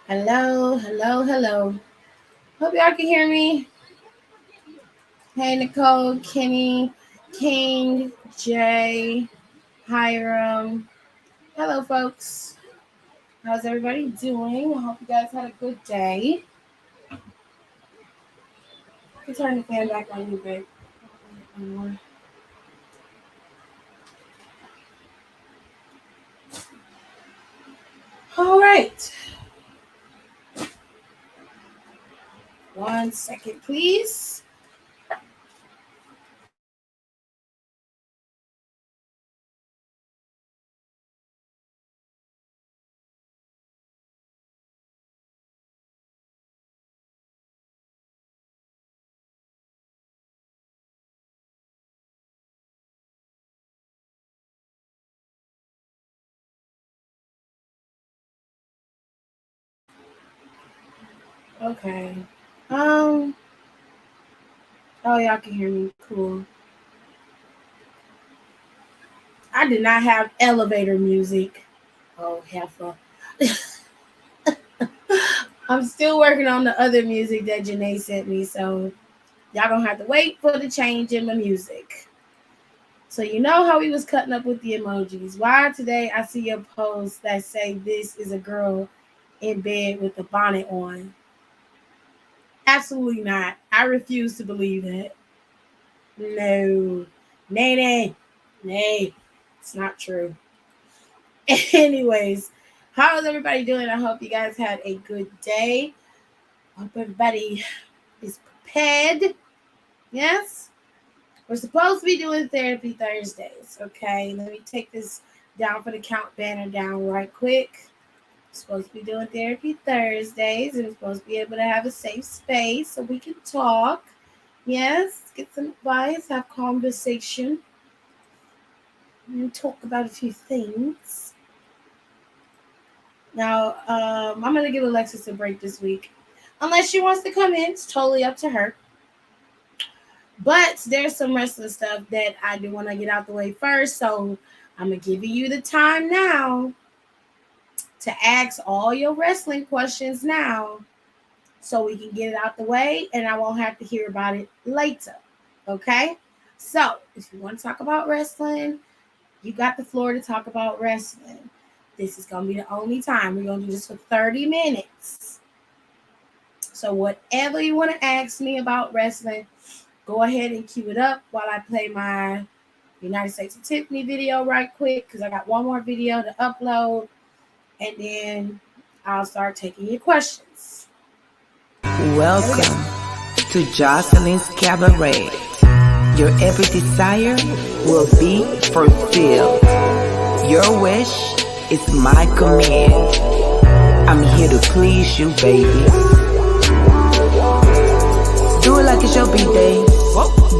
Hello, hello, hello. Hope y'all can hear me. Hey, Nicole, Kenny, King, Jay, Hiram. Hello, folks. How's everybody doing? I hope you guys had a good day. You can turn the fan back on you, babe. All right. 1 second, please. Okay. Um. Oh, y'all can hear me. Cool. I did not have elevator music. Oh, heifer. I'm still working on the other music that Janae sent me, so y'all gonna have to wait for the change in the music. So you know how we was cutting up with the emojis. Why today I see a post that say this is a girl in bed with a bonnet on? Absolutely not. I refuse to believe that. No. Nay, nay. Nay. It's not true. Anyways, how is everybody doing? I hope you guys had a good day. Hope everybody is prepared. Yes? We're supposed to be doing therapy Thursdays. Okay, let me take this down for the count banner down right quick. We're supposed to be doing therapy Thursdays, and we're supposed to be able to have a safe space so we can talk. Yes, get some advice, have conversation, and talk about a few things. Now, I'm gonna give Alexis a break this week, unless she wants to come in. It's totally up to her. But there's some wrestling stuff that I do want to get out the way first. So I'm going to give you the time now to ask all your wrestling questions now so we can get it out the way and I won't have to hear about it later. Okay? So if you want to talk about wrestling, you got the floor to talk about wrestling. This is going to be the only time. We're going to do this for 30 minutes. So whatever you want to ask me about wrestling, go ahead and cue it up while I play my United States of Tiffany video right quick because I got one more video to upload and then I'll start taking your questions. Welcome to Jocelyn's Cabaret. Your every desire will be fulfilled. Your wish is my command. I'm here to please you, baby. Do it like it's your B-day.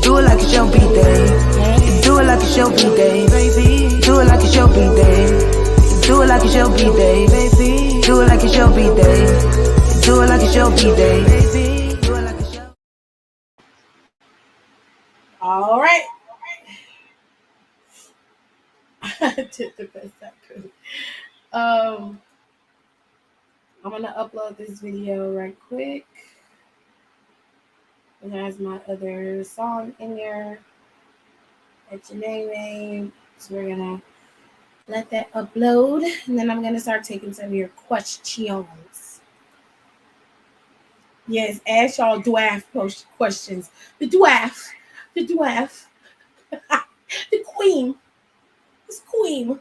Do it like it's your B-day. Do it like it's your B-day, baby. Do it like it's your B-day. Do it like it's your B-day, baby. Do it like it's your B-day. Do it like it's your B-day, baby. Do it like it's your. All right. I did the best I could. I'm gonna upload this video right quick. It has my other song in there that Janae made. So we're gonna let that upload and then I'm gonna start taking some of your questions. Yes, ask y'all dwarf post questions. The dwarf. The queen. It's queen.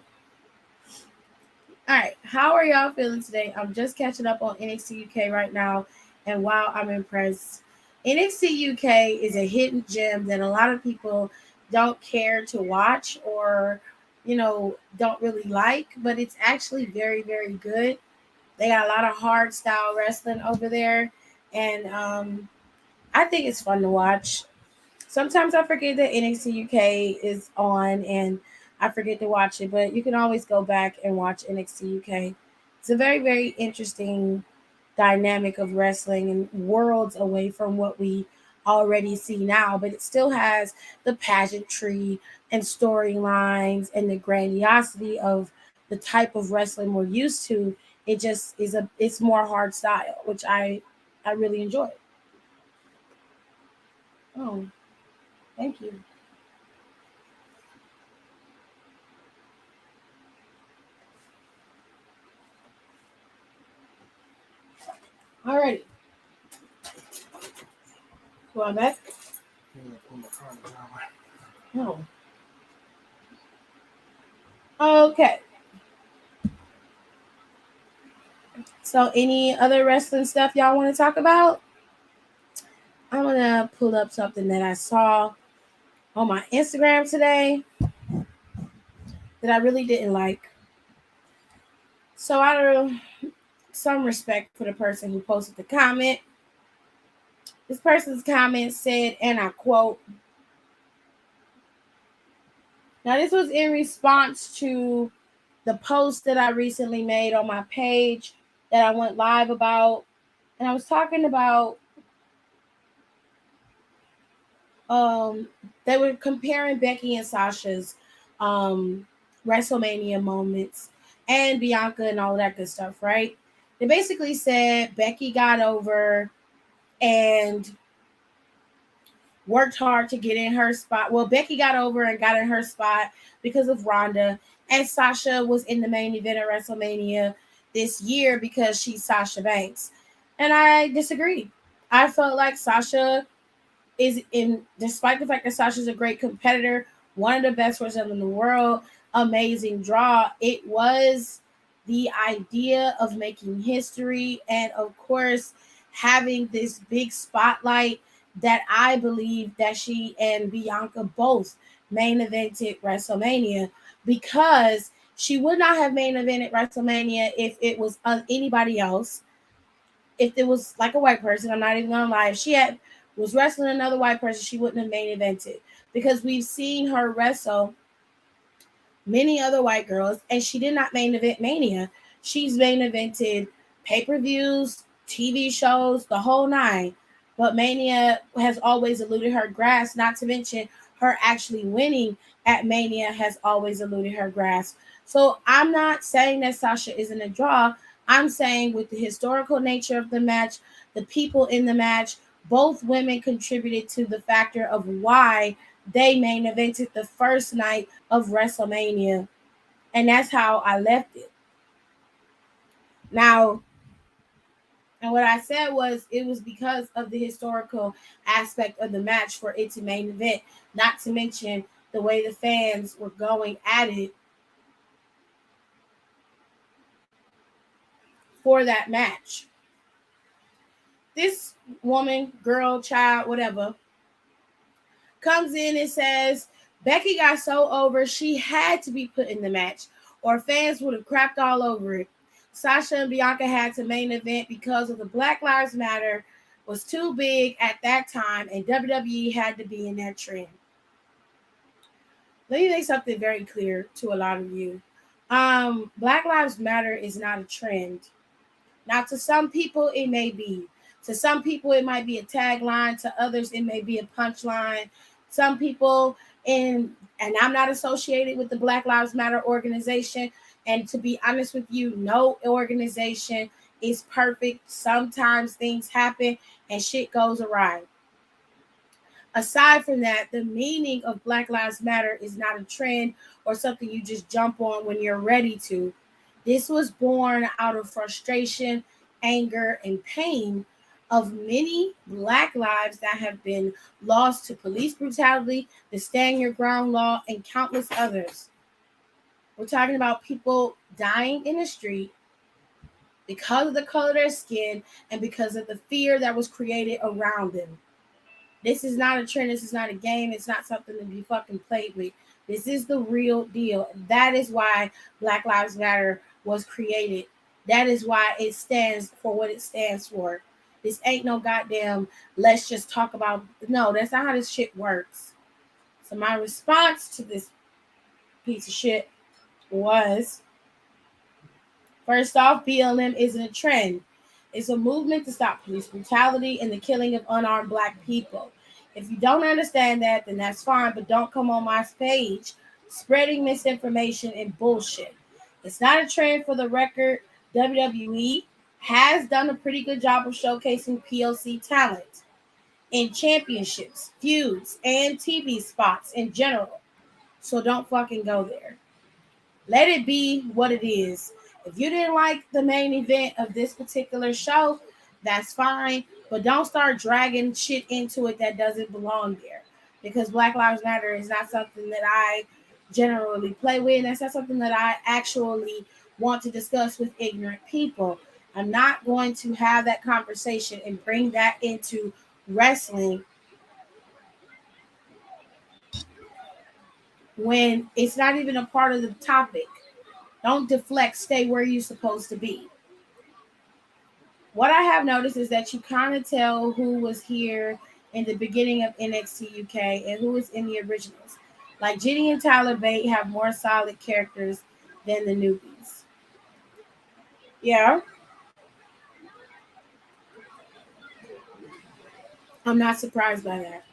All right, how are y'all feeling today? I'm just catching up on NXT UK right now, and wow, I'm impressed. NXT UK is a hidden gem that a lot of people don't care to watch or, don't really like, but it's actually very, very good. They got a lot of hard style wrestling over there, and I think it's fun to watch. Sometimes I forget that NXT UK is on and I forget to watch it, but you can always go back and watch NXT UK. It's a very, very interesting dynamic of wrestling and worlds away from what we already see now, but it still has the pageantry and storylines and the grandiosity of the type of wrestling we're used to It just is it's more hard style, which I really enjoy. Oh, thank you. Alrighty. Going back. No. Okay. So, any other wrestling stuff y'all want to talk about? I'm gonna pull up something that I saw on my Instagram today that I really didn't like. So, out of some respect for the person who posted the comment, this person's comment said, and I quote, now this was in response to the post that I recently made on my page that I went live about. And I was talking about they were comparing Becky and Sasha's WrestleMania moments and Bianca and all of that good stuff, right? They basically said Becky got over and worked hard to get in her spot. Well, Becky got over and got in her spot because of Ronda, and Sasha was in the main event at WrestleMania this year because she's Sasha Banks. And I disagree. I felt like Sasha is in, despite the fact that Sasha's a great competitor, one of the best wrestlers in the world, amazing draw. It was the idea of making history and, of course, having this big spotlight that I believe that she and Bianca both main evented WrestleMania, because she would not have main evented WrestleMania if it was anybody else. If it was like a white person, I'm not even gonna lie. If she was wrestling another white person, she wouldn't have main evented, because we've seen her wrestle many other white girls, and she did not main event Mania. She's main evented pay-per-views, TV shows, the whole nine. But Mania has always eluded her grasp, not to mention her actually winning at Mania has always eluded her grasp. So I'm not saying that Sasha isn't a draw. I'm saying with the historical nature of the match, the people in the match, both women contributed to the factor of why they main evented the first night of WrestleMania. And that's how I left it. Now, and what I said was it was because of the historical aspect of the match for it to main event, not to mention the way the fans were going at it for that match. This woman, girl, child, whatever, comes in and says Becky got so over she had to be put in the match, or fans would have crapped all over it. Sasha and Bianca had to main event because of the Black Lives Matter was too big at that time, and WWE had to be in that trend. Let me make something very clear to a lot of you. Black Lives Matter is not a trend. Now, to some people, it may be. To some people, it might be a tagline. To others, it may be a punchline. Some people, and I'm not associated with the Black Lives Matter organization. And to be honest with you, no organization is perfect. Sometimes things happen and shit goes awry. Aside from that, the meaning of Black Lives Matter is not a trend or something you just jump on when you're ready to. This was born out of frustration, anger, and pain of many Black lives that have been lost to police brutality, the Stand Your Ground law, and countless others. We're talking about people dying in the street because of the color of their skin and because of the fear that was created around them. This is not a trend. This is not a game. It's not something to be fucking played with. This is the real deal. That is why Black Lives Matter was created. That is why it stands for what it stands for. This ain't no goddamn, let's just talk about. No, that's not how this shit works. So my response to this piece of shit was, first off, BLM isn't a trend. It's a movement to stop police brutality and the killing of unarmed Black people. If you don't understand that, then that's fine, but don't come on my page spreading misinformation and bullshit. It's not a trend, for the record. WWE has done a pretty good job of showcasing PLC talent in championships, feuds, and TV spots in general. So don't fucking go there. Let it be what it is. If you didn't like the main event of this particular show, that's fine. But don't start dragging shit into it that doesn't belong there. Because Black Lives Matter is not something that I generally play with. That's not something that I actually want to discuss with ignorant people. I'm not going to have that conversation and bring that into wrestling when it's not even a part of the topic. Don't deflect, stay where you're supposed to be. What I have noticed is that you kind of tell who was here in the beginning of NXT UK and who was in the originals. Like Jenny and Tyler Bate have more solid characters than the newbies. Yeah. I'm not surprised by that.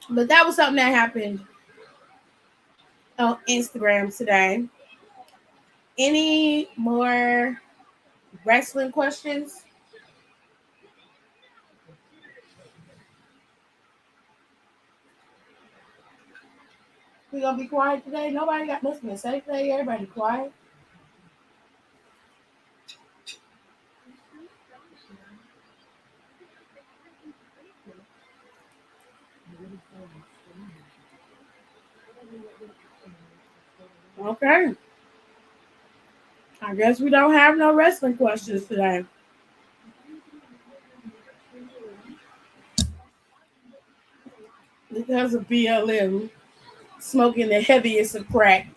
But that was something that happened on Instagram today. Any more wrestling questions? We gonna be quiet today? Nobody got nothing to say today. Everybody quiet. Okay. I guess we don't have no wrestling questions today. Because of BLM smoking the heaviest of crack.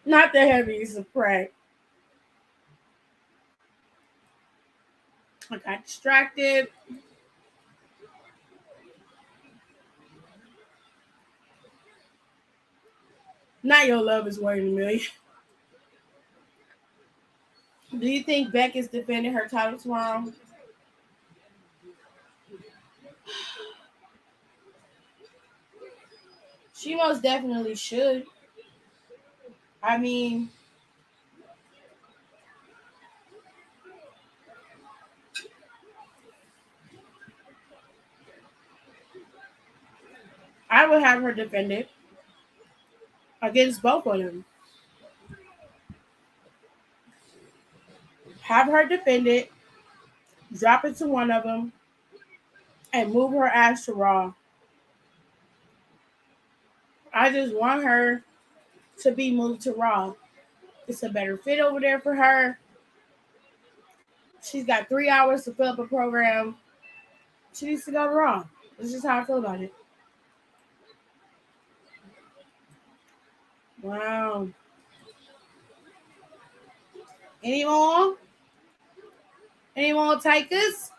Not the heaviest of crack. I got distracted. Not your love is worth $1 million. Do you think Beck is defending her title tomorrow? She most definitely should. I mean, I would have her defend it against both of them. Have her defend it, drop it to one of them, and move her ass to Raw. I just want her to be moved to Raw. It's a better fit over there for her. She's got 3 hours to fill up a program. She needs to go to Raw. That's just how I feel about it. Wow. Any more? Any more takers?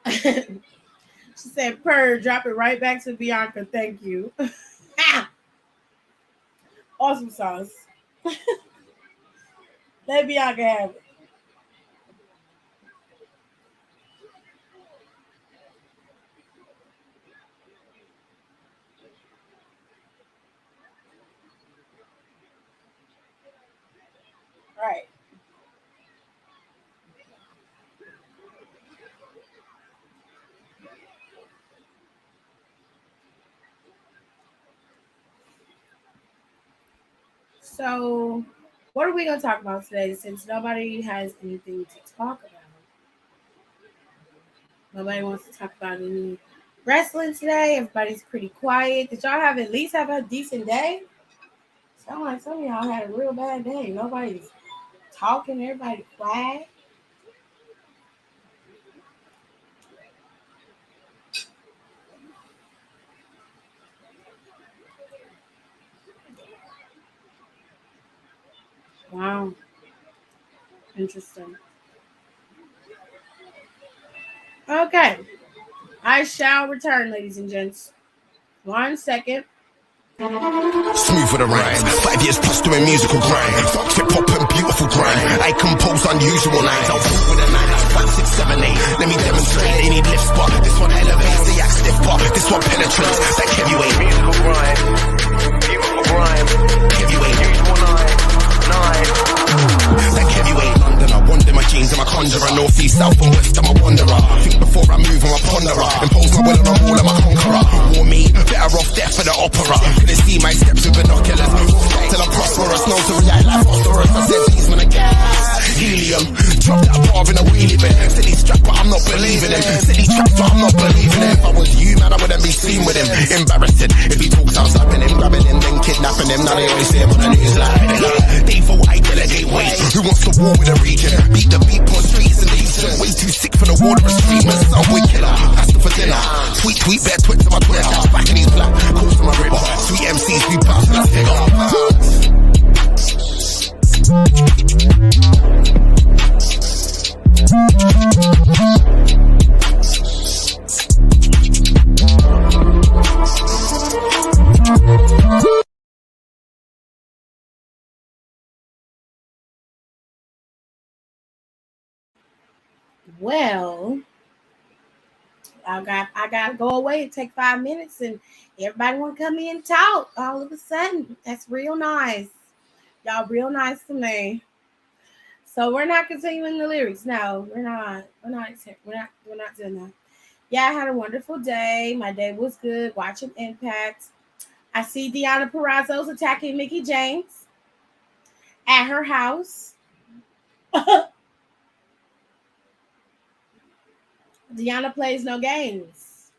She said, "Purr, drop it right back to Bianca. Thank you." Awesome sauce. Let Bianca have it. All right. So, what are we going to talk about today since nobody has anything to talk about? Nobody wants to talk about any wrestling today. Everybody's pretty quiet. Did y'all at least have a decent day? Sound like some of y'all had a real bad day. Nobody's talking. Everybody quiet. Wow. Interesting. Okay. I shall return, ladies and gents. 1 second. Smooth with a rhyme, 5 years plus doing musical grind. Hip hop and beautiful grind. I compose unusual lines. I'll talk with a 9 out of 5, 6, 7, 8. Let me demonstrate. They need lift spot. This one elevates the act stiff part. This one penetrates. That heavyweight musical grind. Beautiful grind. for the opera. Couldn't see my steps with binoculars. Till I'm prosperous, known to react like phosphorus. I said these when I gas. Helium, drop that bar in a wheelie bin. Said he's strapped but I'm not believing him. Said he's trapped but I'm not believing him. If I was you, man, I wouldn't be seen with him. Embarrassing, if he talks I'm slapping him, grabbing him, then kidnapping him. Now they always say him on the news like they thought I delegate weight. Who wants to war with a region? Beat the beat on streets and they say way too sick for the water of streamers. Subway killer, pasta for dinner. Tweet, bear twit to my Twitter. Catch back in his black, calls to my rib. Sweet MCs, we bounce, let's take off. Well, I gotta go away and take 5 minutes, and everybody want to come in and talk all of a sudden. That's real nice. Y'all real nice to me. So we're not continuing the lyrics. No, we're not doing that. Yeah, I had a wonderful day. My day was good. Watching Impact. I see Deonna Purrazzo's attacking Mickie James at her house. Deonna plays no games.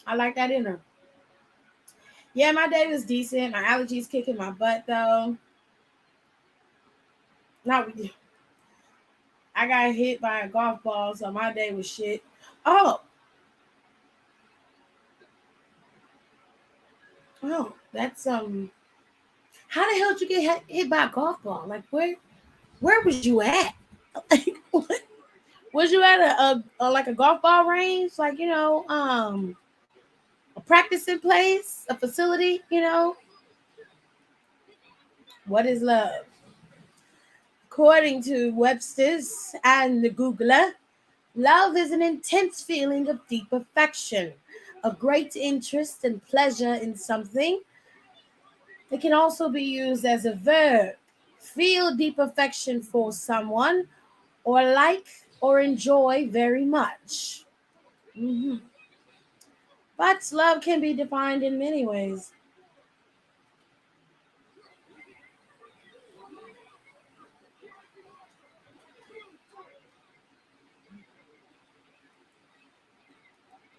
I like that in her. Yeah, my day was decent. My allergies kicking my butt though. I got hit by a golf ball, so my day was shit. Oh, that's How the hell did you get hit by a golf ball? Like where was you at? Like what? Was you at a golf ball range? Like, a practicing place, a facility, What is love? According to Webster's and the Googler, love is an intense feeling of deep affection, a great interest and pleasure in something. It can also be used as a verb. Feel deep affection for someone or like or enjoy very much. But love can be defined in many ways.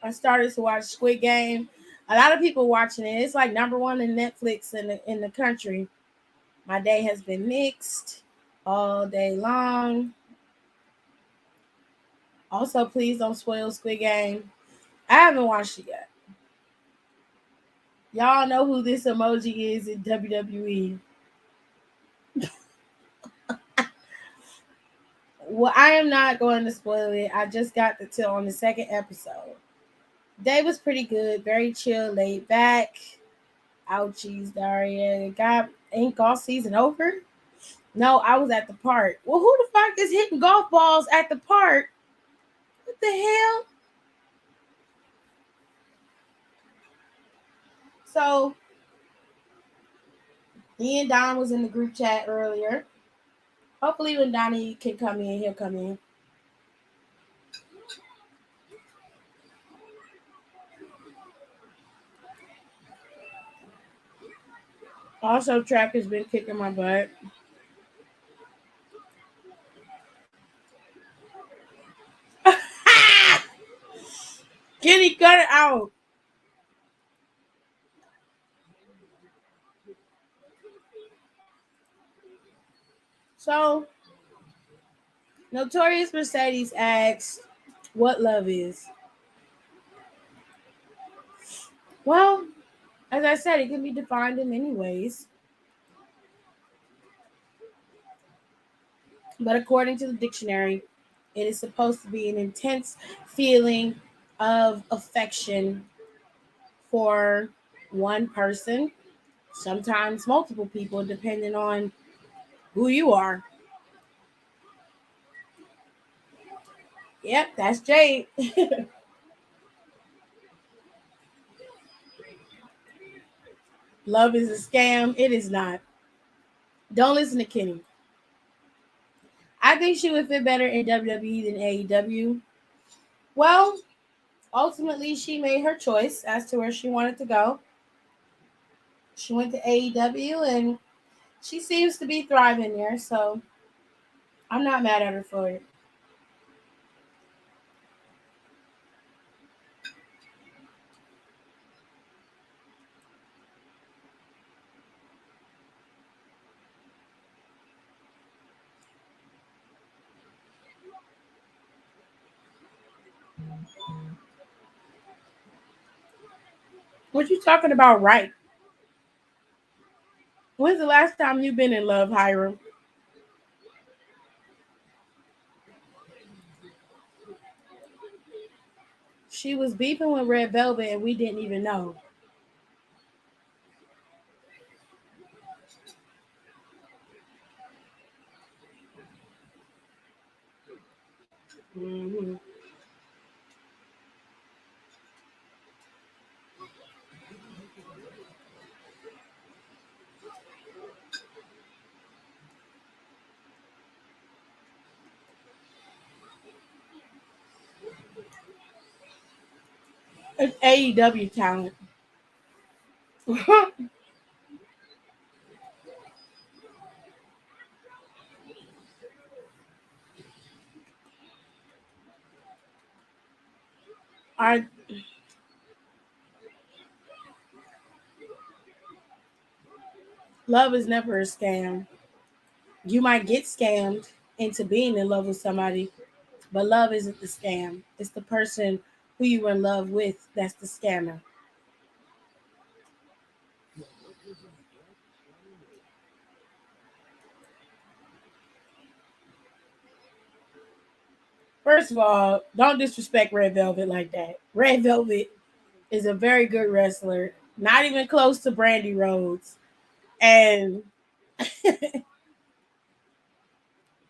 I started to watch Squid Game. A lot of people watching it. It's like number one in Netflix in the country. My day has been mixed all day long. Also, please don't spoil Squid Game. I haven't watched it yet. Y'all know who this emoji is in WWE. Well, I am not going to spoil it. I just got till on the second episode. Day was pretty good. Very chill, laid back. Ouchies, Daria. God, ain't golf season over? No, I was at the park. Well, who the fuck is hitting golf balls at the park? What the hell? So, me and Don was in the group chat earlier. Hopefully when Donnie can come in, he'll come in. Also, track has been kicking my butt. Kenny, cut it out. So, Notorious Mercedes asks, what love is? Well, as I said, it can be defined in many ways. But according to the dictionary, it is supposed to be an intense feeling of affection for one person, sometimes multiple people, depending on who you are. Yep, that's Jade. Love is a scam. It is not. Don't listen to Kenny. I think she would fit better in WWE than AEW. Well, ultimately, she made her choice as to where she wanted to go. She went to AEW and she seems to be thriving there, so I'm not mad at her for it. What you talking about, right? When's the last time you've been in love, Hiram? She was beefing with Red Velvet and we didn't even know. Mm-hmm. It's AEW talent. Our love is never a scam. You might get scammed into being in love with somebody, but love isn't the scam. It's the person who you were in love with that's the scammer. First of all, don't disrespect Red Velvet like that. Red Velvet is a very good wrestler, not even close to Brandy Rhodes. And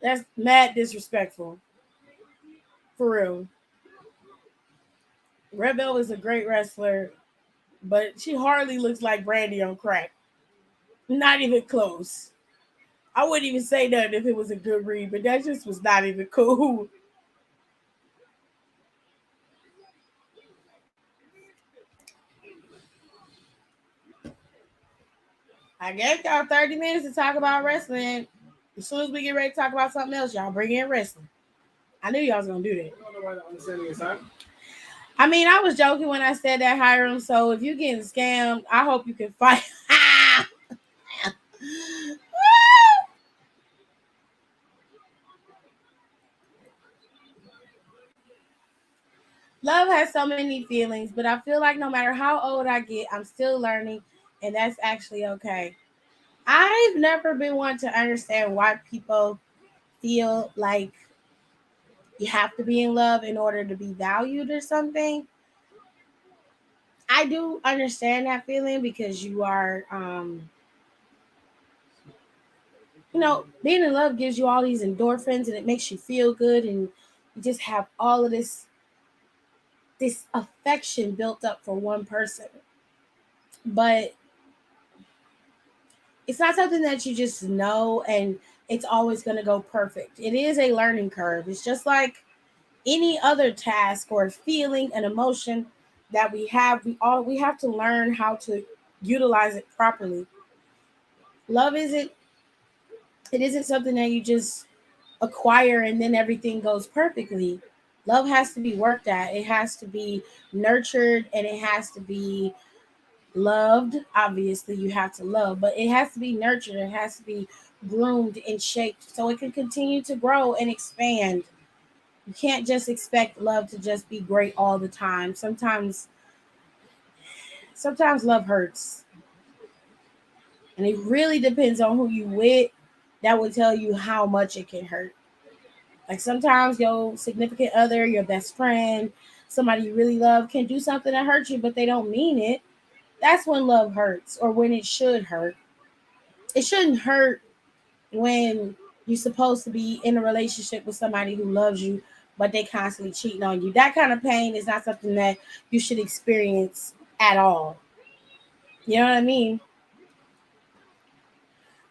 that's mad disrespectful. For real. Red Velvet is a great wrestler, but she hardly looks like Brandy on crack. Not even close. I wouldn't even say that if it was a good read, but that just was not even cool. I gave y'all 30 minutes to talk about wrestling. As soon as we get ready to talk about something else, y'all bring in wrestling. I knew y'all was gonna do that. I mean, I was joking when I said that, Hiram. So if you getting scammed, I hope you can fight. Love has so many feelings, but I feel like no matter how old I get, I'm still learning, and that's actually okay. I've never been one to understand why people feel like you have to be in love in order to be valued or something. I do understand that feeling because you are, being in love gives you all these endorphins and it makes you feel good and you just have all of this affection built up for one person. But it's not something that you just know and it's always going to go perfect. It is a learning curve. It's just like any other task or feeling and emotion that we have. We have to learn how to utilize it properly. Love isn't something that you just acquire and then everything goes perfectly. Love has to be worked at. It has to be nurtured and it has to be loved. Obviously, you have to love, but it has to be nurtured. It has to be groomed and shaped so it can continue to grow and expand. You can't just expect love to just be great all the time. Sometimes love hurts. And it really depends on who you with. That will tell you how much it can hurt. Like sometimes your significant other, your best friend, somebody you really love can do something that hurts you, but they don't mean it. That's when love hurts or when it should hurt. It shouldn't hurt when you're supposed to be in a relationship with somebody who loves you, but they constantly cheating on you. That kind of pain is not something that you should experience at all. You know what I mean?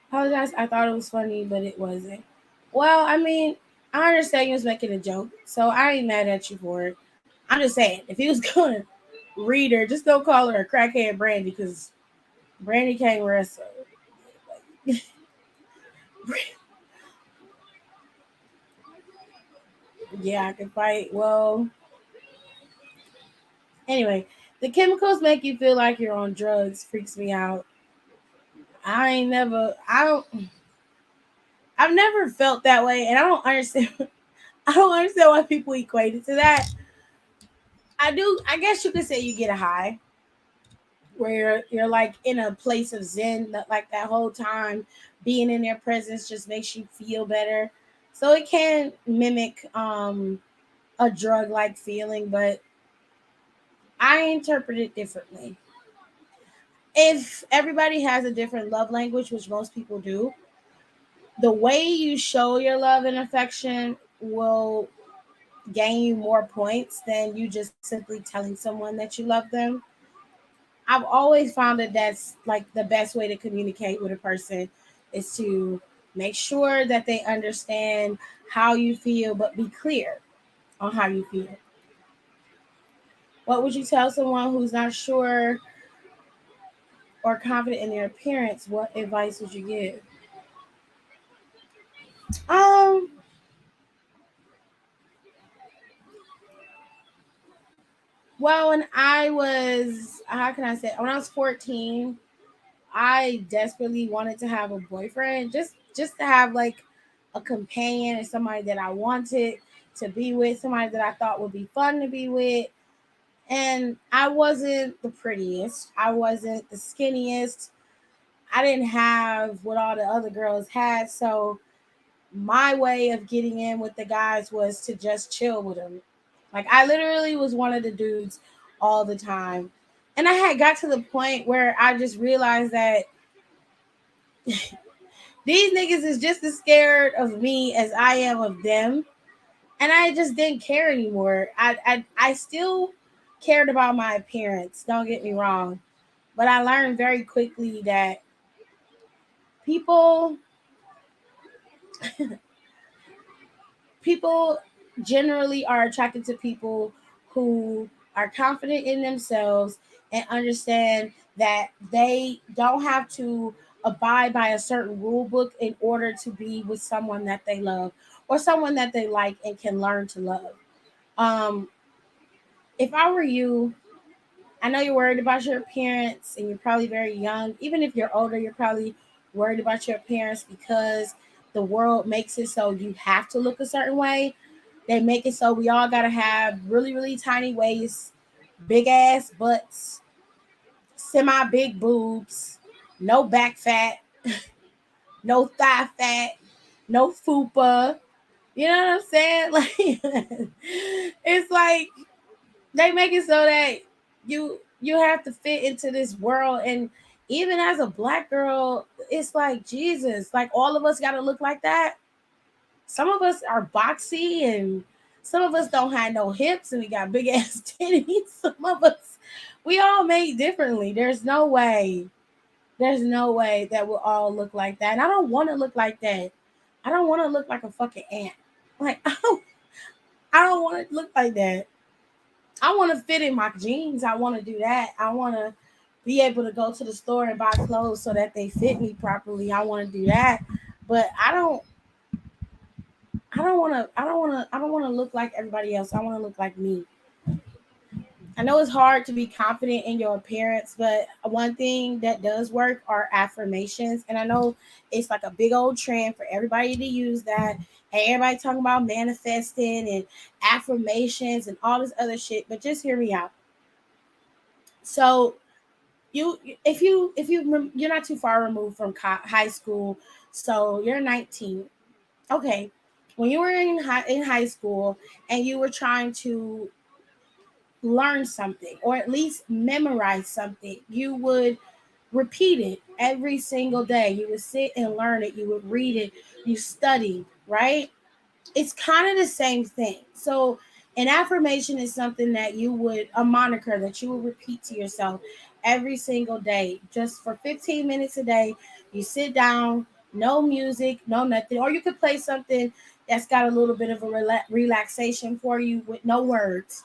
Apologize. I thought it was funny, but it wasn't. Well, I mean, I understand you was making a joke, so I ain't mad at you for it. I'm just saying, if he was going to read her, just don't call her a crackhead Brandy because Brandy can't wrestle. Yeah, I can fight. Well, anyway, the chemicals make you feel like you're on drugs. Freaks me out. I ain't never. I don't. I've never felt that way, and I don't understand. I don't understand why people equate it to that. I do. I guess you could say you get a high where you're like in a place of zen, that like that whole time being in their presence just makes you feel better. So it can mimic a drug like feeling, but I interpret it differently. If everybody has a different love language, which most people do, the way you show your love and affection will gain you more points than you just simply telling someone that you love them. I've always found that that's like the best way to communicate with a person is to make sure that they understand how you feel, but be clear on how you feel. What would you tell someone who's not sure or confident in their appearance? What advice would you give? Um, well, when I was, how can I say, when I was 14, I desperately wanted to have a boyfriend, just to have like a companion and somebody that I wanted to be with, somebody that I thought would be fun to be with. And I wasn't the prettiest, I wasn't the skinniest, I didn't have what all the other girls had. So my way of getting in with the guys was to just chill with them. Like I literally was one of the dudes all the time. And I had got to the point where I just realized that these niggas is just as scared of me as I am of them. And I just didn't care anymore. I still cared about my appearance, don't get me wrong. But I learned very quickly that people people generally are attracted to people who are confident in themselves and understand that they don't have to abide by a certain rule book in order to be with someone that they love or someone that they like and can learn to love. Um, if I were you, I know you're worried about your appearance and you're probably very young. Even if you're older, you're probably worried about your appearance because the world makes it so you have to look a certain way. They make it so we all gotta have really, really tiny waists, big ass butts, semi big boobs, no back fat, no thigh fat, no fupa. You know what I'm saying? Like it's like they make it so that you have to fit into this world. And even as a black girl, it's like Jesus, like all of us gotta look like that. Some of us are boxy and some of us don't have no hips and we got big ass titties. Some of us, we all made differently. There's no way that we'll all look like that. And I don't want to look like that. I don't want to look like a fucking ant. Like I don't want to look like that. I want to fit in my jeans. I want to do that. I want to be able to go to the store and buy clothes so that they fit me properly. I want to do that. But I don't want to look like everybody else. I want to look like me. I know it's hard to be confident in your appearance, but one thing that does work are affirmations. And I know it's like a big old trend for everybody to use that. And everybody talking about manifesting and affirmations and all this other shit. But just hear me out. So you're not too far removed from high school, so you're 19. Okay, when you were in high school and you were trying to learn something or at least memorize something, you would repeat it every single day. You would sit and learn it, you would read it, you studied, right? It's kind of the same thing. So an affirmation is something that a moniker that you would repeat to yourself every single day, just for 15 minutes a day. You sit down, no music, no nothing, or you could play something that's got a little bit of a relaxation for you with no words.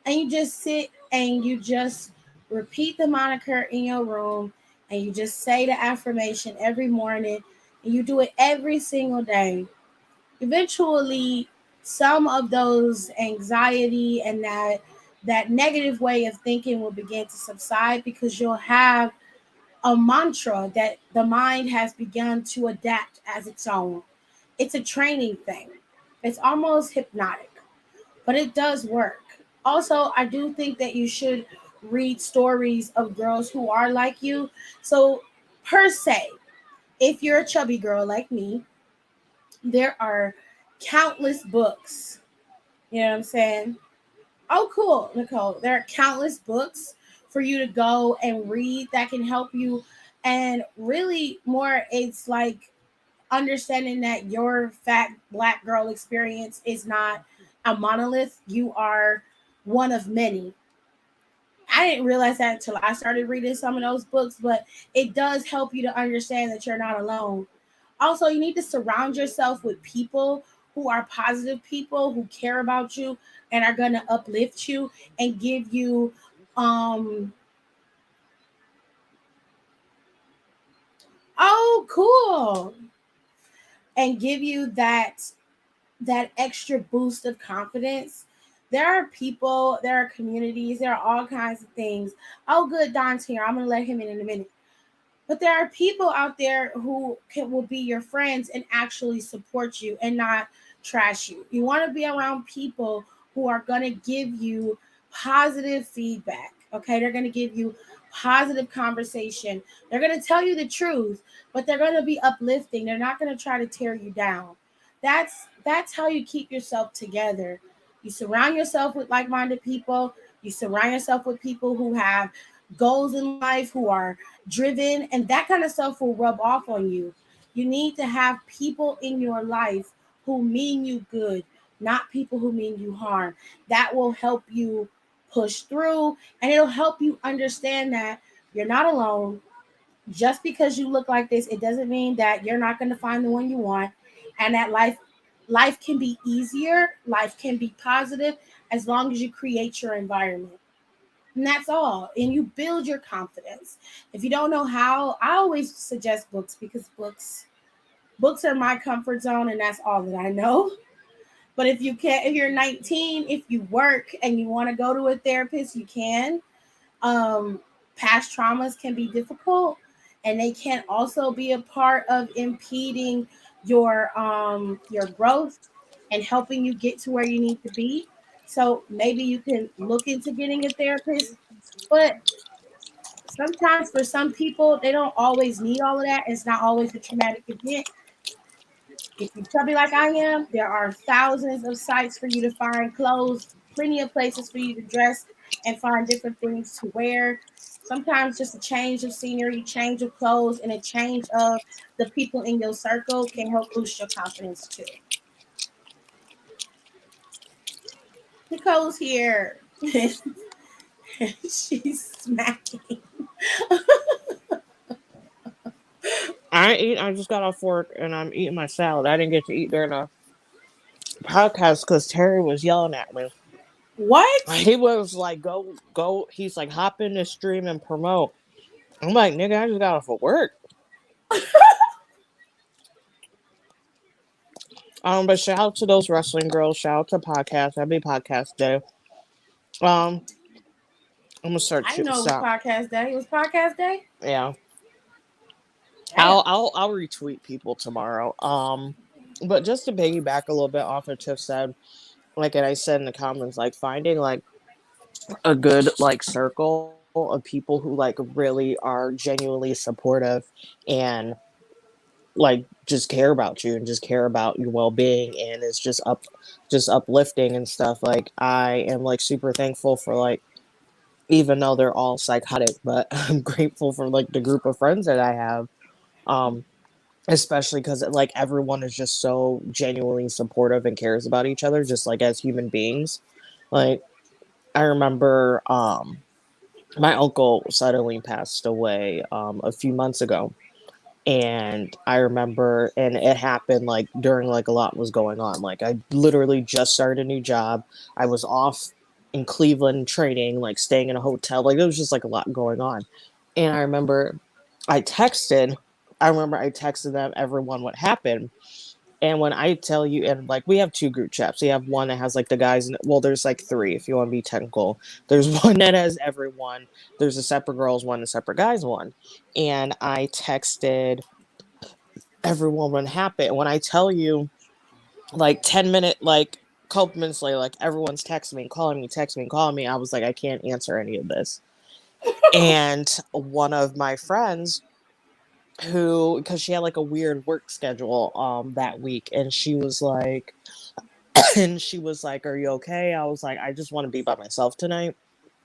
And you just sit and you just repeat the moniker in your room and you just say the affirmation every morning, and you do it every single day, eventually some of those anxiety and that negative way of thinking will begin to subside because you'll have a mantra that the mind has begun to adapt as its own. It's a training thing. It's almost hypnotic, but it does work. Also, I do think that you should read stories of girls who are like you. So, per se, if you're a chubby girl like me, there are countless books. You know what I'm saying? Oh, cool, Nicole. There are countless books for you to go and read that can help you. And really, more, it's like understanding that your fat black girl experience is not a monolith. You are one of many. I didn't realize that until I started reading some of those books, but it does help you to understand that you're not alone. Also, you need to surround yourself with people who are positive people who care about you and are going to uplift you and give you um oh cool and give you that extra boost of confidence. There are people, there are communities, there are all kinds of things. Oh, good, Don's here. I'm gonna let him in a minute. But there are people out there who will be your friends and actually support you and not trash you. You want to be around people who are going to give you positive feedback. Okay, they're going to give you positive conversation. They're going to tell you the truth, but they're going to be uplifting. They're not going to try to tear you down. That's how you keep yourself together. You surround yourself with like-minded people. You surround yourself with people who have goals in life, who are driven, and that kind of stuff will rub off on you. You need to have people in your life who mean you good, not people who mean you harm. That will help you push through, and it'll help you understand that you're not alone. Just because you look like this, it doesn't mean that you're not going to find the one you want, and that life can be easier, life can be positive as long as you create your environment. And that's all. And you build your confidence. If you don't know how, I always suggest books because books are my comfort zone and that's all that I know. But if you're 19, if you work and you want to go to a therapist, you can. Um, Past traumas can be difficult and they can also be a part of impeding your growth and helping you get to where you need to be. So maybe you can look into getting a therapist, but sometimes for some people they don't always need all of that. It's not always a traumatic event. If you're chubby like I am, there are thousands of sites for you to find clothes, plenty of places for you to dress and find different things to wear. Sometimes just a change of scenery, change of clothes, and a change of the people in your circle can help boost your confidence too. Nicole's here. She's smacking. I ain't eat. I just got off work and I'm eating my salad. I didn't get to eat during the podcast because Terry was yelling at me. What? He was like, "Go, go!" He's like, "Hop in the stream and promote." I'm like, "Nigga, I just got off of work." But shout out to those wrestling girls. Shout out to podcast. Happy podcast day. I'm gonna start. I didn't know it was Stop. podcast day. It was podcast day. Yeah. Damn. I'll retweet people tomorrow. But just to piggyback a little bit off of Tiff said, like, and I said in the comments, like finding like a good like circle of people who like really are genuinely supportive and like just care about you and just care about your well-being and is just uplifting and stuff. Like I am like super thankful for like, even though they're all psychotic, but I'm grateful for like the group of friends that I have. Um, Especially because like everyone is just so genuinely supportive and cares about each other, just like as human beings. Like I remember my uncle suddenly passed away a few months ago, and I remember, and it happened like during like a lot was going on. Like I literally just started a new job. I was off in Cleveland training, like staying in a hotel. Like there was just like a lot going on, and I remember I remember I texted them everyone what happened. And when I tell you, and like we have two group chats. We have one that has like the guys, well, there's like three if you want to be technical. There's one that has everyone. There's a separate girls one, a separate guys one. And I texted everyone what happened. When I tell you, like 10 minute, like couple minutes later, like everyone's texting me, calling me, texting me, calling me. I was like, I can't answer any of this. And one of my friends who, because she had like a weird work schedule that week, and she was like, are you okay? I was like, I just want to be by myself tonight.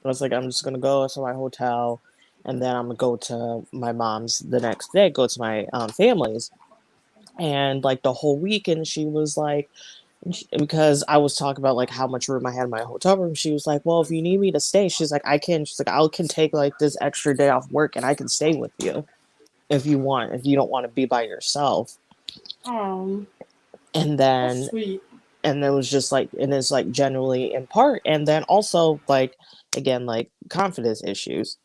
I was like, I'm just gonna go to my hotel, and then I'm gonna go to my mom's the next day, go to my family's. And like the whole week, and she was like, because I was talking about like how much room I had in my hotel room, she was like, well, if you need me to stay, she's like, I can, she's like, I can take like this extra day off work and I can stay with you if you want, if you don't want to be by yourself. Oh, And that's then sweet. and it was just like, and it's like generally in part, and then also like again, like confidence issues,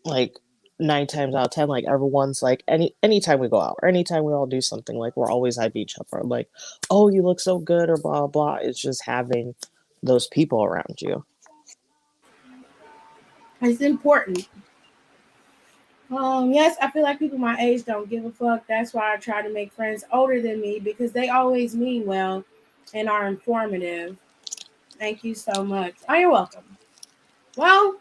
like 9 times out of 10, like everyone's like, anytime we go out or anytime we all do something, like we're always at each other, like, oh, you look so good, or blah blah. It's just having those people around you. It's important. Yes, I feel like people my age don't give a fuck. That's why I try to make friends older than me because they always mean well and are informative. Thank you so much. Oh, you're welcome. Well,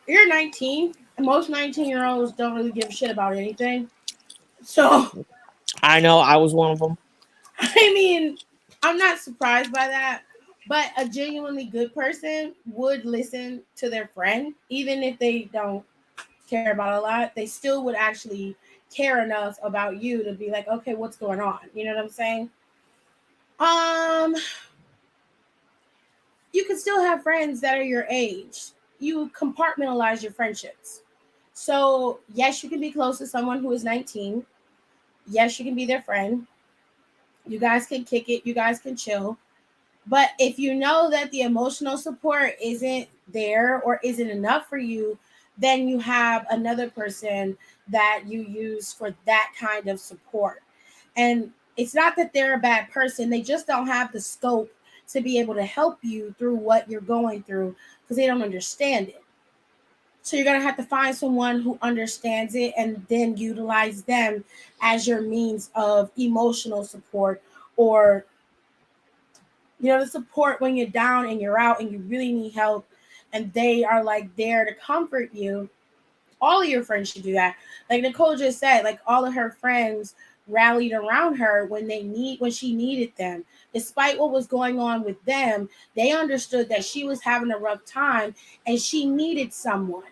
you're 19. Most 19-year-olds don't really give a shit about anything. So, I know I was one of them. I mean, I'm not surprised by that. But a genuinely good person would listen to their friend, even if they don't care about a lot. They still would actually care enough about you to be like, okay, what's going on? You know what I'm saying? Um, you can still have friends that are your age. You compartmentalize your friendships. So, yes, you can be close to someone who is 19. Yes, you can be their friend. You guys can kick it. You guys can chill. But if you know that the emotional support isn't there or isn't enough for you, then you have another person that you use for that kind of support. And it's not that they're a bad person, they just don't have the scope to be able to help you through what you're going through because they don't understand it. So you're going to have to find someone who understands it and then utilize them as your means of emotional support, or the support when you're down and you're out and you really need help, and they are like there to comfort you. All of your friends should do that. Like Nicole just said, like all of her friends rallied around her when she needed them. Despite what was going on with them, they understood that she was having a rough time and she needed someone.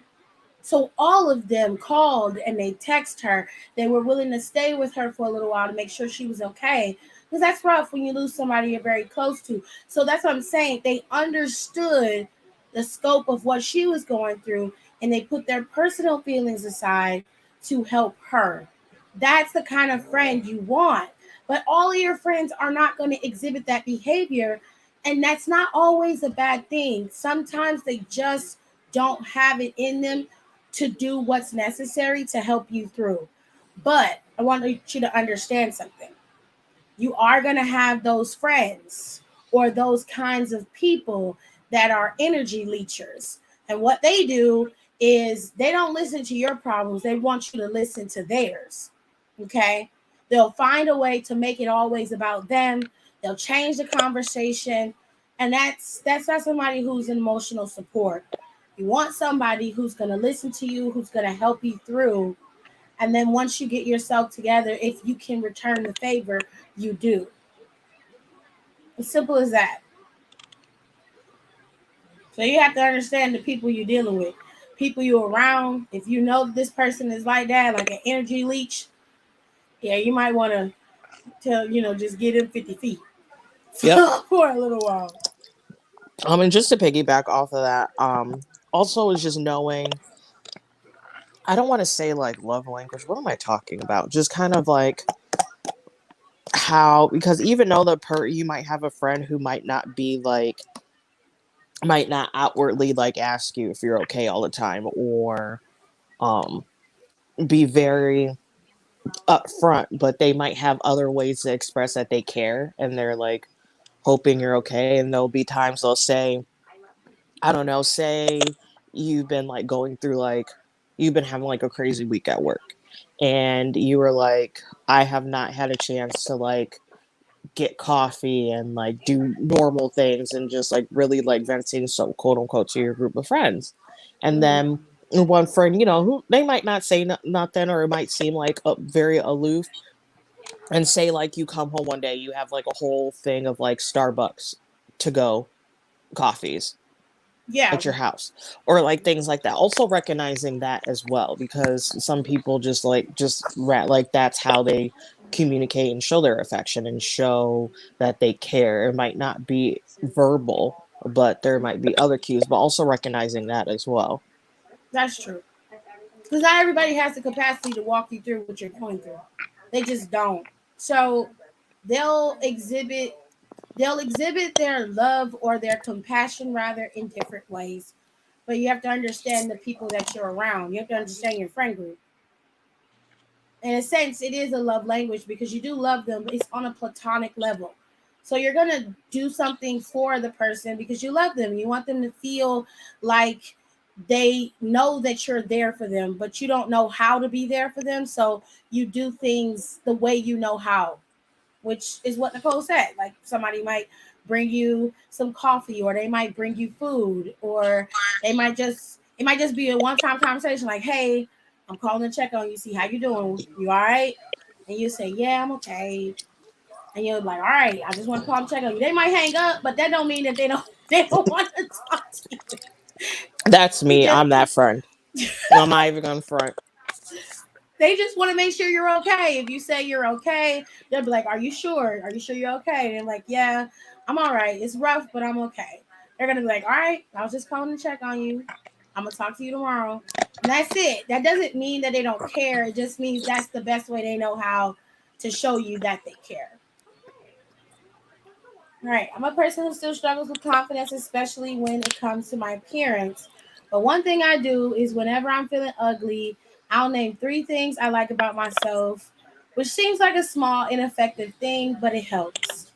So all of them called and they texted her. They were willing to stay with her for a little while to make sure she was okay. Because that's rough when you lose somebody you're very close to. So that's what I'm saying. They understood the scope of what she was going through and they put their personal feelings aside to help her. That's the kind of friend you want. But all of your friends are not going to exhibit that behavior. And that's not always a bad thing. Sometimes they just don't have it in them to do what's necessary to help you through. But I want you to understand something. You are going to have those friends or those kinds of people that are energy leechers. And what they do is they don't listen to your problems. They want you to listen to theirs. Okay? They'll find a way to make it always about them. They'll change the conversation. And that's not somebody who's an emotional support. You want somebody who's going to listen to you, who's going to help you through. And then once you get yourself together, if you can return the favor, you do. As simple as that. So you have to understand the people you're dealing with, people you're around. If you know that this person is like that, like an energy leech, yeah, you might want to just get him 50 feet for a little while. And just to piggyback off of that, also is just knowing, I don't want to say like love language. What am I talking about? Just kind of like how, because even though you might have a friend who might not be like might not outwardly like ask you if you're okay all the time, or um be very upfront, but they might have other ways to express that they care and they're like hoping you're okay. And there'll be times they'll say, I don't know, say you've been like going through like you've been having like a crazy week at work, and you were like, I have not had a chance to like get coffee and like do normal things and just like really like venting, so quote unquote, to your group of friends. And Mhm. then one friend, you know, who they might not say nothing, or it might seem like very aloof, and say like you come home one day, you have like a whole thing of like Starbucks to go coffees Yeah, at your house, or like things like that. Also recognizing that as well, because some people just like that's how they communicate and show their affection and show that they care. It might not be verbal, but there might be other cues, but also recognizing that as well. that's true. Because not everybody has the capacity to walk you through what you're going through. They just don't. So they'll exhibit they'll exhibit their love or their compassion rather in different ways. But you have to understand the people that you're around. You have to understand your friend group. In a sense, it is a love language because you do love them, but it's on a platonic level. So you're gonna do something for the person because you love them. You want them to feel like they know that you're there for them, but you don't know how to be there for them. So you do things the way you know how, which is what Nicole said. Like somebody might bring you some coffee, or they might bring you food, or it might just be a one time conversation like, hey, I'm calling to check on you, see how you doing. You all right? And you say, yeah, I'm okay. And you're like, all right, I just want to call and check on you. They might hang up, but that don't mean that they don't want to talk to you. That's They me. just I'm that friend. I'm not even gonna front. they just want to make sure you're okay. If you say you're okay, they'll be like, are you sure? Are you sure you're okay? And they're like, yeah, I'm all right. It's rough, but I'm okay. They're gonna be like, all right, I was just calling to check on you. I'm gonna talk to you tomorrow. And that's it. That doesn't mean that they don't care. It just means that's the best way they know how to show you that they care. All right. I'm a person who still struggles with confidence, especially when it comes to my appearance. But one thing I do is whenever I'm feeling ugly, I'll name three things I like about myself, which seems like a small, ineffective thing, but it helps.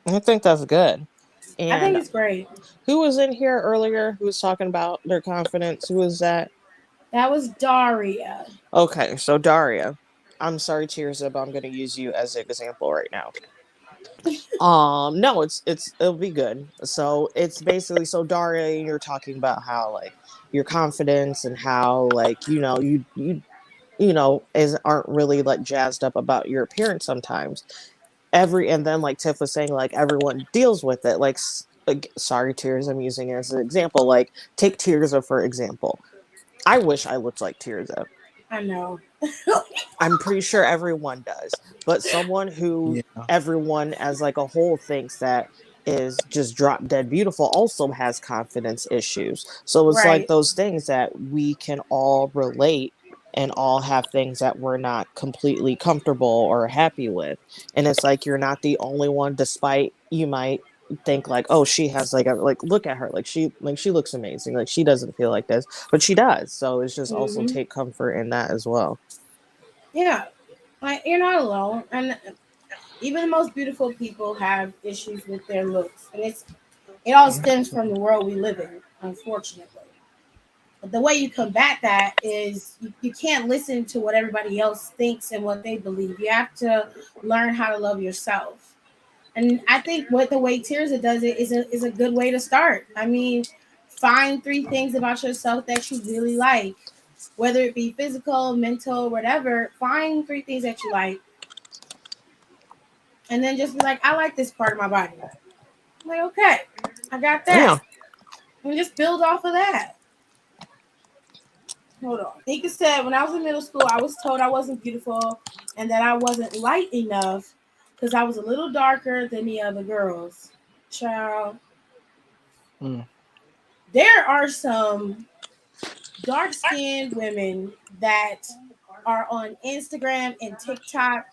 I think that's good. I think And it's great. who was in here earlier who was talking about their confidence? Who was that? That was Daria. Okay, so Daria. I'm sorry, Tirza, but I'm gonna use you as an example right now. No, it'll be good. So it's basically, so Daria, you're talking about how like your confidence and how like you know is aren't really like jazzed up about your appearance sometimes. And then like Tiff was saying, like everyone deals with it. Like sorry, Tears, I'm using it as an example. Like take Tirza for example. I wish I looked like Tirza. I know. I'm pretty sure everyone does, but someone who Yeah. everyone as like a whole thinks that is just drop dead beautiful also has confidence issues. So it's like Right. those things that we can all relate and all have things that we're not completely comfortable or happy with. And it's like you're not the only one, despite you might think like, oh, she has like look at her, like she looks amazing, like she doesn't feel like this, but she does. So it's just also Hmm. take comfort in that as well. Yeah. Like you're not alone. And even the most beautiful people have issues with their looks. And it all stems from the world we live in, unfortunately. But the way you combat that is you can't listen to what everybody else thinks and what they believe. You have to learn how to love yourself. And I think what the way Tirza does it is a good way to start. I mean, find three things about yourself that you really like, whether it be physical, mental, whatever. Find three things that you like, and then just be like, I like this part of my body. I'm like, okay, I got Yeah. that, and just build off of that. Hold on. Nika said, when I was in middle school, I was told I wasn't beautiful and that I wasn't light enough because I was a little darker than the other girls. Child, Mm. there are some dark skinned women that are on Instagram and TikTok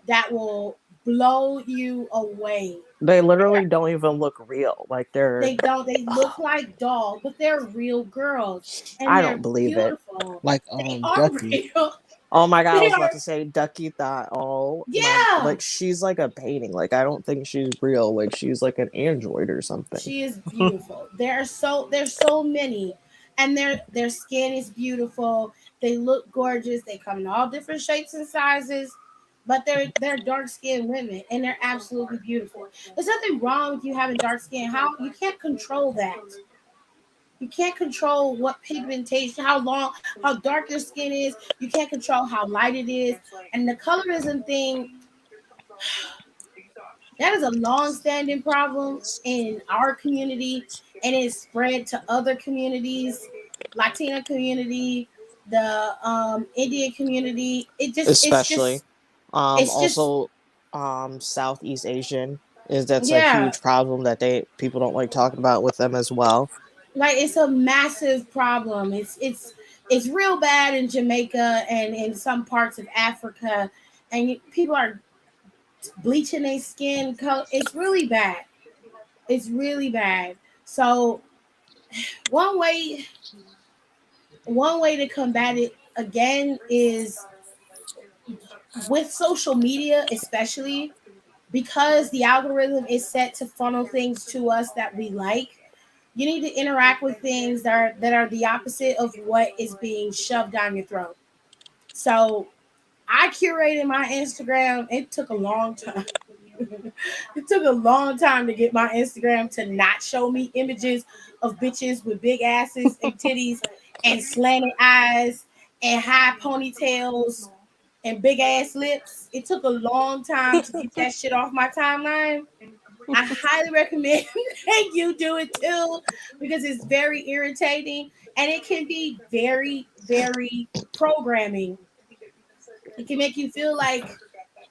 that will blow you away. They literally don't even look real. Like they're. They don't. They look like dolls, but they're real girls, and I they're don't believe it. beautiful. Like They are Ducky. real. Oh my god, I They was about are. to say Ducky thought, oh my, Yeah, like she's like a painting. Like I don't think she's real. Like she's like an android or something. she is beautiful. There's so many, and their skin is beautiful. They look gorgeous. They come in all different shapes and sizes, but they're dark skinned women, and they're absolutely beautiful. There's nothing wrong with you having dark skin. How you can't control that. You can't control what pigmentation, how dark your skin is. You can't control how light it is. And the colorism thing, that is a long-standing problem in our community, and it's spread to other communities, Latina community, the Indian community. Especially, It's just, also, Southeast Asian is that's a yeah, huge problem that people don't like talking about with them as well. like it's a massive problem. It's real bad in Jamaica and in some parts of Africa, and people are bleaching their skin color. It's really bad. It's really bad. So one way one way to combat it again is with social media, especially because the algorithm is set to funnel things to us that we like. You need to interact with things that are the opposite of what is being shoved down your throat. So I curated my Instagram. It took a long time. It took a long time to get my Instagram to not show me images of bitches with big asses and titties and slanted eyes and high ponytails and big ass lips. It took a long time to get that shit off my timeline. I highly recommend that you do it too because it's very irritating and it can be very, very programming. It can make you feel like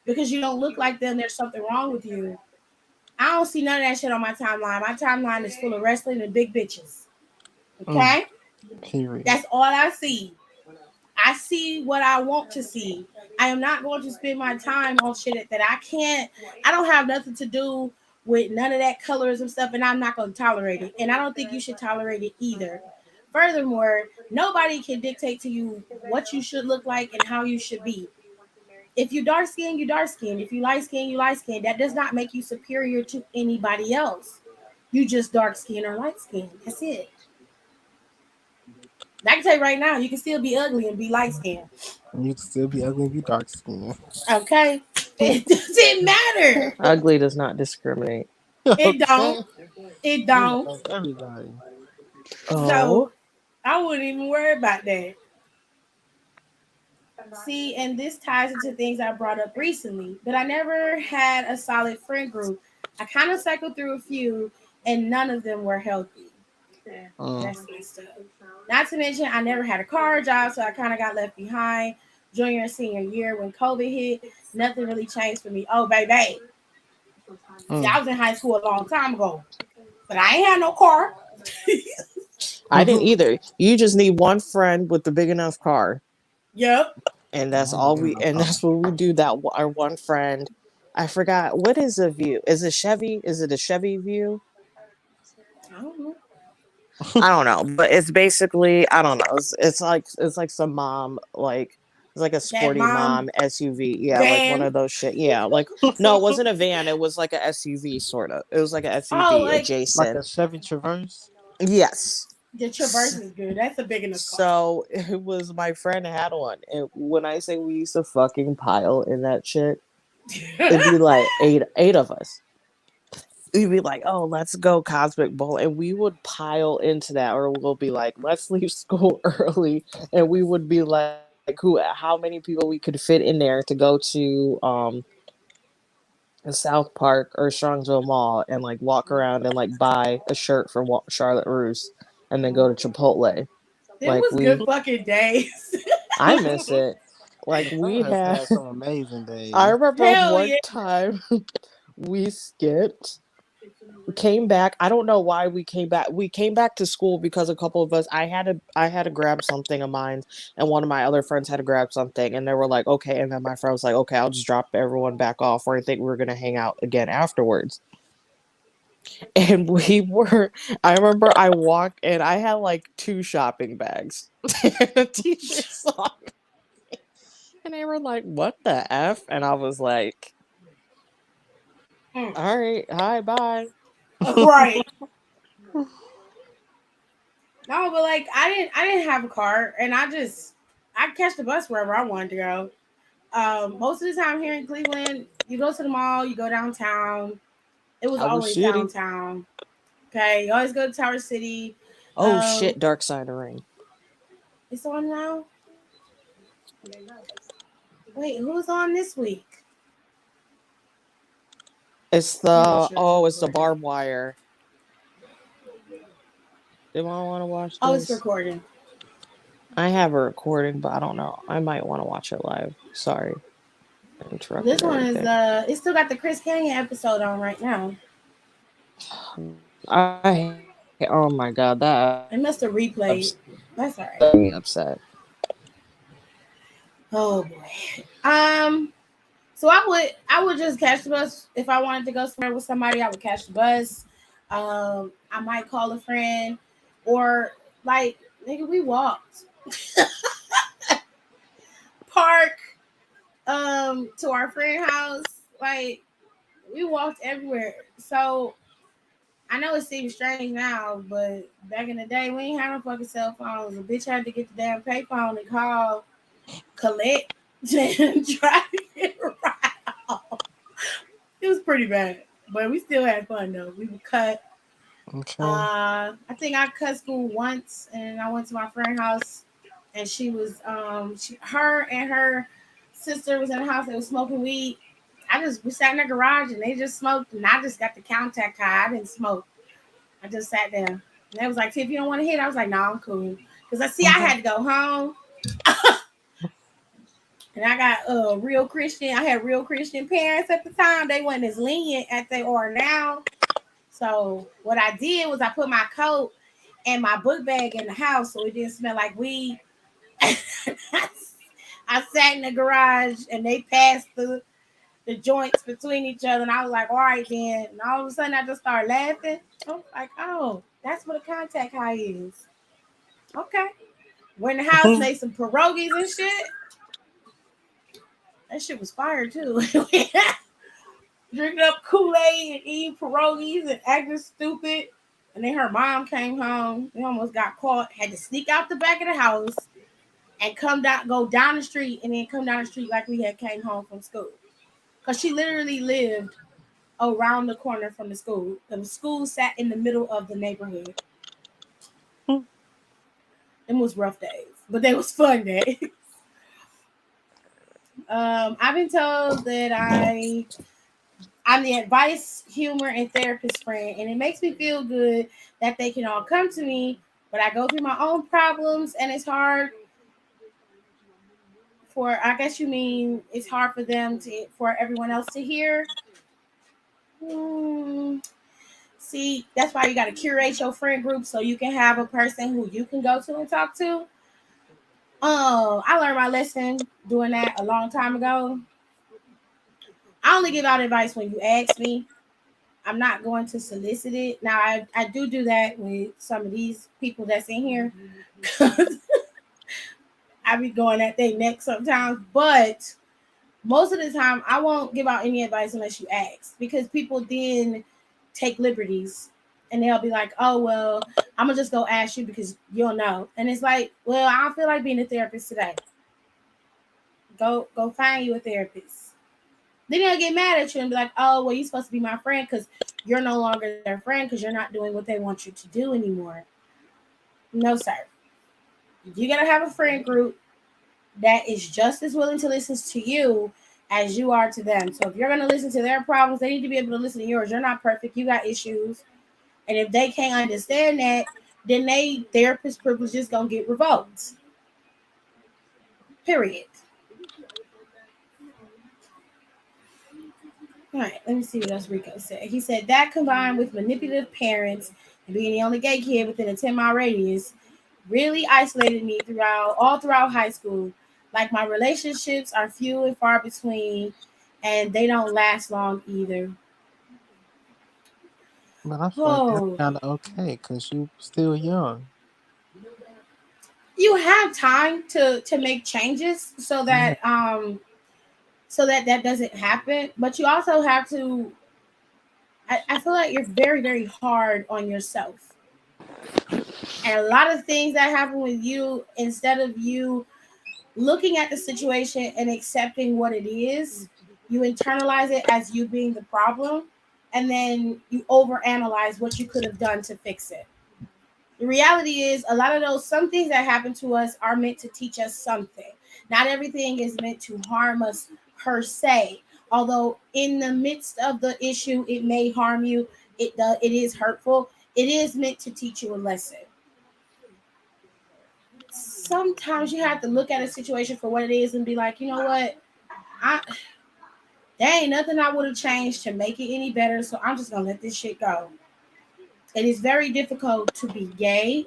because you don't look like them, there's something wrong with you. I don't see none of that shit on my timeline. My timeline is full of wrestling and big bitches. Okay? Period. That's all I see. I see what I want to see. I am not going to spend my time on shit that I don't have nothing to do with none of that colorism stuff, and I'm not going to tolerate it. And I don't think you should tolerate it either. Furthermore, nobody can dictate to you what you should look like and how you should be. If you dark skinned, you dark skinned. If you light skinned, you light skinned. That does not make you superior to anybody else. You just dark skinned or light skinned. That's it. I can tell you right now, you can still be ugly and be light skinned. You can still be ugly and be dark skinned. Okay? It doesn't matter. Ugly does not discriminate. It don't. It don't. Like everybody. Oh, So I wouldn't even worry about that. See, and this ties into things I brought up recently, but I never had a solid friend group. I kind of cycled through a few, and none of them were healthy. That's messed up. Not to mention, I never had a car job, so I kind of got left behind. Junior and senior year when COVID hit, nothing really changed for me. Oh, baby. See, I was in high school a long time ago, but I ain't had no car. I didn't either. You just need one friend with the big enough car. Yep. And that's all and that's what we do. That our one friend, I forgot what is a View. Is it Chevy? Is it a Chevy View? I don't know. I don't know, but it's basically I don't know. It's like some mom like it's like a sporty mom SUV. Yeah, van. like one of those shit. Yeah, like no, it wasn't a van. It was like a SUV sort of. It was like an SUV adjacent. Like a Chevy Traverse. Yes. The Traverse is good. That's a big enough car. So it was my friend had one, and when I say we used to fucking pile in that shit, it'd be like eight of us. We'd be like, oh, let's go Cosmic Bowl. And we would pile into that, or we'll be like, let's leave school early. And we would be like how many people we could fit in there to go to South Park or Strongsville Mall and like walk around and like buy a shirt from Charlotte Russe and then go to Chipotle. It was good fucking days. I miss it. Like we had had some amazing days. I remember one time we skipped came back. I don't know why we came back. We came back to school because a couple of us. I had to grab something of mine, and one of my other friends had to grab something, and they were like, okay. And then my friend was like, okay, I'll just drop everyone back off, or I think we're gonna hang out again afterwards. And we were. I remember I walked, and I had like two shopping bags. The teacher saw me, and they were like, "What the f?" And I was like, Mm. "All right, hi, bye." Right. No, but like I didn't have a car, and I catch the bus wherever I wanted to go. Most of the time here in Cleveland, you go to the mall, you go downtown. It was Tower always City. downtown. Okay, you always go to Tower City. Oh shit, Dark Side of the Ring. It's on now. Wait, who's on this week? It's the barbed wire. Do I want to watch Oh, it's this? recording. I have a recording, but I don't know. I might want to watch it live. Sorry. I interrupted This one is everything. it's still got the Chris Canyon episode on right now. Oh my god, that It must have replayed. That's all right. upset me upset. Oh boy. So I would just catch the bus if I wanted to go somewhere with somebody. I would catch the bus. I might call a friend, or like nigga, we walked park to our friend house. Like we walked everywhere. So I know it seems strange now, but back in the day, we ain't had no fucking cell phones. A bitch had to get the damn payphone and call collect and try to get around. It was pretty bad, but we still had fun though. We would cut. Okay. I think I cut school once, and I went to my friend's house, and she was her and her sister was in the house. They was smoking weed. We sat in the garage and they just smoked, and I just got the contact high. I didn't smoke. I just sat there. And they was like, "Tiff, you don't want to hit?" I was like, "No, I'm cool." Because I had to go home. And I got real Christian. I had real Christian parents at the time. They weren't as lenient as they are now. So what I did was I put my coat and my book bag in the house so it didn't smell like weed. I sat in the garage and they passed the joints between each other, and I was like, all right then. And all of a sudden I just started laughing. I was like, oh, that's what a contact high is. Okay. Went in the house, made some pierogies and shit. That shit was fire too. Drinking up Kool-Aid and eating pierogies and acting stupid. And then her mom came home. We almost got caught. Had to sneak out the back of the house and go down the street, and then come down the street like we had came home from school. Because she literally lived around the corner from the school. The school sat in the middle of the neighborhood. It was rough days, but they was fun days. I've been told that I'm the advice, humor, and therapist friend, and it makes me feel good that they can all come to me, but I go through my own problems, and it's hard I guess you mean it's hard for everyone else to hear. See, that's why you got to curate your friend group so you can have a person who you can go to and talk to. I learned my lesson doing that a long time ago. I only give out advice when you ask me. I'm not going to solicit it. Now, I do that with some of these people that's in here. I be going at their neck sometimes. But most of the time, I won't give out any advice unless you ask. Because people then take liberties. And they'll be like, oh, well, I'm going to just go ask you because you'll know. And it's like, well, I don't feel like being a therapist today. Go find you a therapist. Then they'll get mad at you and be like, oh, well, you're supposed to be my friend because you're no longer their friend because you're not doing what they want you to do anymore. No, sir. You got to have a friend group that is just as willing to listen to you as you are to them. So if you're going to listen to their problems, they need to be able to listen to yours. You're not perfect. You got issues. And if they can't understand that, then they therapist privilege is going to get revoked. Period. All right, let me see what else Rico said. He said that combined with manipulative parents and being the only gay kid within a 10-mile radius really isolated me throughout high school. Like my relationships are few and far between, and they don't last long either. But I feel like that's Oh, kind of okay because you still young. you have time to make changes Yeah. so that that doesn't happen, but you also have to. I feel like you're very very hard on yourself, and a lot of things that happen with you, instead of you looking at the situation and accepting what it is, you internalize it as you being the problem, and then you overanalyze what you could have done to fix it. The reality is, a lot of those, some things that happen to us are meant to teach us something. Not everything is meant to harm us per se. Although in the midst of the issue, it may harm you. It is hurtful. It is meant to teach you a lesson. Sometimes you have to look at a situation for what it is and be like, you know what, I there ain't nothing I would have changed to make it any better. So I'm just gonna let this shit go. It is very difficult to be gay,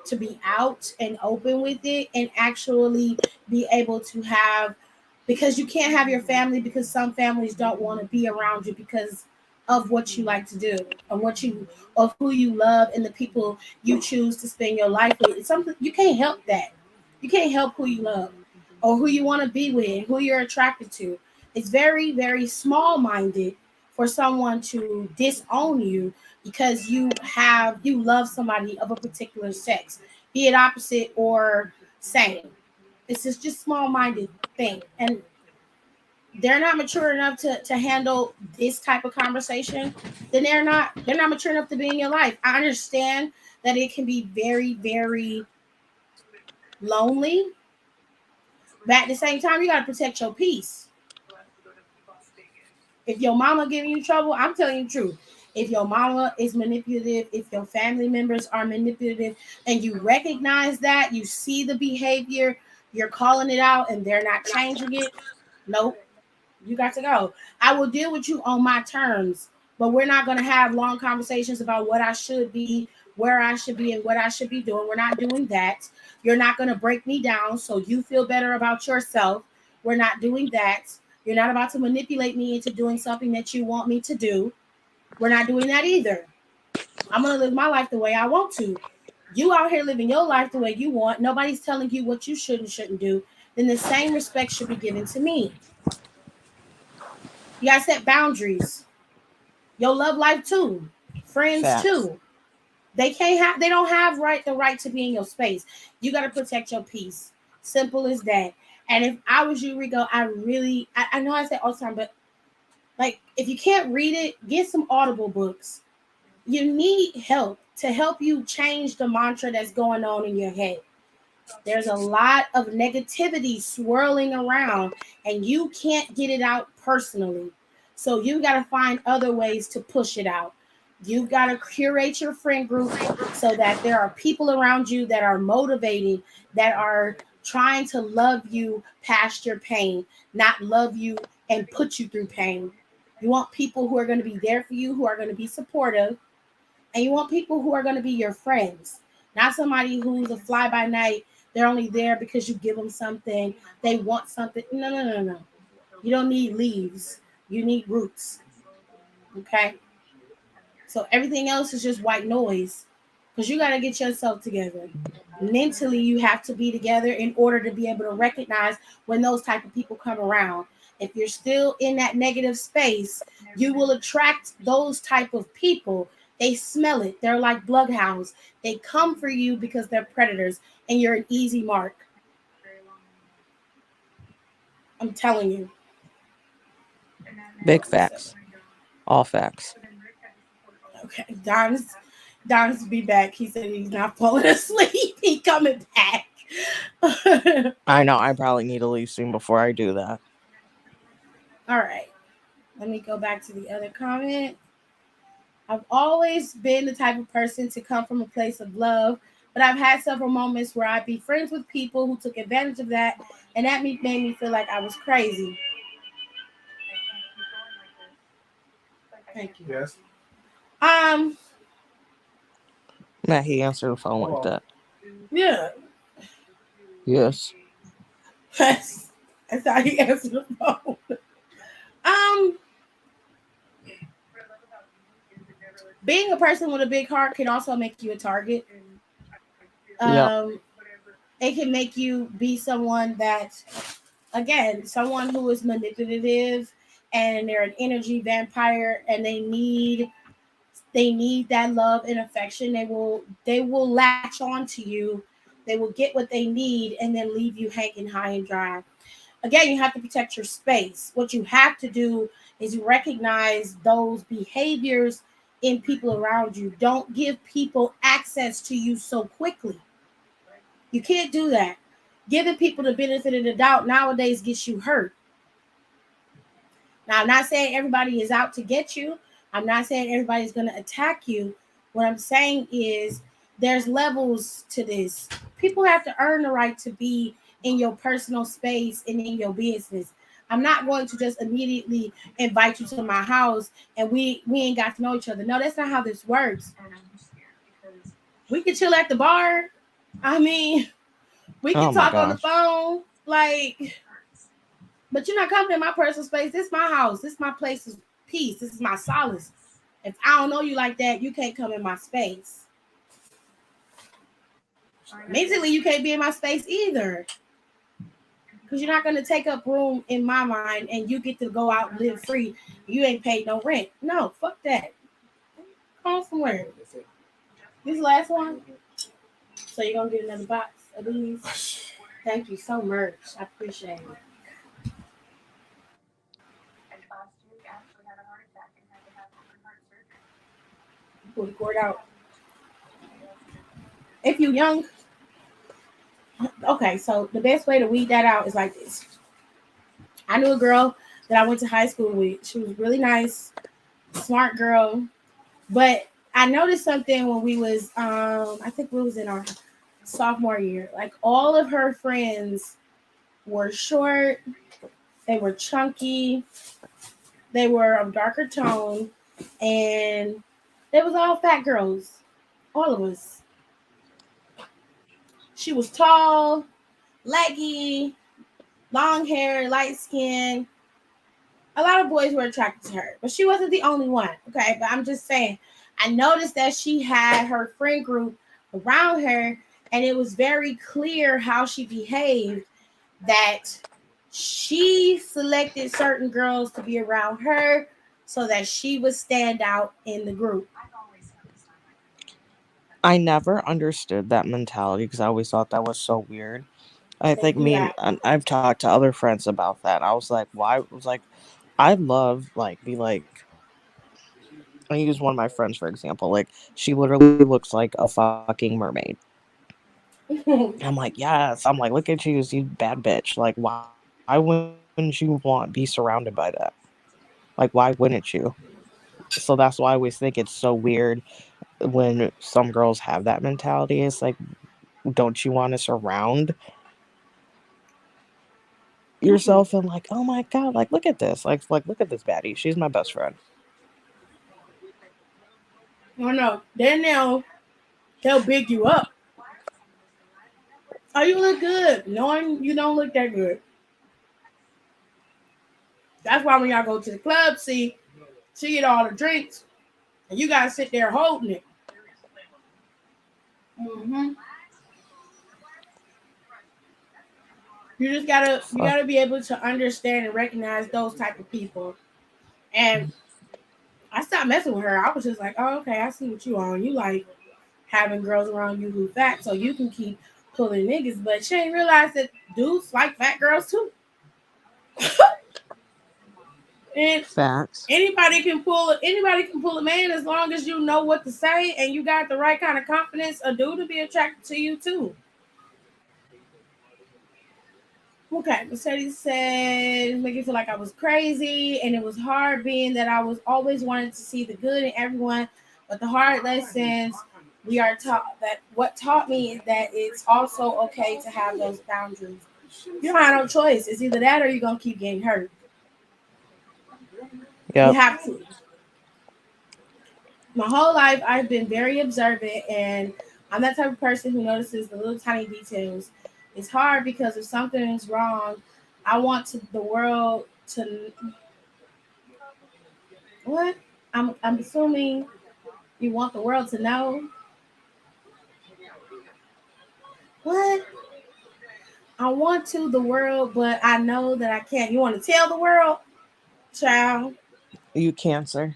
to be out and open with it, and actually be able to have, because you can't have your family, because some families don't want to be around you because of what you like to do, and what you, of who you love, and the people you choose to spend your life with. It's something you can't help. That you can't help who you love or who you want to be with, who you're attracted to. It's very very small minded for someone to disown you because you love somebody of a particular sex, be it opposite or same. It's just small minded thing. And they're not mature enough to handle this type of conversation, then they're not mature enough to be in your life. I understand that it can be very, very lonely, but at the same time, you gotta protect your peace. If your mama giving you trouble, I'm telling you the truth. If your mama is manipulative, if your family members are manipulative, and you recognize that, you see the behavior, you're calling it out, and they're not changing it, nope, you got to go. I will deal with you on my terms, but we're not going to have long conversations about what I should be, where I should be, and what I should be doing. We're not doing that. You're not going to break me down so you feel better about yourself. We're not doing that. You're not about to manipulate me into doing something that you want me to do. We're not doing that either. I'm going to live my life the way I want to. You out here living your life the way you want. Nobody's telling you what you should and shouldn't do. Then the same respect should be given to me. You gotta set boundaries. Your love life too. Friends Facts. too. They don't have the right to be in your space. You gotta protect your peace. Simple as that. And if I was you, Rico, I know I say all the time, but like if you can't read it, get some Audible books. You need help to help you change the mantra that's going on in your head. There's a lot of negativity swirling around, and you can't get it out personally. So you got to find other ways to push it out. You've got to curate your friend group so that there are people around you that are motivated, that are trying to love you past your pain, not love you and put you through pain. You want people who are going to be there for you, who are going to be supportive, and you want people who are going to be your friends, not somebody who's a fly by night. They're only there because you give them something. They want something. No, no, no, no. You don't need leaves. You need roots. Okay. So everything else is just white noise because you got to get yourself together. Mentally, you have to be together in order to be able to recognize when those type of people come around. If you're still in that negative space, you will attract those type of people. They smell it. They're like bloodhounds. They come for you because they're predators, and you're an easy mark. I'm telling you. Big facts. All facts. Okay, Don's be back. He said he's not falling asleep. He coming back. I know. I probably need to leave soon before I do that. All right. Let me go back to the other comment. I've always been the type of person to come from a place of love, but I've had several moments where I'd be friends with people who took advantage of that, and that made me feel like I was crazy. Thank you. Yes. Um, Matt, he answered the phone like that. yeah. Yes. That's how he answered the phone. Um, being a person with a big heart can also make you a target. Yeah. It can make you be someone that, again, someone who is manipulative and they're an energy vampire and they need that love and affection. They will latch on to you. They will get what they need and then leave you hanging high and dry. Again, you have to protect your space. What you have to do is recognize those behaviors in people around you. Don't give people access to you so quickly. You can't do that. Giving people the benefit of the doubt nowadays gets you hurt. Now, I'm not saying everybody is out to get you. I'm not saying everybody's going to attack you. What I'm saying is there's levels to this. People have to earn the right to be in your personal space and in your business. I'm not going to just immediately invite you to my house and we ain't got to know each other. No, that's not how this works. We can chill at the bar. I mean, we can Oh my talk on the gosh. phone. Like, but you're not coming in my personal space. This is my house. This is my place of peace. This is my solace. If I don't know you like that, you can't come in my space. Mentally, you can't be in my space either. Because you're not going to take up room in my mind and you get to go out and live free. You ain't paid no rent. No, fuck that. Come somewhere. This last one? So you're going to get another box of these? Thank you so much. I appreciate it. Pull the cord out. If you're young, okay, so the best way to weed that out is like this. I knew a girl that I went to high school with. She was really nice, smart girl. But I noticed something when we was, I think we was in our sophomore year. Like all of her friends were short, they were chunky, they were of darker tone, and they was all fat girls. All of us. She was tall, leggy, long hair, light skin. A lot of boys were attracted to her, but she wasn't the only one. Okay, but I'm just saying, I noticed that she had her friend group around her, and it was very clear how she behaved. That she selected certain girls to be around her so that she would stand out in the group. I never understood that mentality because I always thought that was so weird. I They think do that. and I've talked to other friends about that. I was like, why? I was like, I love like be like. I use one of my friends for example. Like she literally looks like a fucking mermaid. I'm like, yes. I'm like, look at you bad bitch. Like, why wouldn't you want be surrounded by that? Like, why wouldn't you? So that's why I always think it's so weird when some girls have that mentality. It's like, don't you want to surround yourself and like, oh my god, like look at this, like look at this baddie. She's my best friend. Oh no, then they'll big you up. Oh, you look good, knowing you don't look that good. That's why when y'all go to the club, see, she get all the drinks, and you gotta sit there holding it. Mm-hmm. You Fuck. gotta be able to understand and recognize those type of people. And I stopped messing with her. I was just like, oh, okay, I see what you on. You like having girls around you who fat, so you can keep pulling niggas. But she ain't realized that dudes like fat girls too. And Facts. anybody can pull a man as long as you know what to say and you got the right kind of confidence. A dude to be attracted to you too. Okay, Mercedes said, make it feel like I was crazy and it was hard being that I was always wanting to see the good in everyone, but the hard lessons we are taught that what taught me is that it's also okay to have those boundaries. You don't have no choice. It's either that or you're gonna keep getting hurt. You Yep. have to. My whole life, I've been very observant, and I'm that type of person who notices the little tiny details. It's hard because if something is wrong, I want the world to what? I'm assuming you want the world to know what I want the world, but I know that I can't. You want to tell the world, child? You Cancer.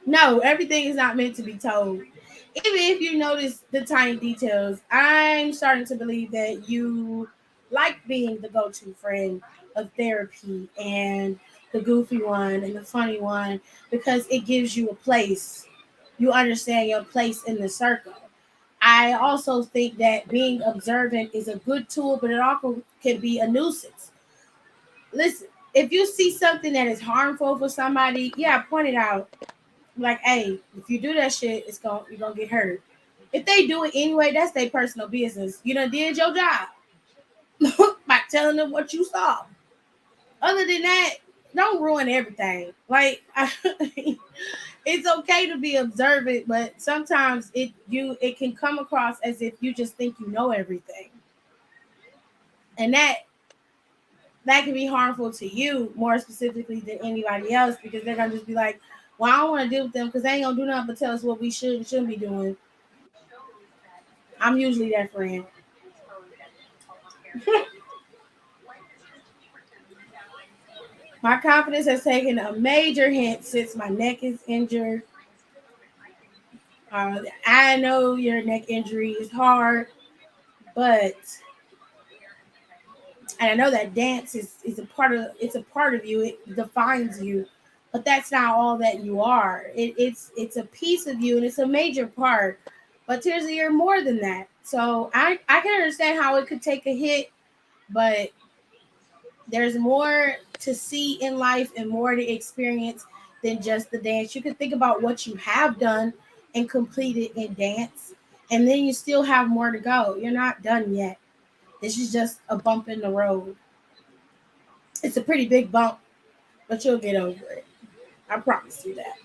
No, everything is not meant to be told. Even if you notice the tiny details, I'm starting to believe that you like being the go-to friend of therapy and the goofy one and the funny one because it gives you a place. You understand your place in the circle. I also think that being observant is a good tool, but it also can be a nuisance. Listen, if you see something that is harmful for somebody, yeah, point it out. Like, hey, if you do that shit, you're gonna get hurt. If they do it anyway, that's their personal business. You done did your job by telling them what you saw. Other than that, don't ruin everything. Like, it's okay to be observant, but sometimes it can come across as if you just think you know everything, and that can be harmful to you more specifically than anybody else because they're gonna just be like, "Well, I don't want to deal with them because they ain't gonna do nothing but tell us what we should and shouldn't be doing." I'm usually that friend. My confidence has taken a major hit since my neck is injured. I know your neck injury is hard, but and I know that dance is a part of you. It defines you, but that's not all that you are. It's a piece of you, and it's a major part. But seriously, you're more than that. So I can understand how it could take a hit, but there's more to see in life and more to experience than just the dance. You can think about what you have done and completed in dance, and then you still have more to go. You're not done yet. This is just a bump in the road. It's a pretty big bump, but you'll get over it. I promise you that.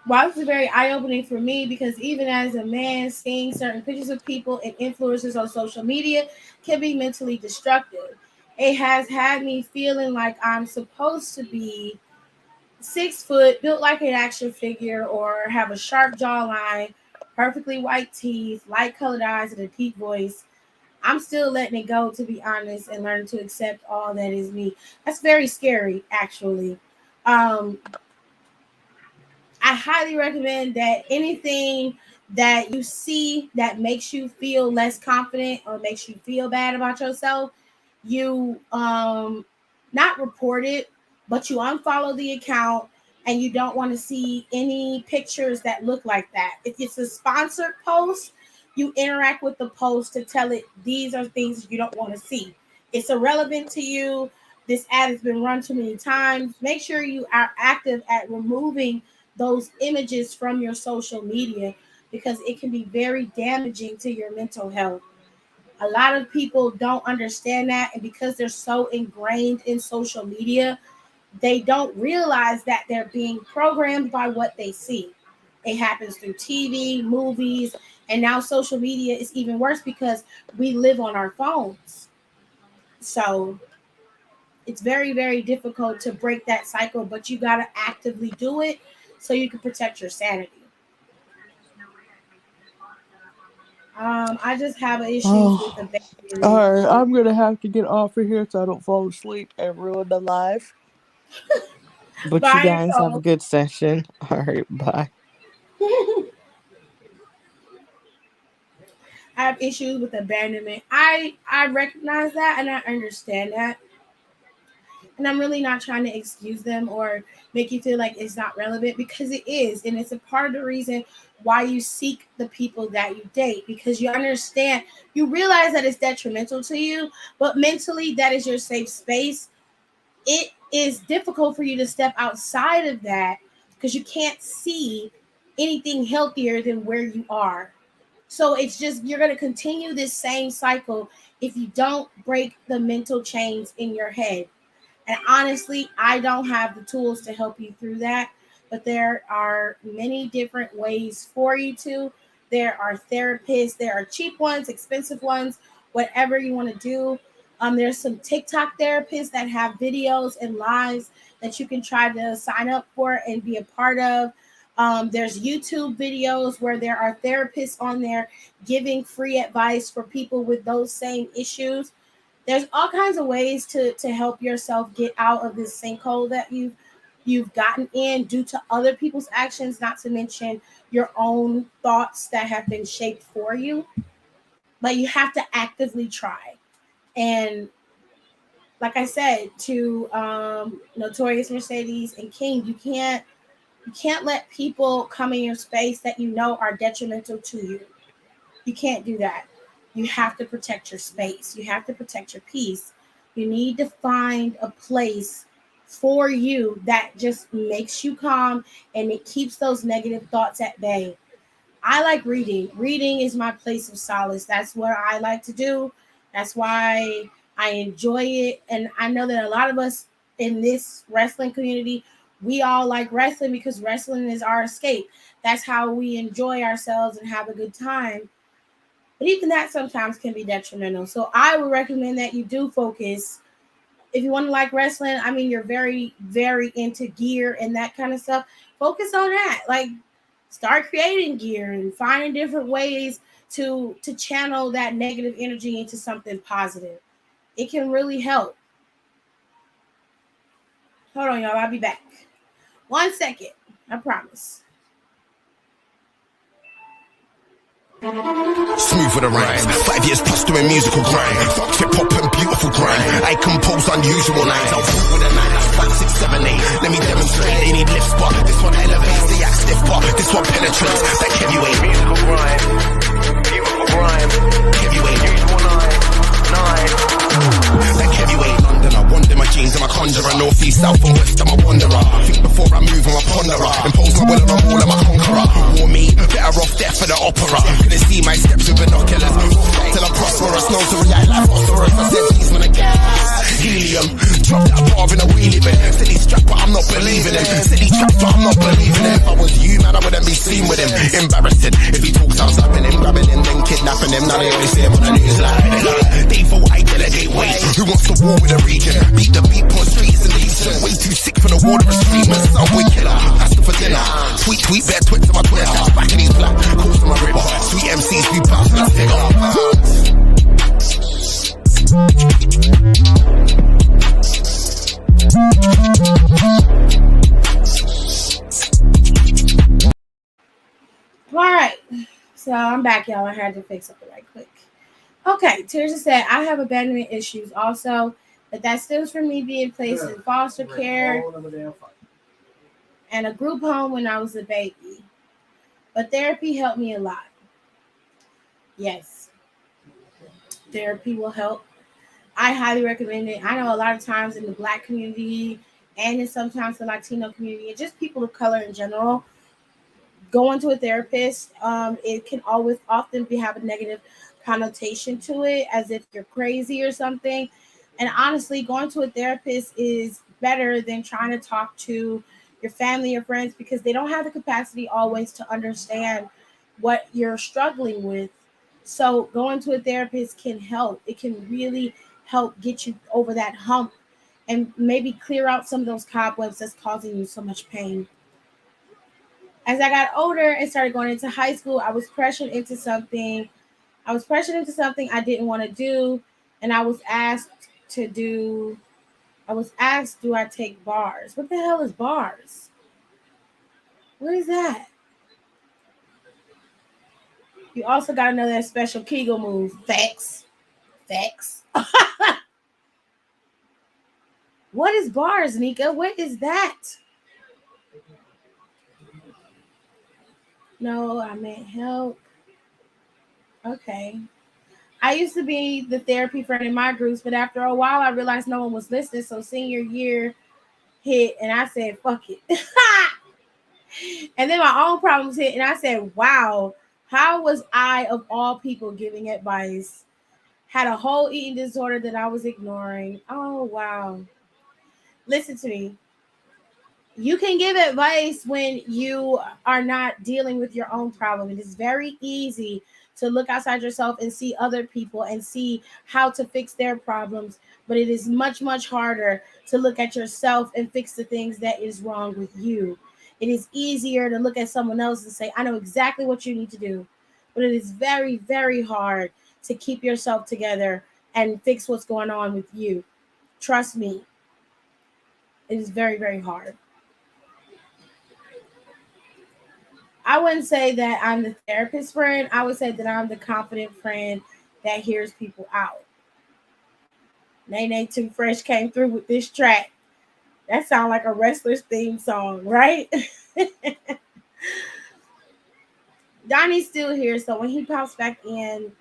While it's very eye opening for me because even as a man, seeing certain pictures of people and influencers on social media can be mentally destructive. It has had me feeling like I'm supposed to be 6 foot, built like an action figure, or have a sharp jawline, perfectly white teeth, light colored eyes, and a deep voice. I'm still letting it go, to be honest, and learn to accept all that is me. That's very scary, actually. Um, I highly recommend that anything that you see that makes you feel less confident or makes you feel bad about yourself, you not report it, but you unfollow the account and you don't want to see any pictures that look like that. If it's a sponsored post, you interact with the post to tell it these are things you don't want to see. It's irrelevant to you. This ad has been run too many times. Make sure you are active at removing those images from your social media because it can be very damaging to your mental health. A lot of people don't understand that, and because they're so ingrained in social media, they don't realize that they're being programmed by what they see. It happens through TV, movies, and now social media is even worse because we live on our phones. So it's very, very difficult to break that cycle, but you got to actively do it so you can protect your sanity. I just have issues with Oh, abandonment. all right. I'm gonna have to get off of here so I don't fall asleep and ruin the live. But you By guys have a yourself. good session. All right, bye. I have issues with abandonment. I recognize that and I understand that. And I'm really not trying to excuse them or make you feel like it's not relevant because it is. And it's a part of the reason why you seek the people that you date because you understand, you realize that it's detrimental to you, but mentally, that is your safe space. It is difficult for you to step outside of that because you can't see anything healthier than where you are. So it's just, you're going to continue this same cycle if you don't break the mental chains in your head. And honestly, I don't have the tools to help you through that, but there are many different ways for you to. There are therapists, there are cheap ones, expensive ones, whatever you want to do. There's some TikTok therapists that have videos and lives that you can try to sign up for and be a part of. There's YouTube videos where there are therapists on there giving free advice for people with those same issues. There's all kinds of ways to help yourself get out of this sinkhole that you've gotten in due to other people's actions, not to mention your own thoughts that have been shaped for you. But you have to actively try. And like I said to Notorious Mercedes and King, you can't let people come in your space that you know are detrimental to you. You can't do that. You have to protect your space. You have to protect your peace. You need to find a place for you that just makes you calm and it keeps those negative thoughts at bay. I like reading. Reading is my place of solace. That's what I like to do. That's why I enjoy it. And I know that a lot of us in this wrestling community, we all like wrestling because wrestling is our escape. That's how we enjoy ourselves and have a good time. But even that sometimes can be detrimental. So I would recommend that you do focus. If you want to like wrestling, I mean, you're very, very into gear and that kind of stuff. Focus on that. Like, start creating gear and finding different ways to channel that negative energy into something positive. It can really help. Hold on, y'all. I'll be back. 1 second. I promise. Smooth with the rhymes. 5 years plus doing musical grind. Fucked hip hop and beautiful grind. I compose unusual lines. I'll fuck with a 9 like 5, 6, 7, 8. Let me demonstrate. They need lift spot. This one elevates the act stiff part. This one penetrates. That heavyweight. Musical grind. Beautiful grind. Heavyweight. Usual 9. That heavyweight. London, I wonder my jeans. I'm a conjurer. Northeast, south and west, I'm a wanderer. Think before I move, I'm a ponderer. Impose my will on them all, I'm a conqueror. War me, better off death for the opera. Couldn't see my steps with binoculars. Till I'm prosperous, known to react like phosphorus. I said, geez, man, I gas. Helium, drop that bar in a wheelie bin. Said he's strapped, but I'm not believing him. Said he's trapped, but I'm not believing him. If I was you, man, I wouldn't be seen with him. Embarrassing, if he talks, I'm slapping him, grabbing him, then kidnapping him. Now they only see him on the news like they vote, I delegate weight. Who wants to war with the region? Beat the beat on streets and legion. Way too sick for the water of streamers. Subway killer, pasta for dinner. Tweet, bear twit to my Twitter. Back in these black, calls to my ripper. Sweet MCs, we bounce, let's figure. All right. So I'm back, y'all. I had to fix something right quick. Okay, Teresa said, I have abandonment issues also, but that stems from me being placed in foster care and a group home when I was a baby. But therapy helped me a lot. Yes, therapy will help. I highly recommend it. I know a lot of times in the Black community and in sometimes the Latino community and just people of color in general, going to a therapist, it can always often have a negative connotation to it, as if you're crazy or something. And honestly, going to a therapist is better than trying to talk to your family or friends because they don't have the capacity always to understand what you're struggling with. So going to a therapist can help. It can really help get you over that hump and maybe clear out some of those cobwebs that's causing you so much pain. As I got older and started going into high school, I was pressured into something I didn't want to do, and I was asked, do I take bars? What the hell is bars? What is that? You also got to know that special Kegel move. Facts. What is bars, Nika? What is that? No, I meant help. Okay. I used to be the therapy friend in my groups, but after a while, I realized no one was listening. So senior year hit, and I said, fuck it. And then my own problems hit, and I said, wow, how was I, of all people, giving advice? Had a whole eating disorder that I was ignoring. Oh, wow. Listen to me. You can give advice when you are not dealing with your own problem. It is very easy to look outside yourself and see other people and see how to fix their problems, but it is much, much harder to look at yourself and fix the things that is wrong with you. It is easier to look at someone else and say, I know exactly what you need to do, but it is very, very hard to keep yourself together and fix what's going on with you. Trust me, it is very, very hard. I wouldn't say that I'm the therapist friend. I would say that I'm the confident friend that hears people out. Nene Too Fresh came through with this track. That sounds like a wrestler's theme song, right? Donnie's still here, so when he pops back in,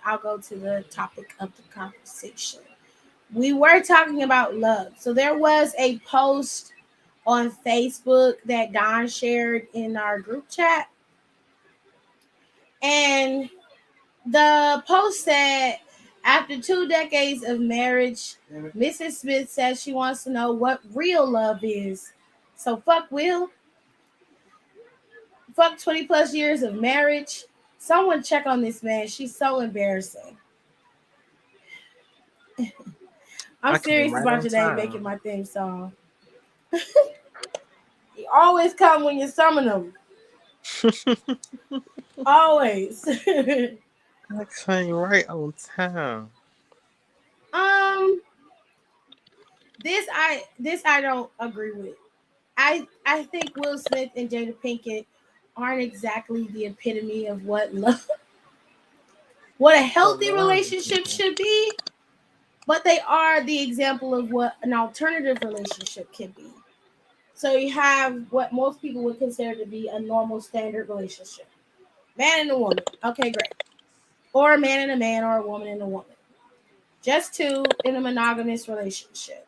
I'll go to the topic of the conversation. We were talking about love. So there was a post on Facebook that Don shared in our group chat. And the post said, after 2 decades of marriage, Mrs. Smith says she wants to know what real love is. So fuck Will. Fuck 20 plus years of marriage. Someone check on this man. She's so embarrassing. I'm I came serious right about on Janae making time. my theme song. You always come when you summon them. Always. I came right on time. um, this I don't agree with. I think Will Smith and Jada Pinkett aren't exactly the epitome of what love, what a For healthy married relationship people. should be, but they are the example of what an alternative relationship can be. So you have what most people would consider to be a normal standard relationship. Man and a woman. Okay, great. Or a man and a man or a woman and a woman. Just two in a monogamous relationship.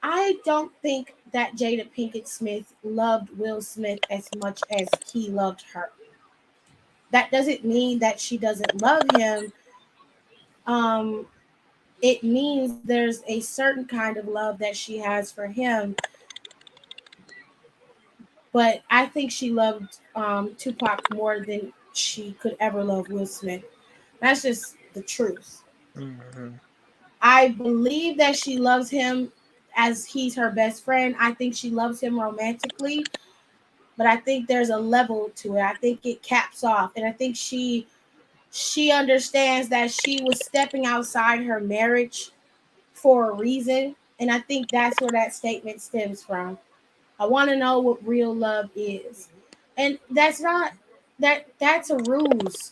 I don't think that Jada Pinkett Smith loved Will Smith as much as he loved her. That doesn't mean that she doesn't love him. Um, it means there's a certain kind of love that she has for him. But I think she loved Tupac more than she could ever love Will Smith. That's just the truth. Hmm. I believe that she loves him as he's her best friend. I think she loves him romantically, but I think there's a level to it. I think it caps off, and I think she understands that she was stepping outside her marriage for a reason, and I think that's where that statement stems from. I want to know what real love is, and that's a ruse.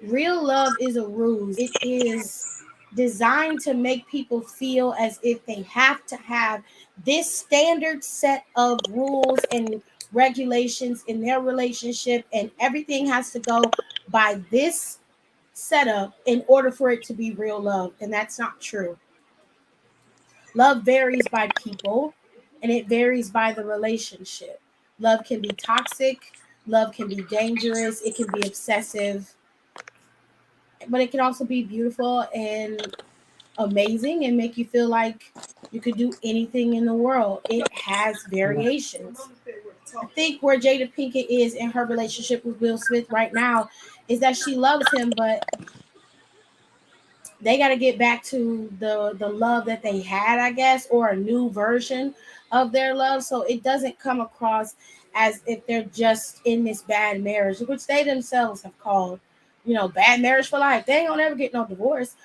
Real love is a ruse. It is designed to make people feel as if they have to have this standard set of rules and regulations in their relationship, and everything has to go by this setup in order for it to be real love. And that's not true. Love varies by people and it varies by the relationship. Love can be toxic, love can be dangerous, it can be obsessive, but it can also be beautiful and amazing and make you feel like you could do anything in the world. It has variations. I think where Jada Pinkett is in her relationship with Will Smith right now is that she loves him, but they got to get back to the love that they had, I guess, or a new version of their love, so it doesn't come across as if they're just in this bad marriage, which they themselves have called, bad marriage for life. They ain't gonna ever get no divorce,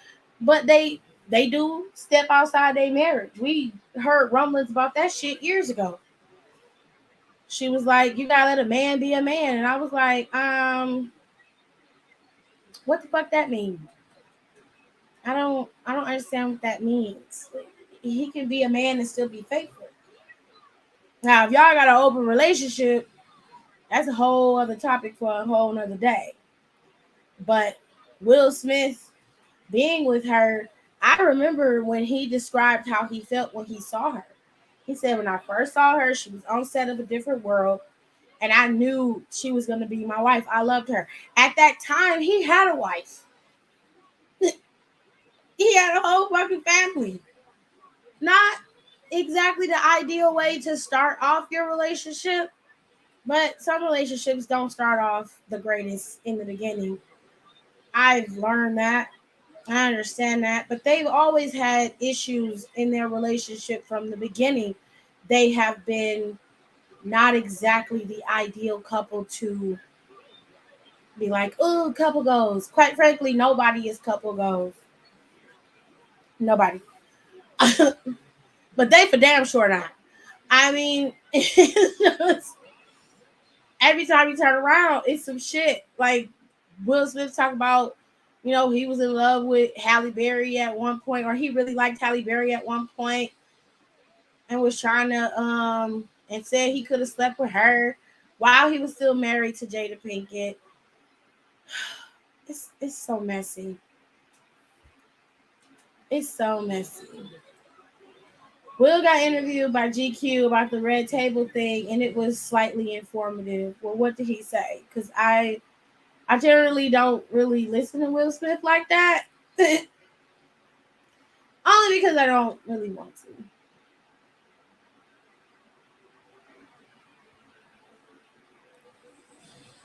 but they do step outside their marriage. We heard rumblings about that shit years ago. She was like, "You gotta let a man be a man," and I was like, what the fuck that mean? I don't understand what that means. He can be a man and still be faithful. Now, if y'all got an open relationship, that's a whole other topic for a whole other day. But Will Smith being with her, I remember when he described how he felt when he saw her. He said, when I first saw her, she was on set of A Different World, and I knew she was going to be my wife. I loved her. At that time, he had a wife. He had a whole fucking family. not exactly the ideal way to start off your relationship, but some relationships don't start off the greatest in the beginning. I've learned that. I understand that, but they've always had issues in their relationship from the beginning. They have been not exactly the ideal couple to be like, oh, couple goals. Quite frankly, nobody is couple goals. Nobody. But they for damn sure not. I mean, every time you turn around, it's some shit. Like Will Smith talk about, he was in love with Halle Berry at one point, or he really liked Halle Berry at one point, and was trying to and said he could have slept with her while he was still married to Jada Pinkett. It's so messy. It's so messy. Will got interviewed by GQ about the red table thing, and it was slightly informative. Well, what did he say? Because I generally don't really listen to Will Smith like that, only because I don't really want to.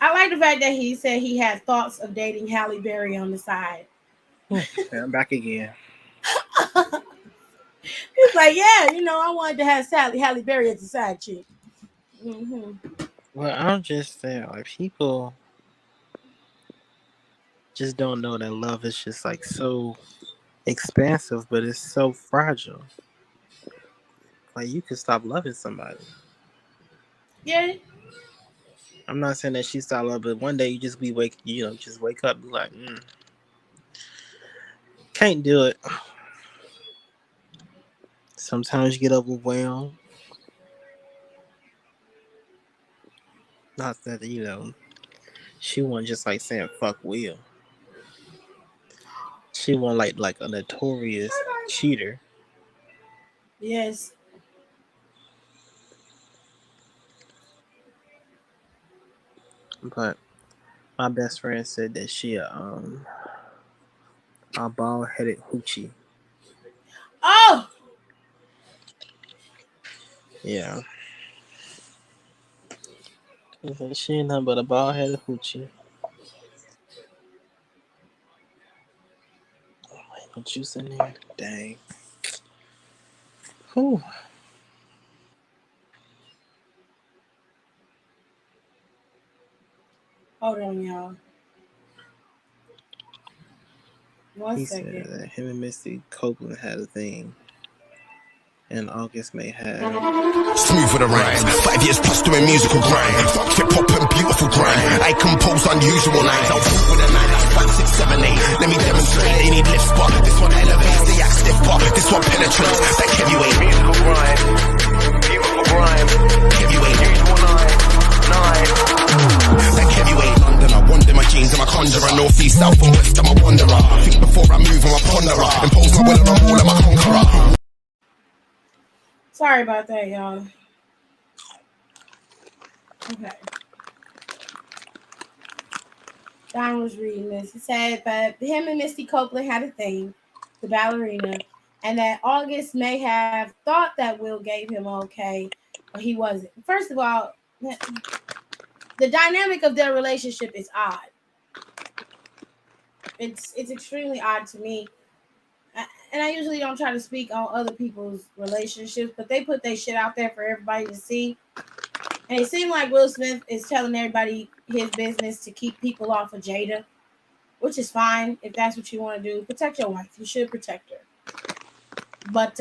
I like the fact that he said he had thoughts of dating Halle Berry on the side. I'm back again. He's like, yeah, I wanted to have Halle Berry as a side chick. Mm-hmm. Well, I'm just saying, like, people just don't know that love is just like so expansive, but it's so fragile. Like, you can stop loving somebody. Yeah. I'm not saying that she stopped loving, but one day you just just wake up and be like, can't do it. Sometimes you get overwhelmed. Not that, she wasn't just like saying fuck Will. She wasn't like a notorious cheater. Yes. But my best friend said that she a bald headed hoochie. Oh. Yeah. She ain't nothing but a bald headed hoochie. Oh, ain't no juice in there. Dang. Whew. Hold on, y'all. One He second. said that him and Misty Copeland had a thing. And August may have. Smooth with a rhyme. 5 years plus doing musical grind. Hip hop and beautiful grind. I compose unusual lines. I'll fuck with a 9 like 5, 6, 7, 8. Let me demonstrate. They need lift spot. This one elevates. They act stiff part. This one penetrates. That heavyweight. Musical grind. Beautiful grind. Heavyweight. Usual 9. That heavyweight. London. I wonder my jeans. I'm a conjurer. Northeast, south and west. I'm a wanderer. Think before I move. I'm a ponderer. Impose my will and I'm all. I'm a conqueror. Sorry about that, y'all. Okay. Don was reading this. He said, but him and Misty Copeland had a thing, the ballerina, and that August may have thought that Will gave him okay, but he wasn't. First of all, the dynamic of their relationship is odd. It's extremely odd to me. And I usually don't try to speak on other people's relationships, but they put their shit out there for everybody to see. And it seemed like Will Smith is telling everybody his business to keep people off of Jada, which is fine if that's what you want to do. Protect your wife. You should protect her. But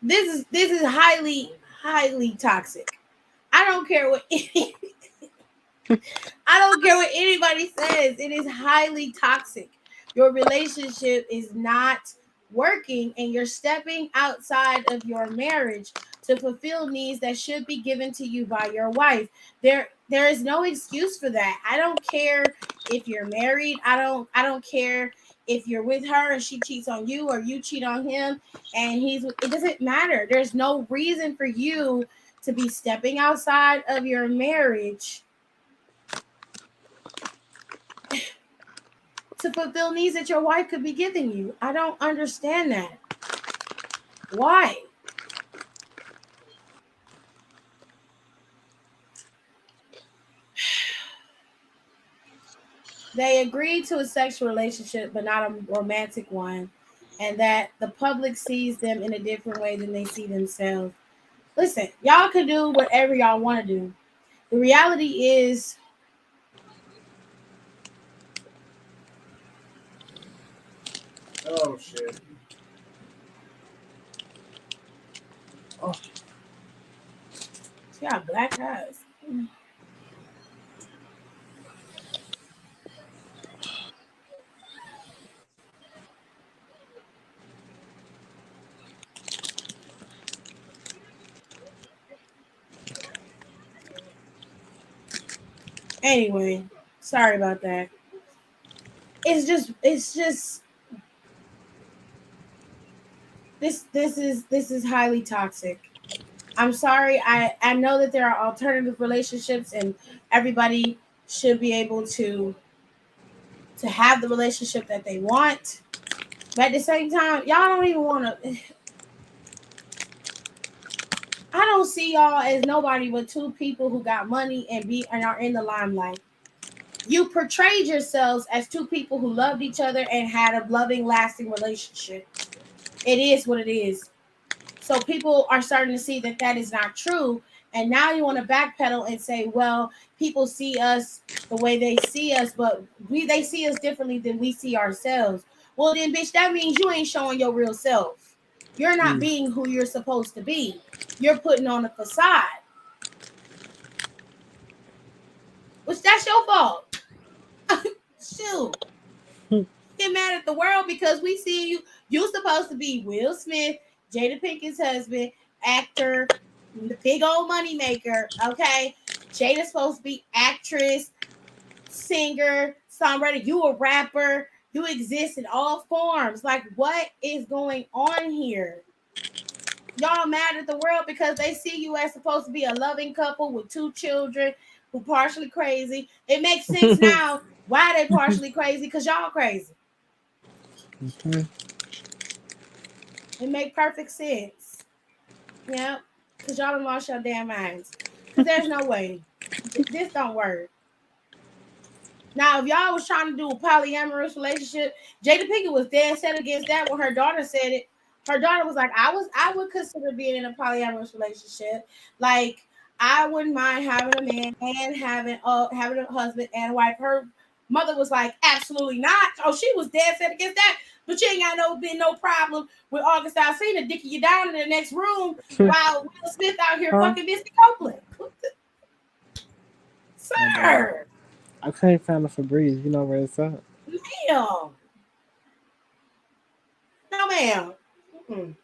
this is highly toxic. I don't care what anybody says. It is highly toxic. Your relationship is not working and you're stepping outside of your marriage to fulfill needs that should be given to you by your wife. There is no excuse for that. I don't care if you're married. I don't care if you're with her and she cheats on you or you cheat on him and it doesn't matter. There's no reason for you to be stepping outside of your marriage to fulfill needs that your wife could be giving you. I don't understand that. Why? They agreed to a sexual relationship, but not a romantic one, and that the public sees them in a different way than they see themselves. Listen, y'all can do whatever y'all want to do. The reality is, oh shit. Oh, she got black eyes. Anyway, sorry about that. It's just this is highly toxic. I'm sorry. I know that there are alternative relationships and everybody should be able to have the relationship that they want. But at the same time, y'all don't even want to. I don't see y'all as nobody but two people who got money and are in the limelight. You portrayed yourselves as two people who loved each other and had a loving, lasting relationship. It is what it is. So people are starting to see that that is not true. And now you want to backpedal and say, well, people see us the way they see us, but they see us differently than we see ourselves. Well, then, bitch, that means you ain't showing your real self. You're not being who you're supposed to be. You're putting on a facade. Which that's your fault. Shoot. Get mad at the world because we see you. You're supposed to be Will Smith, Jada Pinkett's husband, actor, the big old money maker. Okay, Jada's supposed to be actress, singer, songwriter. You a rapper. You exist in all forms. Like, what is going on here? Y'all mad at the world because they see you as supposed to be a loving couple with two children who partially crazy. It makes sense now why they partially crazy, because y'all crazy. Okay. It make perfect sense. Yeah, because y'all done lost your damn minds. Because there's no way. This don't work. Now, if y'all was trying to do a polyamorous relationship, Jada Pinkett was dead set against that when her daughter said it. Her daughter was like, I would consider being in a polyamorous relationship. Like, I wouldn't mind having a man and having a husband and a wife. Her mother was like, absolutely not. Oh, she was dead set against that. But you ain't got no problem with August Alsina dicking you down in the next room while Will Smith out here fucking Misty Copeland. Sir. I can't find a Febreze. You know where it's at? Ma'am. No, ma'am. Mm-mm.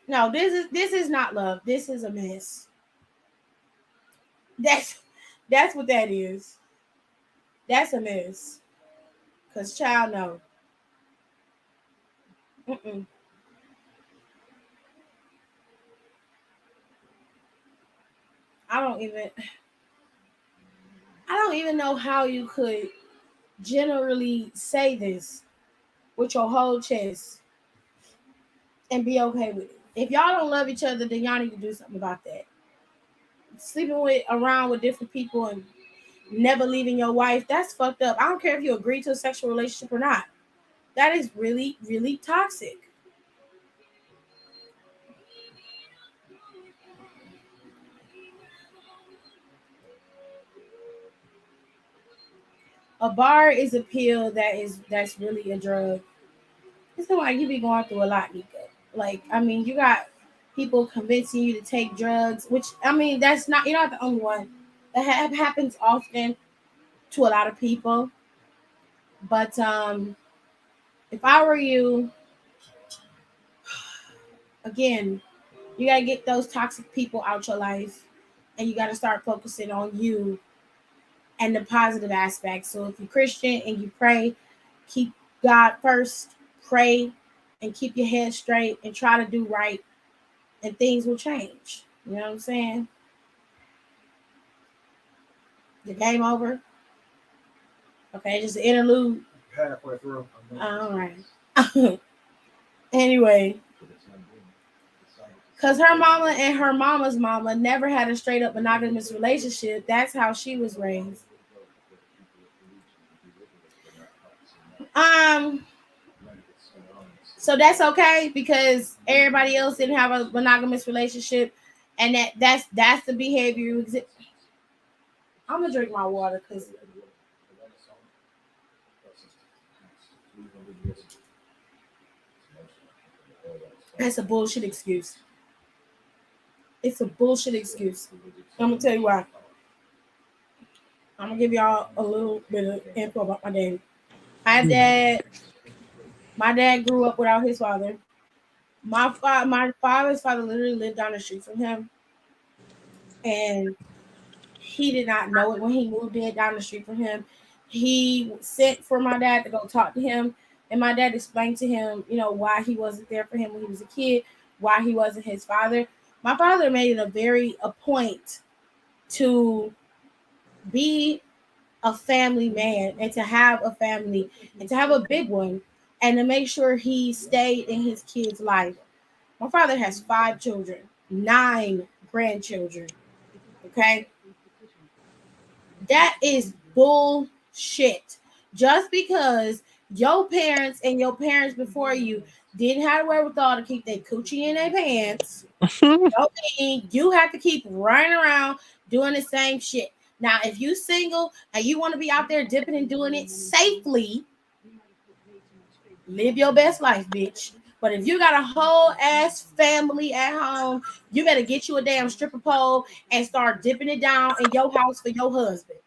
No, this is not love. This is a mess. That's what that is. That's a mess. Cause child, no. Mm-mm. I don't even know how you could generally say this with your whole chest and be okay with it. If y'all don't love each other, then y'all need to do something about that. Sleeping around with different people and never leaving your wife, that's fucked up. I don't care if you agree to a sexual relationship or not. That is really, really toxic. A bar is a pill that's really a drug. It's not like you be going through a lot, Nika. Like, I mean, you got people convincing you to take drugs, which I mean, that's not you're not the only one. That happens often to a lot of people. But if I were you, again, you gotta get those toxic people out your life, and you gotta start focusing on you and the positive aspects. So if you're Christian and you pray, keep God first, pray, and keep your head straight and try to do right, and things will change. You know what I'm saying? The game over. Okay, just an interlude. halfway through. All right. Anyway, because her mama and her mama's mama never had a straight up monogamous relationship. That's how she was raised. So that's okay because everybody else didn't have a monogamous relationship, and that's the behavior you exhibit. I'm gonna drink my water because that's a bullshit excuse. It's a bullshit excuse. I'm gonna tell you why. I'm gonna give y'all a little bit of info about my dad. My dad grew up without his father. My father's father literally lived down the street from him, and he did not know it when he moved in down the street from him. He sent for my dad to go talk to him, and my dad explained to him, why he wasn't there for him when he was a kid, why he wasn't his father. My father made it a point to be a family man and to have a family and to have a big one and to make sure he stayed in his kid's life. My father has 5 children, 9 grandchildren. Okay? That is bullshit. Just because your parents and your parents before you didn't have the wherewithal to keep their coochie in their pants, don't mean you have to keep running around doing the same shit. Now, if you single and you want to be out there dipping and doing it safely, live your best life, bitch. But if you got a whole ass family at home, you better get you a damn stripper pole and start dipping it down in your house for your husband.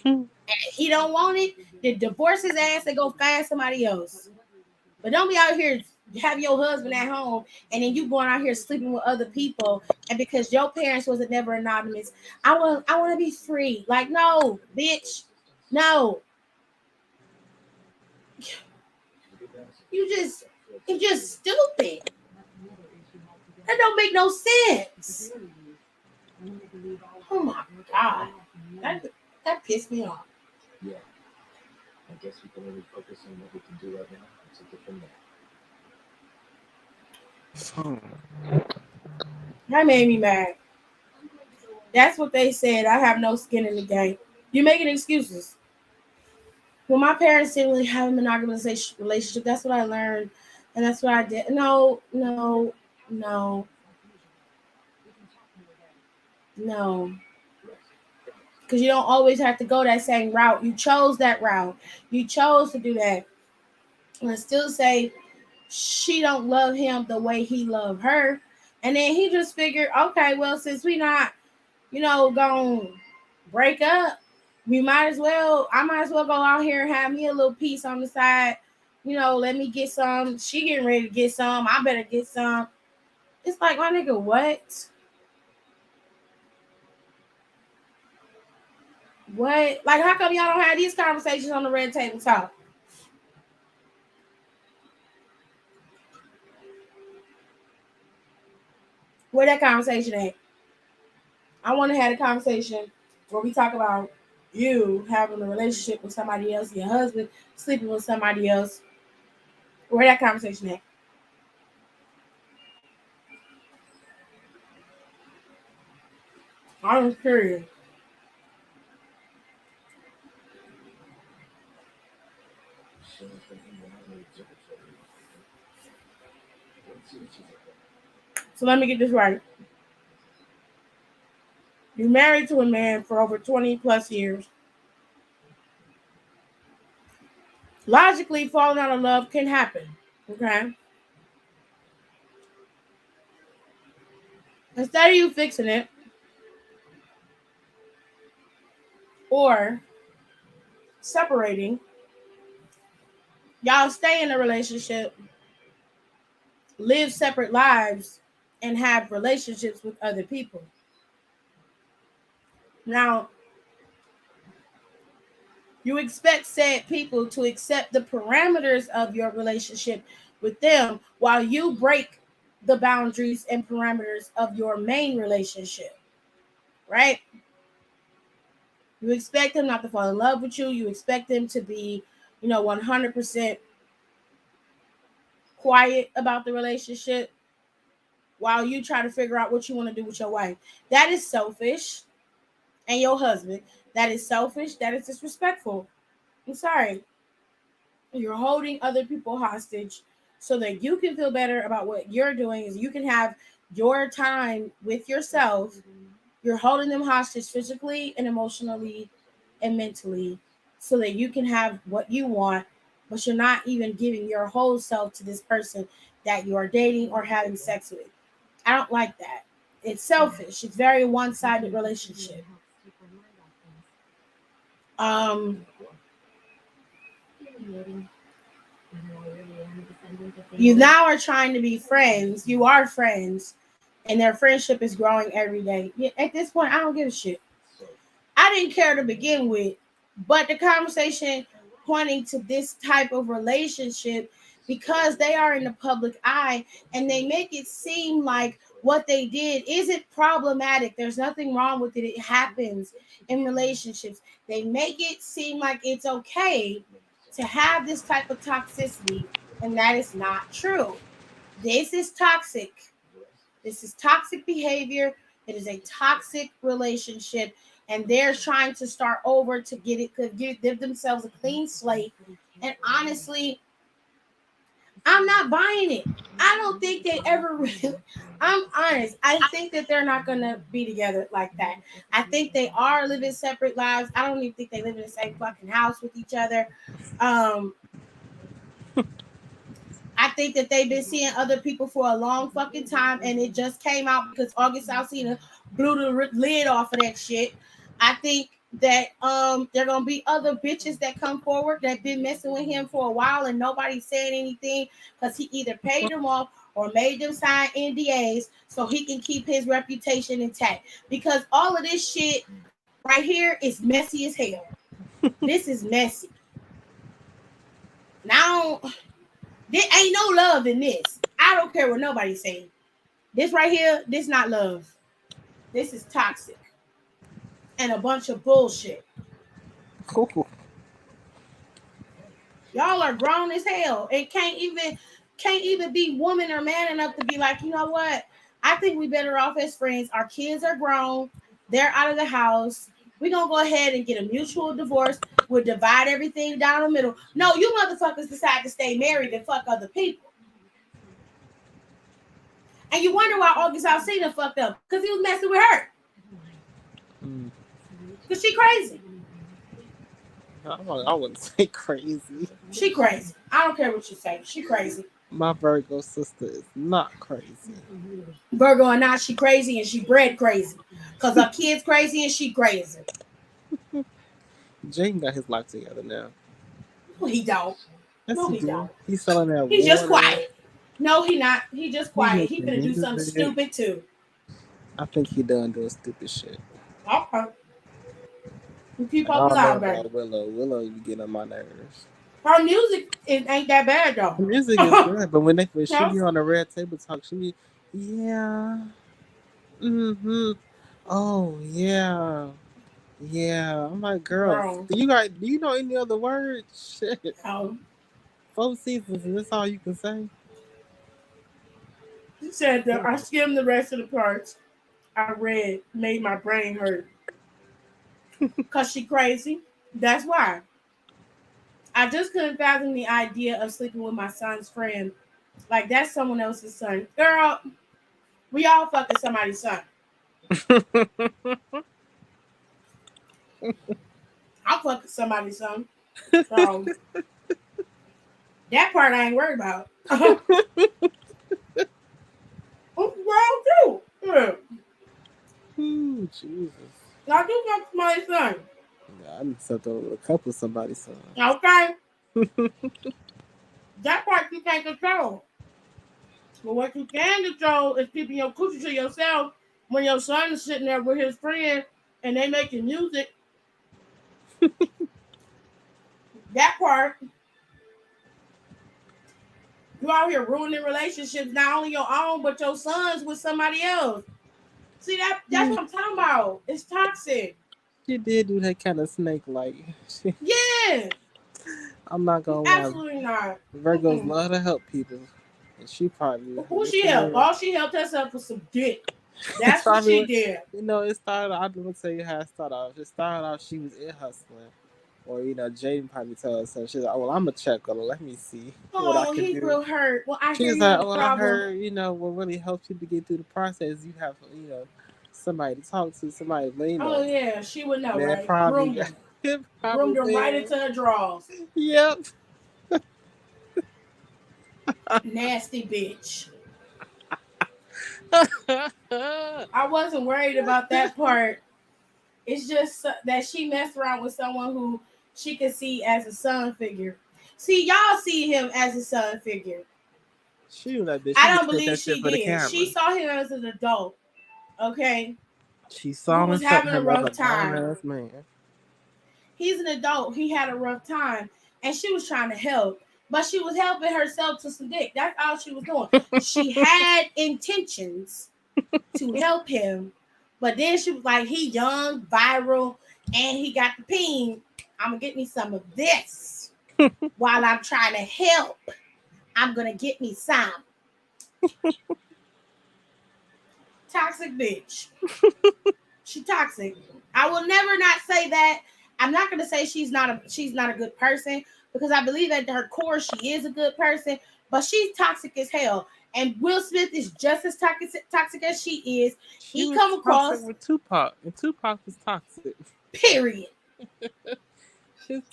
And if he don't want it, then divorce his ass and go find somebody else. But don't be out here have your husband at home and then you going out here sleeping with other people, and because your parents wasn't never anonymous, I want to be free. Like, no, bitch, no. You're just stupid. That don't make no sense. Oh my god, that pissed me off. Yeah. I guess we can only focus on what we can do right now and take it from there. That made me mad. That's what they said. I have no skin in the game. You're making excuses. Well, my parents didn't really have a monogamous relationship. That's what I learned, and that's what I did. No. Because you don't always have to go that same route. You chose that route. You chose to do that. And I still say she don't love him the way he loved her. And then he just figured, okay, well, since we not, gonna break up, I might as well go out here and have me a little piece on the side. Let me get some. She getting ready to get some. I better get some. It's like, my nigga, what? What? Like, how come y'all don't have these conversations on the Red Table Talk? Where that conversation at? I want to have a conversation where we talk about you having a relationship with somebody else, your husband sleeping with somebody else. Where that conversation at? I'm curious. So let me get this right. You're married to a man for over 20 plus years. Logically, falling out of love can happen. Okay? Instead of you fixing it or separating, y'all stay in a relationship, live separate lives, and have relationships with other people. Now, you expect said people to accept the parameters of your relationship with them while you break the boundaries and parameters of your main relationship, right? You expect them not to fall in love with you. You expect them to be, 100% quiet about the relationship while you try to figure out what you want to do with your wife. That is selfish. And your husband. That is selfish. That is disrespectful. I'm sorry. You're holding other people hostage so that you can feel better about what you're doing, is you can have your time with yourself. You're holding them hostage physically and emotionally and mentally so that you can have what you want, but you're not even giving your whole self to this person that you are dating or having sex with. I don't like that. It's selfish. It's very one-sided relationship. You now are trying to be friends. You are friends, and their friendship is growing every day. At this point, I don't give a shit. I didn't care to begin with, but the conversation pointing to this type of relationship, because they are in the public eye and they make it seem like what they did isn't problematic. There's nothing wrong with it. It happens in relationships. They make it seem like it's okay to have this type of toxicity, and that is not true. This is toxic. This is toxic behavior. It is a toxic relationship, and they're trying to start over to give themselves a clean slate. And honestly, I'm not buying it. I don't think they ever really. I'm honest. I think that they're not gonna be together like that. I think they are living separate lives. I don't even think they live in the same fucking house with each other. I think that they've been seeing other people for a long fucking time, and it just came out because August Alsina blew the lid off of that shit. I think that there gonna be other bitches that come forward that been messing with him for a while, and nobody's saying anything because he either paid them off or made them sign NDAs so he can keep his reputation intact. Because all of this shit right here is messy as hell. This is messy. Now, there ain't no love in this. I don't care what nobody's saying. This right here, this not love. This is toxic and a bunch of bullshit. Cool. Y'all are grown as hell and can't even be woman or man enough to be like, you know what? I think we better off as friends. Our kids are grown. They're out of the house. We're going to go ahead and get a mutual divorce. We'll divide everything down the middle. No, you motherfuckers decide to stay married and fuck other people. And you wonder why August Alsina fucked up. Because he was messing with her. Because she crazy. I wouldn't say crazy. She crazy. I don't care what you say. She crazy. My Virgo sister is not crazy. Virgo or not, she crazy and she bred crazy. Because her kid's crazy and she crazy. Jane got his life together now. No, he don't. Yes, No, he he don't. He's selling that. He's just water. quiet. No, he not. He just quiet. He gonna do something stupid too. I think he done doing stupid shit. Okay. You keep I up don't loud, know baby. about Willow. Willow, you get on my nerves. Her music ain't that bad though. Her music is good, but when she be on the Red Table Talk, she be, yeah, oh yeah, yeah. I'm like, girl, do you know any other words? Shit. 4 seasons, and that's all you can say. She said that I skimmed the rest of the parts I read, made my brain hurt. Cause she crazy. That's why. I just couldn't fathom the idea of sleeping with my son's friend. Like that's someone else's son. Girl, we all fucking somebody's son. I'm fucking somebody's son. So that part I ain't worried about. I'm wrong too. Yeah. Ooh, Jesus. I do fuck somebody's son. Yeah, I'm slept over a couple of somebody's son. Okay. That part you can't control. But what you can control is keeping your coochie to yourself when your son is sitting there with his friend and they making music. That part. You out here ruining relationships, not only your own, but your son's with somebody else. See, that's what I'm talking about. It's toxic. She did do that kind of snake like. Yeah. I'm not gonna lie. Absolutely not. Virgos love to help people, and she probably Who she helped? All she helped herself was some dick. That's what she did. You know, it started. I'm gonna tell you how it started off. It started off she was in hustling, or Jaden probably told her so. She's like, "Well, I'm gonna check on her. Let me see what I can he do." real hurt. Well, I hear She's you like, have a "Oh, I problem. heard. What really helps you to get through the process, you have somebody to talk to, somebody to lean on." Oh yeah, she would know, Man, right? probably, Groomed them right into her drawers. Yep. Nasty bitch. I wasn't worried about that part. It's just that she messed around with someone who she could see as a son figure. See, y'all see him as a son figure. She was like this. I don't believe she did. She saw him as an adult. Okay. She saw him was having a rough time. Man. He's an adult. He had a rough time, and she was trying to help, but she was helping herself to some dick. That's all she was doing. She had intentions to help him, but then she was like, "He young, viral, and he got the peen. I'm gonna get me some of this while I'm trying to help. I'm gonna get me some." Toxic bitch. She toxic. I will never not say that. I'm not gonna say she's not a good person, because I believe at her core she is a good person, but she's toxic as hell. And Will Smith is just as toxic as she is. He come across with Tupac, and Tupac was toxic. Period.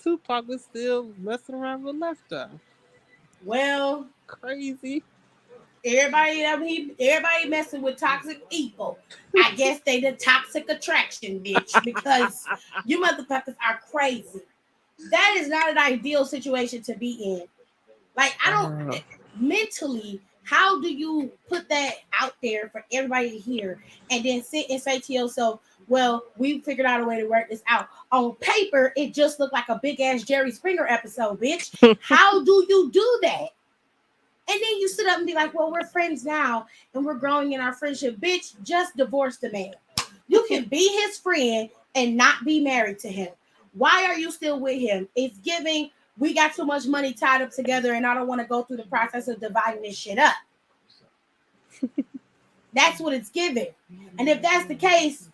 Tupac was still messing around with Left Eye. Well, crazy. Everybody messing with toxic people. I guess they the toxic attraction, bitch, because you motherfuckers are crazy. That is not an ideal situation to be in. Like, I don't mentally, how do you put that out there for everybody to hear and then sit and say to yourself, well, we figured out a way to work this out. On paper, it just looked like a big ass Jerry Springer episode, bitch. How do you do that? And then you sit up and be like, well, we're friends now and we're growing in our friendship. Bitch, just divorce the man. You can be his friend and not be married to him. Why are you still with him? It's giving, we got too much money tied up together and I don't want to go through the process of dividing this shit up. That's what it's giving. And if that's the case,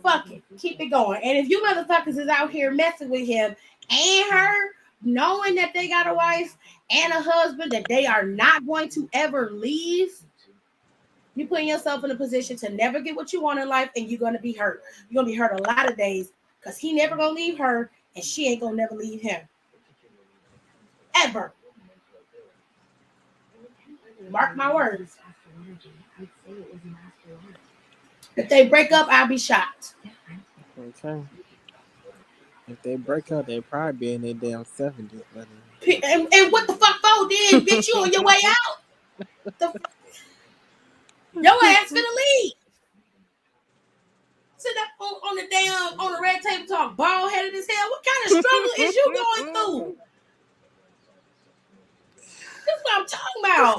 fuck it. Keep it going. And if you motherfuckers is out here messing with him and her, knowing that they got a wife and a husband that they are not going to ever leave, you're putting yourself in a position to never get what you want in life, and you're going to be hurt. You're going to be hurt a lot of days because he never going to leave her and she ain't going to never leave him. Ever. Mark my words. If they break up, I'll be shocked. Okay. If they break up, they probably be in their damn 70s. And what the fuck for then? Bitch, you on your way out? Your ass finna leave. Sit up on the red table talk, bald headed as hell. What kind of struggle is you going through? That's what I'm talking about.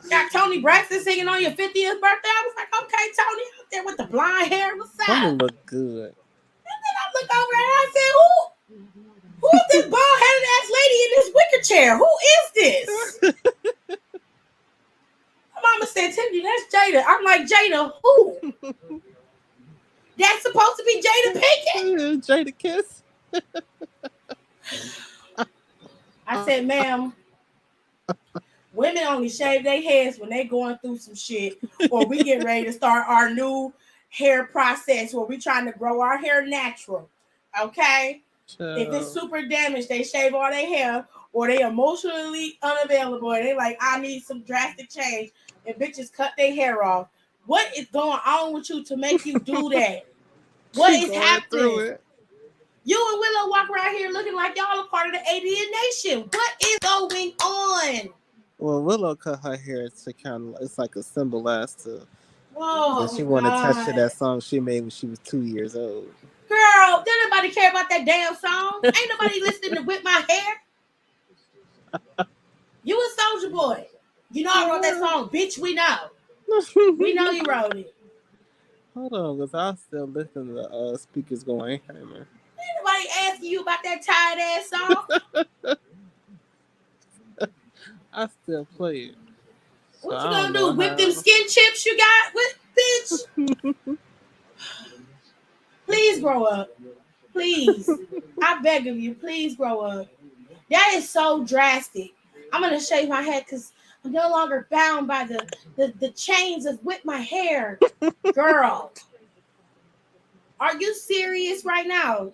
Got Tony Braxton singing on your 50th birthday. I was like, okay, Tony out there with the blonde hair. What's up? Tony look good. And then I look over and I said, who is this bald-headed ass lady in this wicker chair? Who is this? My mama said, Tiffany, that's Jada. I'm like, Jada, who? That's supposed to be Jada Pinkett. Jada Kiss. I said, ma'am, women only shave their heads when they going through some shit, or we get ready to start our new hair process where we trying to grow our hair natural. Okay? If it's super damaged, they shave all their hair, or they emotionally unavailable and they like, I need some drastic change, and bitches cut their hair off. What is going on with you to make you do that? What is happening? You and Willow walk around here looking like y'all are part of the Alien Nation. What is going on? Well, Willow cut her hair to kind of, it's like a symbol as to that she want to touch to that song she made when she was 2 years old. Girl, didn't nobody care about that damn song. Ain't nobody listening to Whip My Hair. You a Soldier Boy. You know I wrote that song, bitch, we know. We know you wrote it. Hold on, because I still listen to the speakers going hammer. Ain't nobody asking you about that tired ass song. I still play it. So What you I don't gonna know do? Whip them how. skin chips you got with bitch? Please grow up. Please. I beg of you, please grow up. That is so drastic. I'm gonna shave my head because I'm no longer bound by the chains of whip my hair. Girl. Are you serious right now?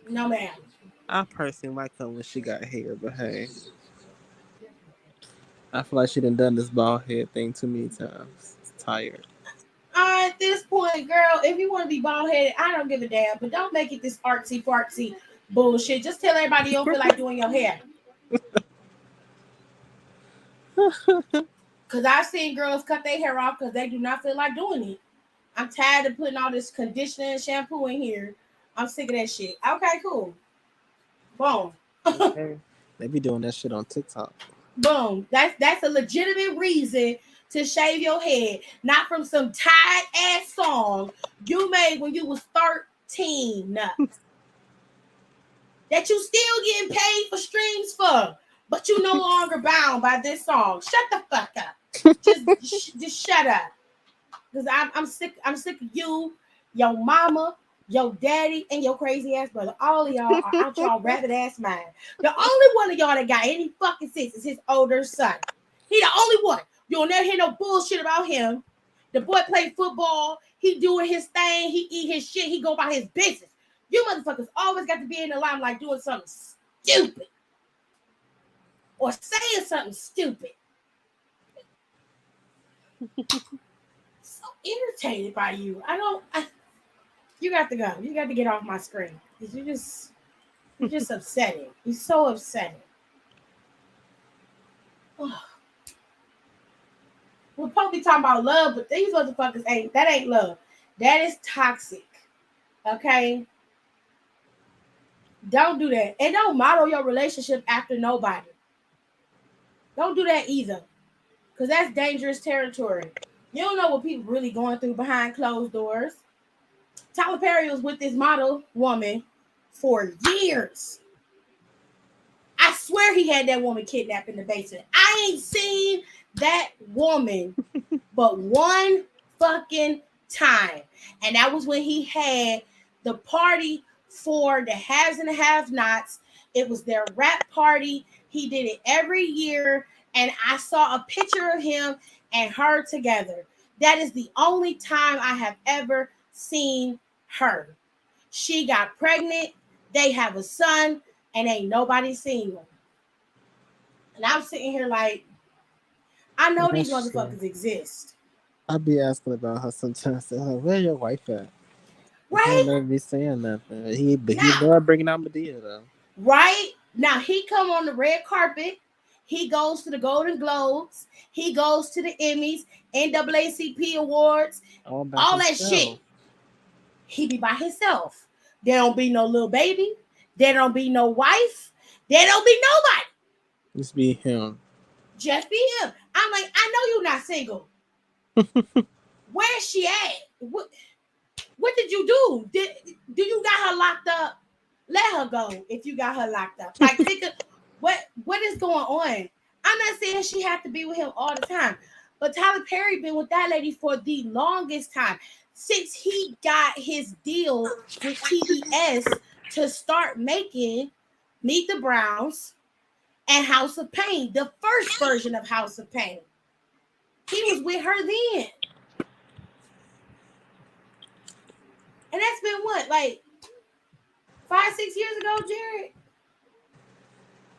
No, ma'am. I personally like her when she got hair, but hey, I feel like she done this bald head thing too many times. It's tired. At this point, girl, if you want to be bald headed, I don't give a damn. But don't make it this artsy fartsy bullshit. Just tell everybody you don't feel like doing your hair. Because I've seen girls cut their hair off because they do not feel like doing it. I'm tired of putting all this conditioner and shampoo in here. I'm sick of that shit. Okay, cool. Boom. Okay. They be doing that shit on TikTok. Boom. That's a legitimate reason to shave your head. Not from some tired ass song you made when you was 13. That you still getting paid for streams for. But you no longer bound by this song. Shut the fuck up. Just shut up. Because I'm sick of you, your mama, your daddy, and your crazy ass brother. All of y'all are out y'all rabbit ass mind. The only one of y'all that got any fucking sense is his older son. He the only one. You'll never hear no bullshit about him. The boy play football. He doing his thing. He eat his shit. He go about his business. You motherfuckers always got to be in the limelight doing something stupid. Or saying something stupid. So irritated by you. You got to go. You got to get off my screen. You're just upsetting. You're so upsetting. We're probably talking about love, but these motherfuckers ain't love. That is toxic. Okay? Don't do that. And don't model your relationship after nobody. Don't do that either. Because that's dangerous territory. You don't know what people really going through behind closed doors. Tyler Perry was with this model woman for years. I swear he had that woman kidnapped in the basement. I ain't seen that woman but one fucking time. And that was when he had the party for the haves and the have-nots. It was their rap party. He did it every year. And I saw a picture of him and her together. That is the only time I have ever seen her. She got pregnant. They have a son. And ain't nobody seen them. And I'm sitting here like, I know these motherfuckers exist. I be asking about her sometimes. Like, where your wife at? Right? He never be saying nothing. He love bringing out Madea though. Right? Now he come on the red carpet. He goes to the Golden Globes. He goes to the Emmys, NAACP awards, all that shit. He be by himself. There don't be no little baby. There don't be no wife. There don't be nobody. Just be him. Just be him. I'm like, I know you're not single. Where's she at? What did you do? Do you got her locked up? Let her go if you got her locked up. Like, think of what is going on? I'm not saying she have to be with him all the time, but Tyler Perry been with that lady for the longest time since he got his deal with TBS to start making Meet the Browns and House of Pain, the first version of House of Pain. He was with her then. And that's been what, like 5-6 years ago, Jared?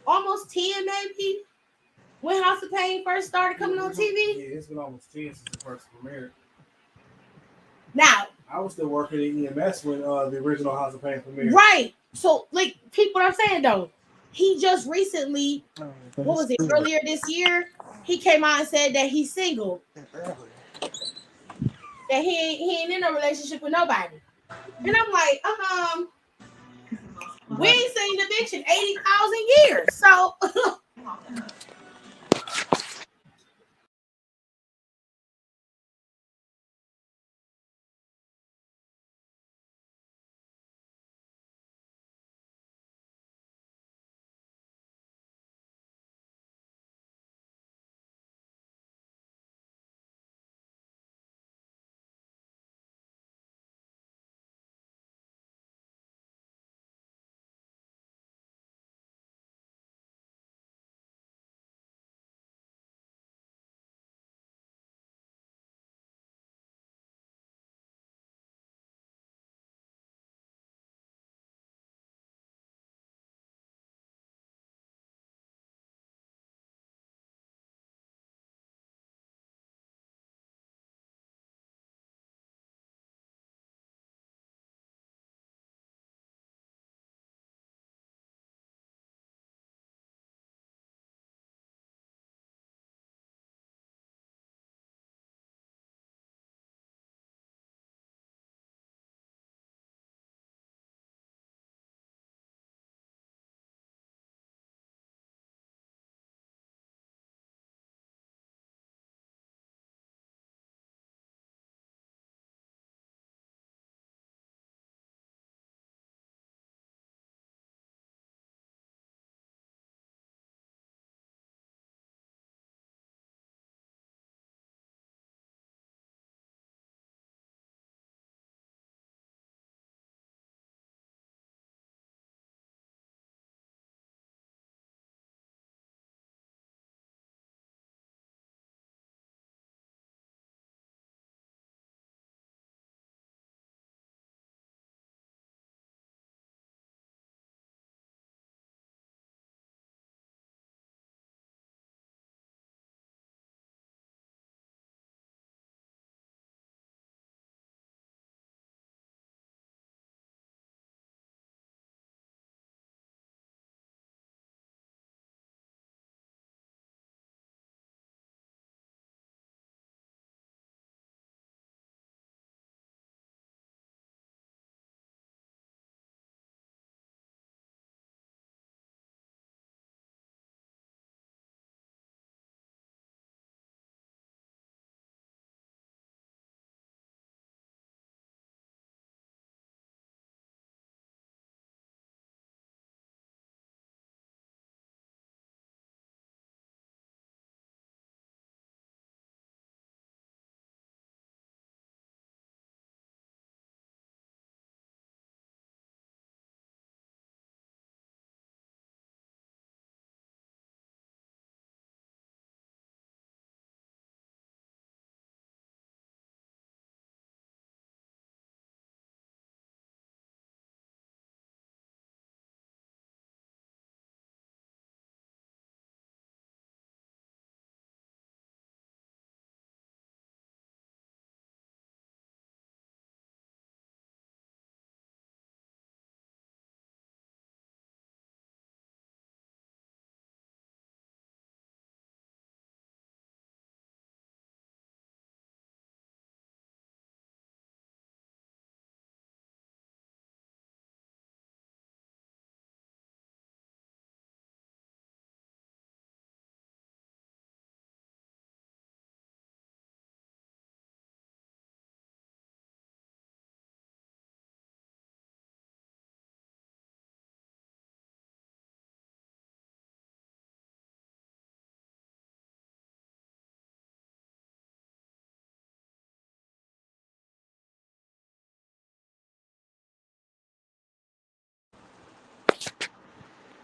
Almost 10 maybe? When House of Pain first started coming on TV? Yeah, it's been almost 10 since the first premiere. Now, I was still working at EMS when the original House of Pain premiered. Right. So, like, people are saying, though, he just recently, what was it, earlier this year, he came out and said that he's single. That he ain't in a relationship with nobody. And I'm like, we ain't seen the bitch in 80,000 years. So,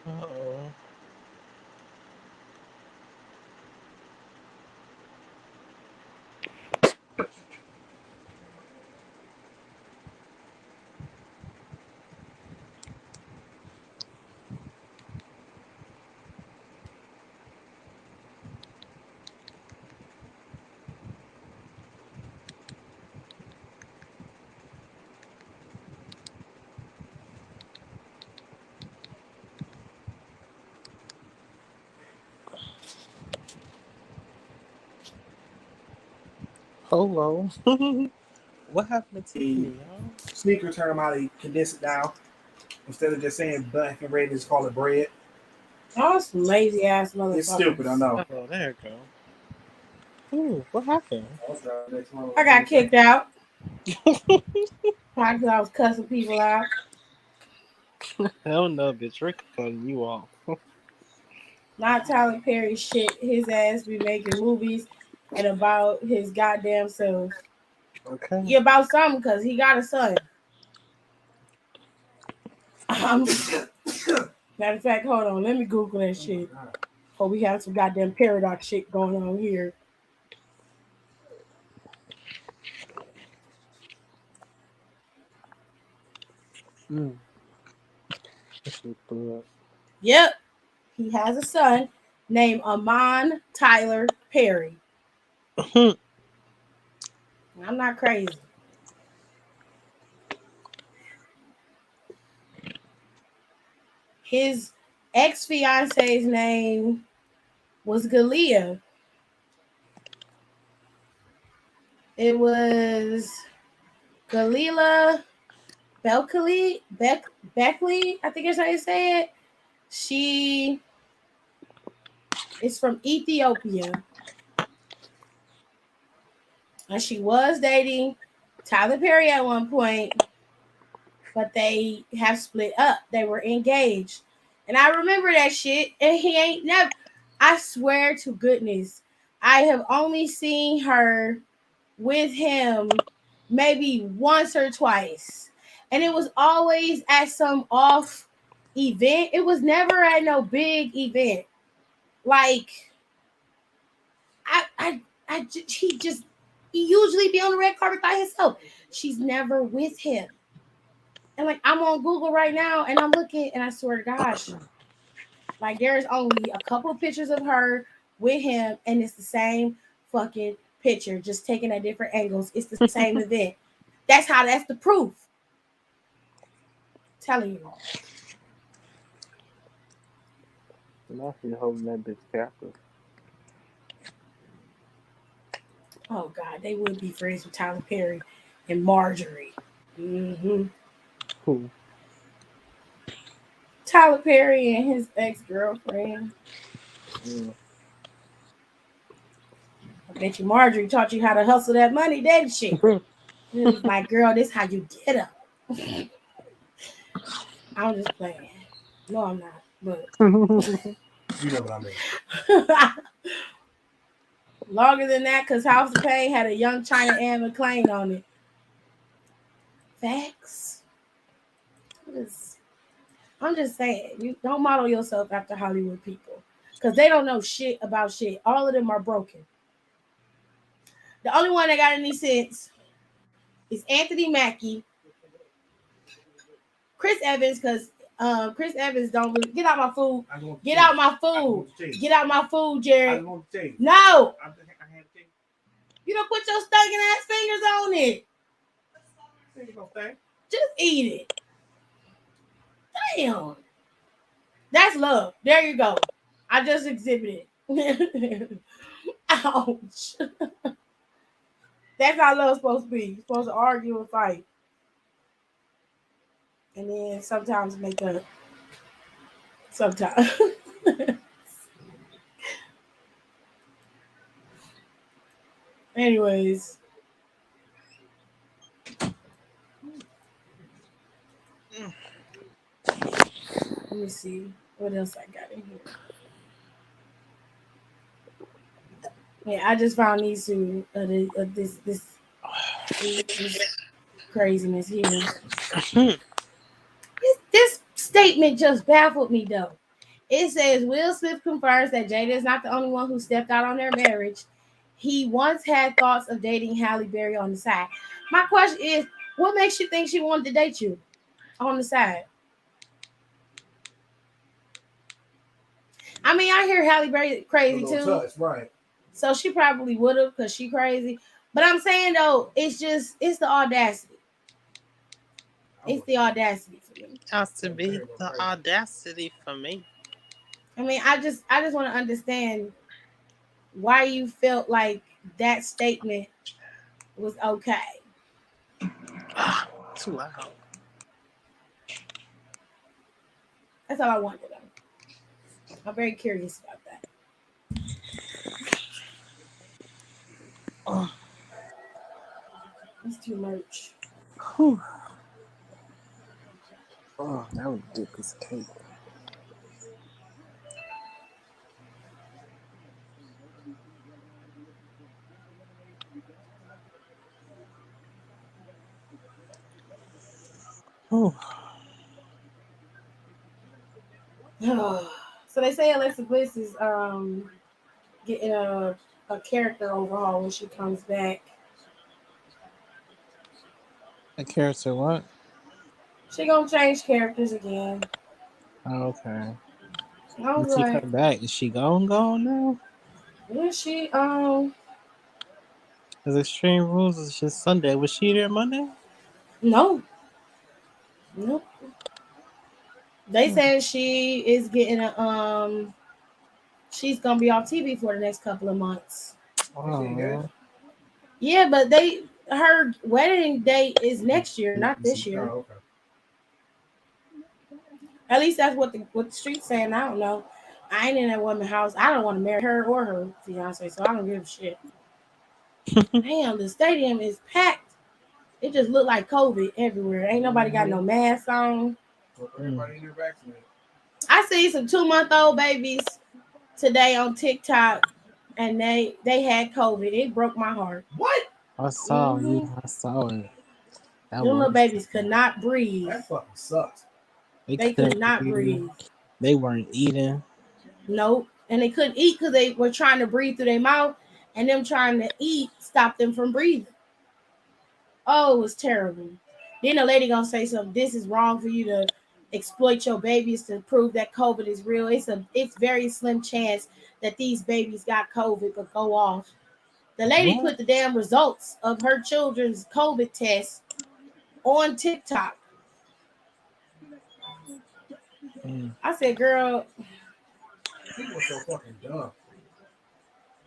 Uh-oh. Hello. What happened to The Tiffany, y'all? sneaker term how they condense it down. Instead of just saying black and red, just call it bread. Oh, some lazy ass motherfuckers. It's stupid, I know. Oh, there it go. Ooh, what happened? I got kicked out. Probably because I was cussing people out. Hell no, bitch. Rick cutting you off. Not Tyler Perry shit. His ass be making movies and about his goddamn self. Okay. Yeah, about something because he got a son. Matter of fact, hold on. Let me Google that shit. Oh, we have some goddamn paradox shit going on here. Yep. He has a son named Amon Tyler Perry. I'm not crazy. His ex-fiance's name was Galia. It was Galila Beckley, I think that's how you say it. She is from Ethiopia. And she was dating Tyler Perry at one point, but they have split up. They were engaged. And I remember that shit, and he ain't never, I swear to goodness, I have only seen her with him maybe once or twice. And it was always at some off event. It was never at no big event. Like, he usually be on the red carpet by himself. She's never with him. And like, I'm on Google right now and I'm looking, and I swear to gosh, like there's only a couple of pictures of her with him, and it's the same fucking picture, just taken at different angles. It's the same event. That's the proof. I'm telling you. Now she's holding that bitch captive. Oh God, they would be friends with Tyler Perry and Marjorie. Mm-hmm. Who? Tyler Perry and his ex-girlfriend. I bet you Marjorie taught you how to hustle that money, didn't she? It was like, girl, this how you get up. I'm just playing. No, I'm not. But you know what I mean. Longer than that, because House of Pain had a young China Anne McClain on it. Facts. I'm just saying, you don't model yourself after Hollywood people, because they don't know shit about shit. All of them are broken. The only one that got any sense is Anthony Mackie, Chris Evans, because Chris Evans don't really get out my food. Get out my food. Get out my food, Jared. No. You don't put your stinking ass fingers on it. Just eat it. Damn. That's love. There you go. I just exhibited. Ouch. That's how love's supposed to be. You're supposed to argue and fight. And then sometimes make up. Sometimes. Anyways. Let me see what else I got in here. Yeah, I just found these two. This craziness here. This statement just baffled me though. It says Will Smith confirms that Jada is not the only one who stepped out on their marriage. He once had thoughts of dating Halle Berry on the side. My question is, what makes you think she wanted to date you on the side? I mean, I hear Halle Berry crazy too. Touch, right. So she probably would have because she crazy. But I'm saying though, it's the audacity. It's the audacity for me. Has to be the audacity for me. I mean, I just want to understand why you felt like that statement was okay. Too loud. That's all I wanted to know. I'm very curious about that. It's too much. Whew. Oh, that was a good piece of cake. Oh. So they say Alexa Bliss is getting a character overhaul when she comes back. A character what? She gonna change characters again. Oh, okay. I was When she like, come back, is she gone now? is she Because Extreme Rules is just Sunday. Was she there Monday? no. Nope. They said she is getting a she's gonna be off TV for the next couple of months. Oh. Yeah, but her wedding date is next year, not this year. Oh, okay. At least that's what the street's saying. I don't know. I ain't in that woman's house. I don't want to marry her or her fiance, so I don't give a shit. Damn, the stadium is packed. It just looked like COVID everywhere. Ain't nobody got no mask on. Well, everybody in there vaccinated. I see some 2-month-old babies today on TikTok, and they had COVID. It broke my heart. What? I saw you. I saw it. Them little babies could not breathe. That fucking sucks. They could not breathe. They weren't eating. Nope. And they couldn't eat because they were trying to breathe through their mouth, and them trying to eat stopped them from breathing. Oh, it was terrible. Then the lady gonna say something. This is wrong for you to exploit your babies to prove that COVID is real. It's very slim chance that these babies got COVID, but go off. The lady put the damn results of her children's COVID test on TikTok. I said, girl, people are so fucking dumb.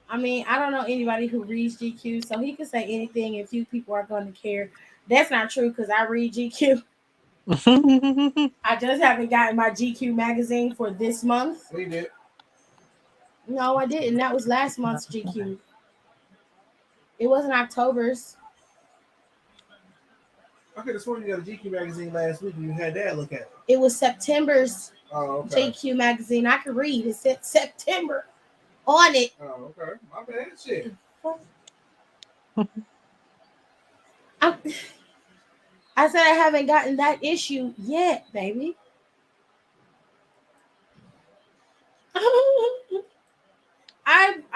I mean, I don't know anybody who reads GQ, so he could say anything and few people are going to care. That's not true because I read GQ. I just haven't gotten my GQ magazine for this month. We did. No, I didn't. That was last month's GQ. It wasn't October's. I could have sworn you got a GQ magazine last week and you had that look at it. It was September's okay. GQ magazine. I could read. It said September on it. Oh, okay. My bad. Shit. I said I haven't gotten that issue yet, baby.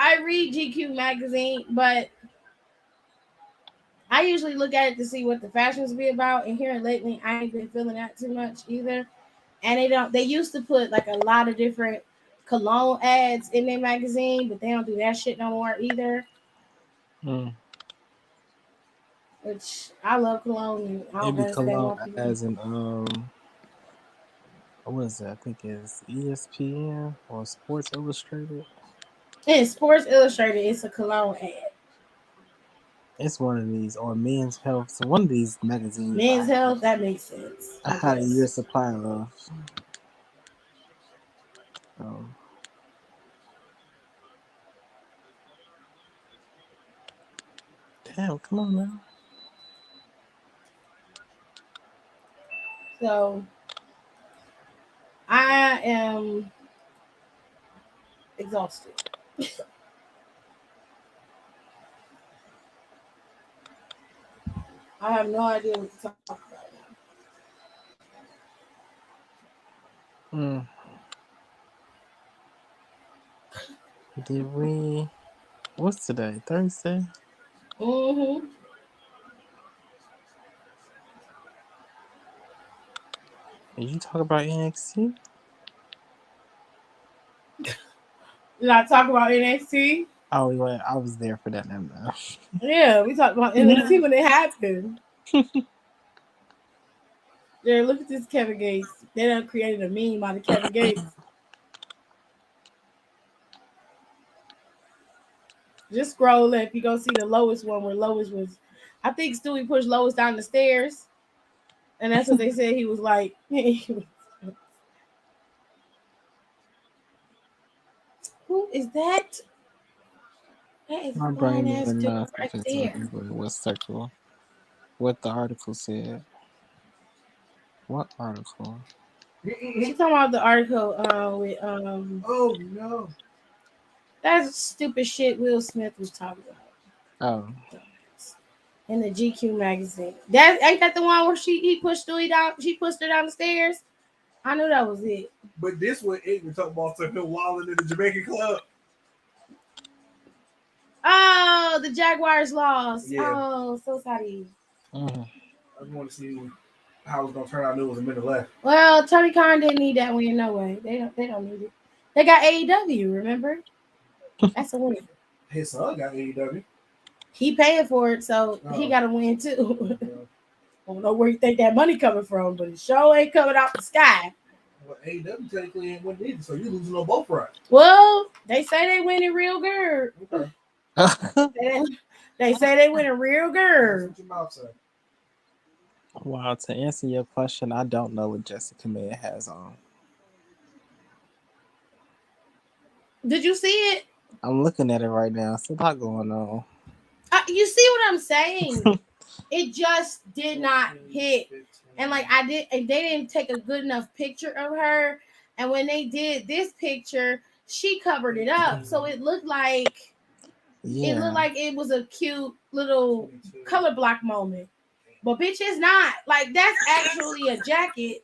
I read GQ magazine, but I usually look at it to see what the fashions be about. And here lately, I ain't been feeling that too much either. And they used to put like a lot of different cologne ads in their magazine, but they don't do that shit no more either. Which I love cologne. I don't Maybe cologne understand as in what is that? I think it's ESPN or Sports Illustrated. In Sports Illustrated, it's a cologne ad. It's one of these, or Men's Health. So one of these magazines. Men's Health, that makes sense. I had a year supply of. Damn, come on now. So I am exhausted. I have no idea what to talk about now. Did we? What's today? Thursday? Mm-hmm. Did you talk about NXT? Did I talk about NXT? Oh, yeah, I was there for that. Never mind. Yeah, we talked about NXT when it happened. Yeah, look at this Kevin Gates. They done created a meme out of Kevin Gates. Just scroll up. You go see the lowest one where Lois was. I think Stewie pushed Lois down the stairs. And that's what they said he was like. Who is that? That is a My fine brain ass is dude not right focused on there. what's sexual. What the article said. What article? She talking about the article with Oh no. that stupid shit Will Smith was talking about. Oh. In the GQ magazine. That ain't that the one where he pushed Stewie down, she pushed her down the stairs? I knew that was it. But this one ain't we talking about him wilding in the Jamaican club. Oh, the Jaguars lost. Yeah. Oh, so sorry. Mm. I just want to see how it's gonna turn out. I knew it was a minute left. Well, Tony Khan didn't need that win, no way. They don't need it. They got AEW, remember? That's a win. His son got AEW. He paying for it, so he got to win too. I don't know where you think that money coming from, but it sure ain't coming out the sky. Well, AEW technically ain't winning either, so you losing on both fronts. Well, they say they winning real good. Okay. They say they winning real good. That's what your mouth said. Wow, to answer your question, I don't know what Jessica May has on. Did you see it? I'm looking at it right now. It's a lot going on. You see what I'm saying? It just did not hit. And like they didn't take a good enough picture of her. And when they did this picture, she covered it up. So it looked like it was a cute little color block moment. But bitch, it's not. Like that's actually a jacket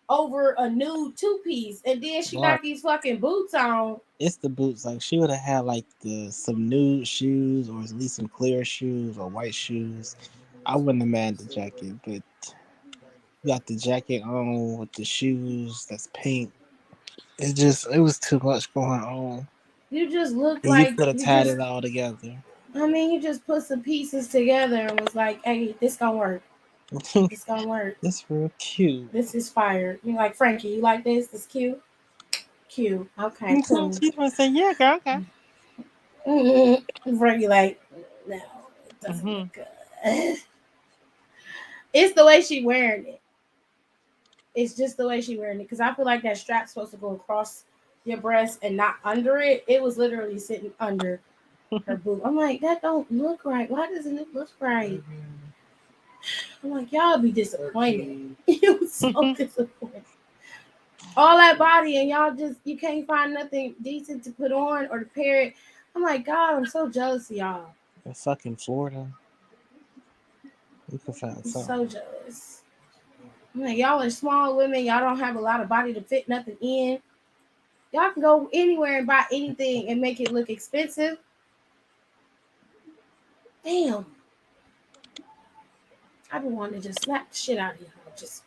over a nude two-piece. And then she got these fucking boots on. It's the boots. Like she would have had like some nude shoes or at least some clear shoes or white shoes. I wouldn't have mad the jacket, but you got the jacket on with the shoes that's pink. It was too much going on. You just look and like you could have tied it all together. I mean, you just put some pieces together and was like, "Hey, this gonna work. This gonna work. It's real cute. This is fire." You like Frankie? You like this? This cute. Cute. Okay. Cool. She's gonna say, "Yeah, girl, okay." Frankie like, no, it doesn't look good. It's the way she wearing it. It's just the way she wearing it because I feel like that strap's supposed to go across your breast and not under it. It was literally sitting under her boob. I'm like, that don't look right. Why doesn't it look right? I'm like, y'all be disappointed. It was so disappointing. All that body and y'all you can't find nothing decent to put on or to pair it. I'm like, God, I'm so jealous of y'all. In fucking Florida. You can find something. So jealous. I'm like, y'all are small women. Y'all don't have a lot of body to fit nothing in. Y'all can go anywhere and buy anything and make it look expensive. Damn. I've been wanting to just slap the shit out of y'all. Just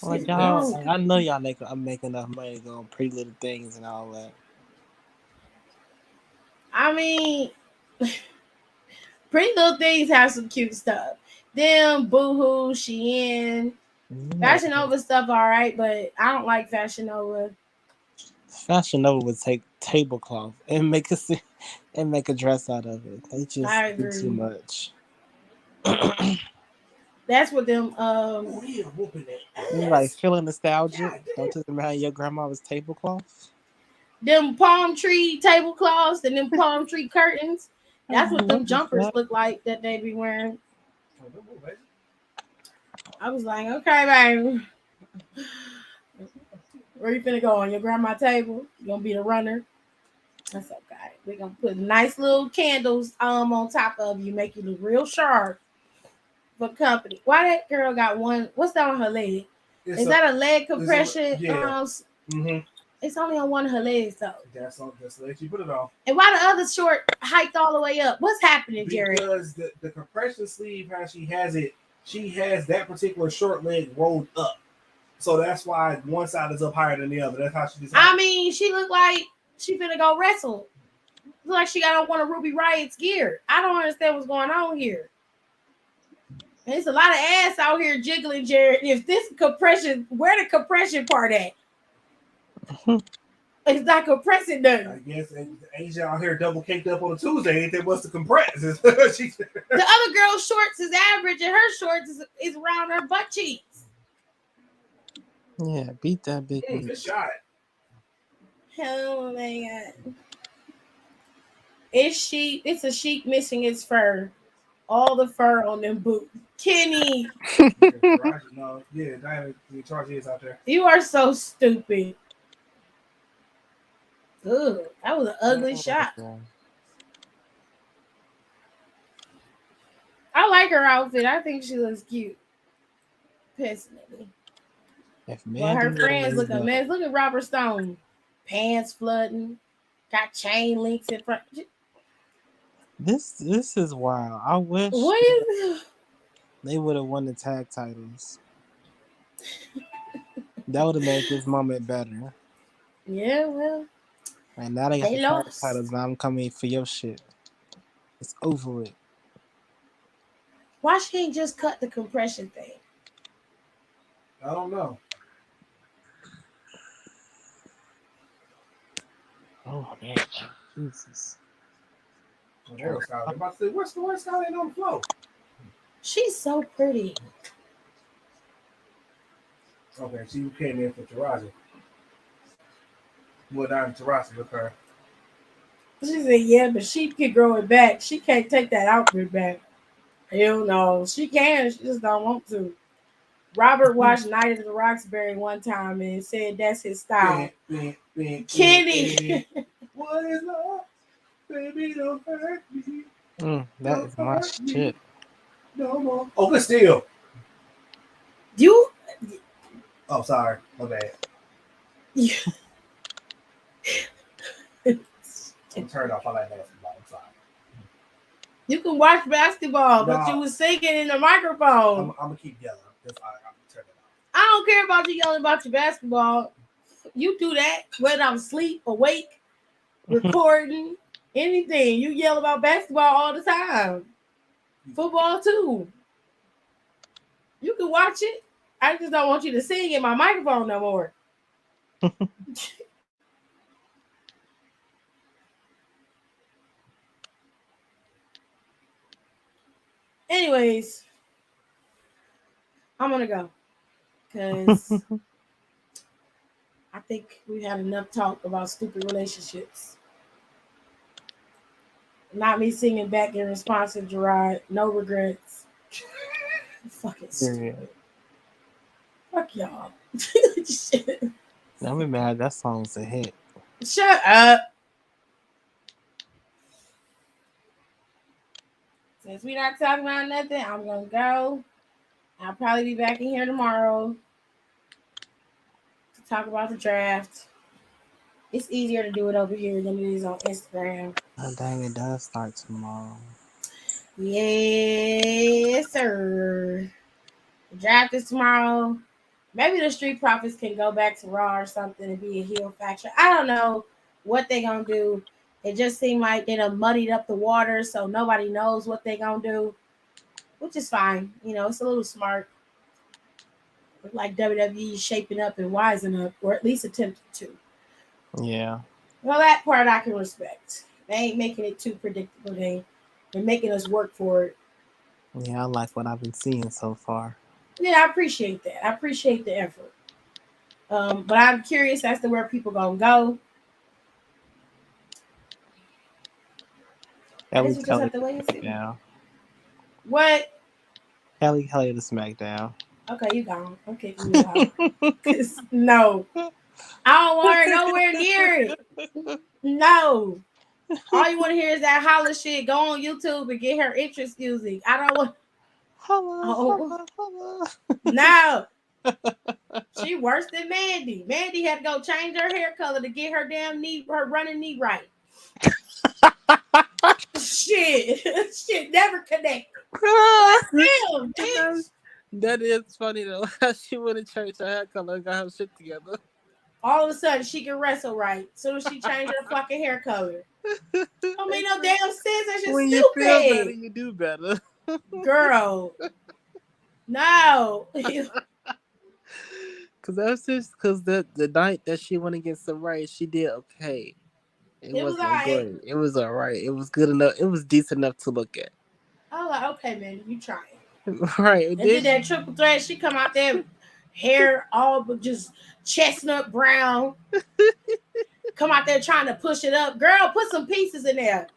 like y'all, I know y'all make enough money to go on Pretty Little Things and all that. I mean, Pretty Little Things have some cute stuff. Them, Boohoo, Shein, Fashion Nova stuff, all right, but I don't like Fashion Nova. Fashion Nova would take tablecloth and make a dress out of it. They just do too much. That's what them you like feeling nostalgic. Don't you remember your grandma's tablecloth? Them palm tree tablecloths and them palm tree curtains. That's what them jumpers look like that they be wearing. I was like, okay, baby. Where you finna go? On your grandma's table? You gonna be the runner? That's okay. We're gonna put nice little candles on top of you, make you look real sharp for company. Why that girl got one? What's that on her leg? Is that a leg compression? Yeah. It's only on one of her legs though. That's on. Just let you put it on. And why the other short hiked all the way up? What's happening, Jared? Because the compression sleeve, how she has it, she has that particular short leg rolled up. So that's why one side is up higher than the other. That's how she designed. I mean, she looked like she finna go wrestle. Look like she got on one of Ruby Riot's gear. I don't understand what's going on here. And it's a lot of ass out here jiggling, Jared. If this compression, where the compression part at? It's not compressing nothing. I guess ain't you out here double caked up on a Tuesday? Ain't there what's to compress? The other girl's shorts is average, and her shorts is around her butt cheeks. Yeah, beat that big Good bitch. shot. Oh my god. It's a sheep missing its fur. All the fur on them boots. Kenny, No, yeah, Diana, the charge is out there. you are so stupid. Ugh, that was an ugly shot. I like her outfit. I think she looks cute. Personally. If Well, her Mandy friends was look a mess. Look at Robert Stone. Pants flooding. Got chain links in front. This is wild. I wish What is they would have won the tag titles. That would have made this moment better. Yeah, well, And now they got They the tag lost. titles. Now I'm coming for your shit. It's over with. why she ain't just cut the compression thing? I don't know. Oh man, Jesus. I'm about to say, what's the worst guy on the floor? She's so pretty. Okay, she came in for Taraji. Well, not Taraji, with her. She said, yeah, but she can grow it back. She can't take that outfit back. Hell no. She can. She just don't want to. Robert watched Night at the Roxbury one time and said that's his style. Kenny. What is love? Baby, don't hurt me. That is my shit. No more. Oh, good steal. You Oh, sorry. My bad. I'm turned off. I like basketball. I'm sorry. You can watch basketball, but Nah. you was singing in the microphone. I'm going to keep yelling. That's all right. I'm going to turn it off. I don't care about you yelling about your basketball. You do that whether I'm asleep, awake, recording, anything. You yell about basketball all the time. Football too. You can watch it. I just don't want you to sing in my microphone no more. Anyways, I'm gonna go because I think we had enough talk about stupid relationships. Not me singing back in response to Gerard. No regrets. Fucking stupid. Fuck y'all. Shit. I'm be mad that song's a hit. Shut up. Since we're not talking about nothing, I'm gonna go. I'll probably be back in here tomorrow to talk about the draft. It's easier to do it over here than it is on Instagram. Oh, dang, it does start tomorrow. Yes, sir. The draft is tomorrow. Maybe the Street Profits can go back to Raw or something and be a heel faction. I don't know what they're going to do. It just seemed like they done muddied up the water, so nobody knows what they're going to do, which is fine. You know, it's a little smart. Look like WWE shaping up and wising up, or at least attempting to. Yeah. Well, that part I can respect. They ain't making it too predictable. They're making us work for it. Yeah, I like what I've been seeing so far. Yeah, I appreciate that. I appreciate the effort. But I'm curious as to where people gonna go. Kelly Guess we just have to to wait and see. SmackDown. What? Kelly to SmackDown. Okay, you gone. I'm kicking you out. 'Cause no, I don't want her nowhere near it. No. All you want to hear is that holla shit. Go on YouTube and get her interest music. I don't want. Holla, Oh. holla, holla. No. She worse than Mandy. Mandy had to go change her hair color to get her damn knee, her running knee right. Shit. Shit never connected. Damn, bitch. That is funny though. She would have changed her hair color and got her shit together. All of a sudden, she can wrestle right. Soon as she changed her fucking hair color. Don't make no damn sense. That's just When stupid. you feel better, you do better. Girl. No. Cause that's just because the night that she went against the right, she did okay. It was wasn't alright. great. It was alright. It was good enough. It was decent enough to look at. I was like, okay, man, you trying. Right. And did that triple threat. She come out there, hair all but just chestnut brown. Come out there trying to push it up. Girl, put some pieces in there.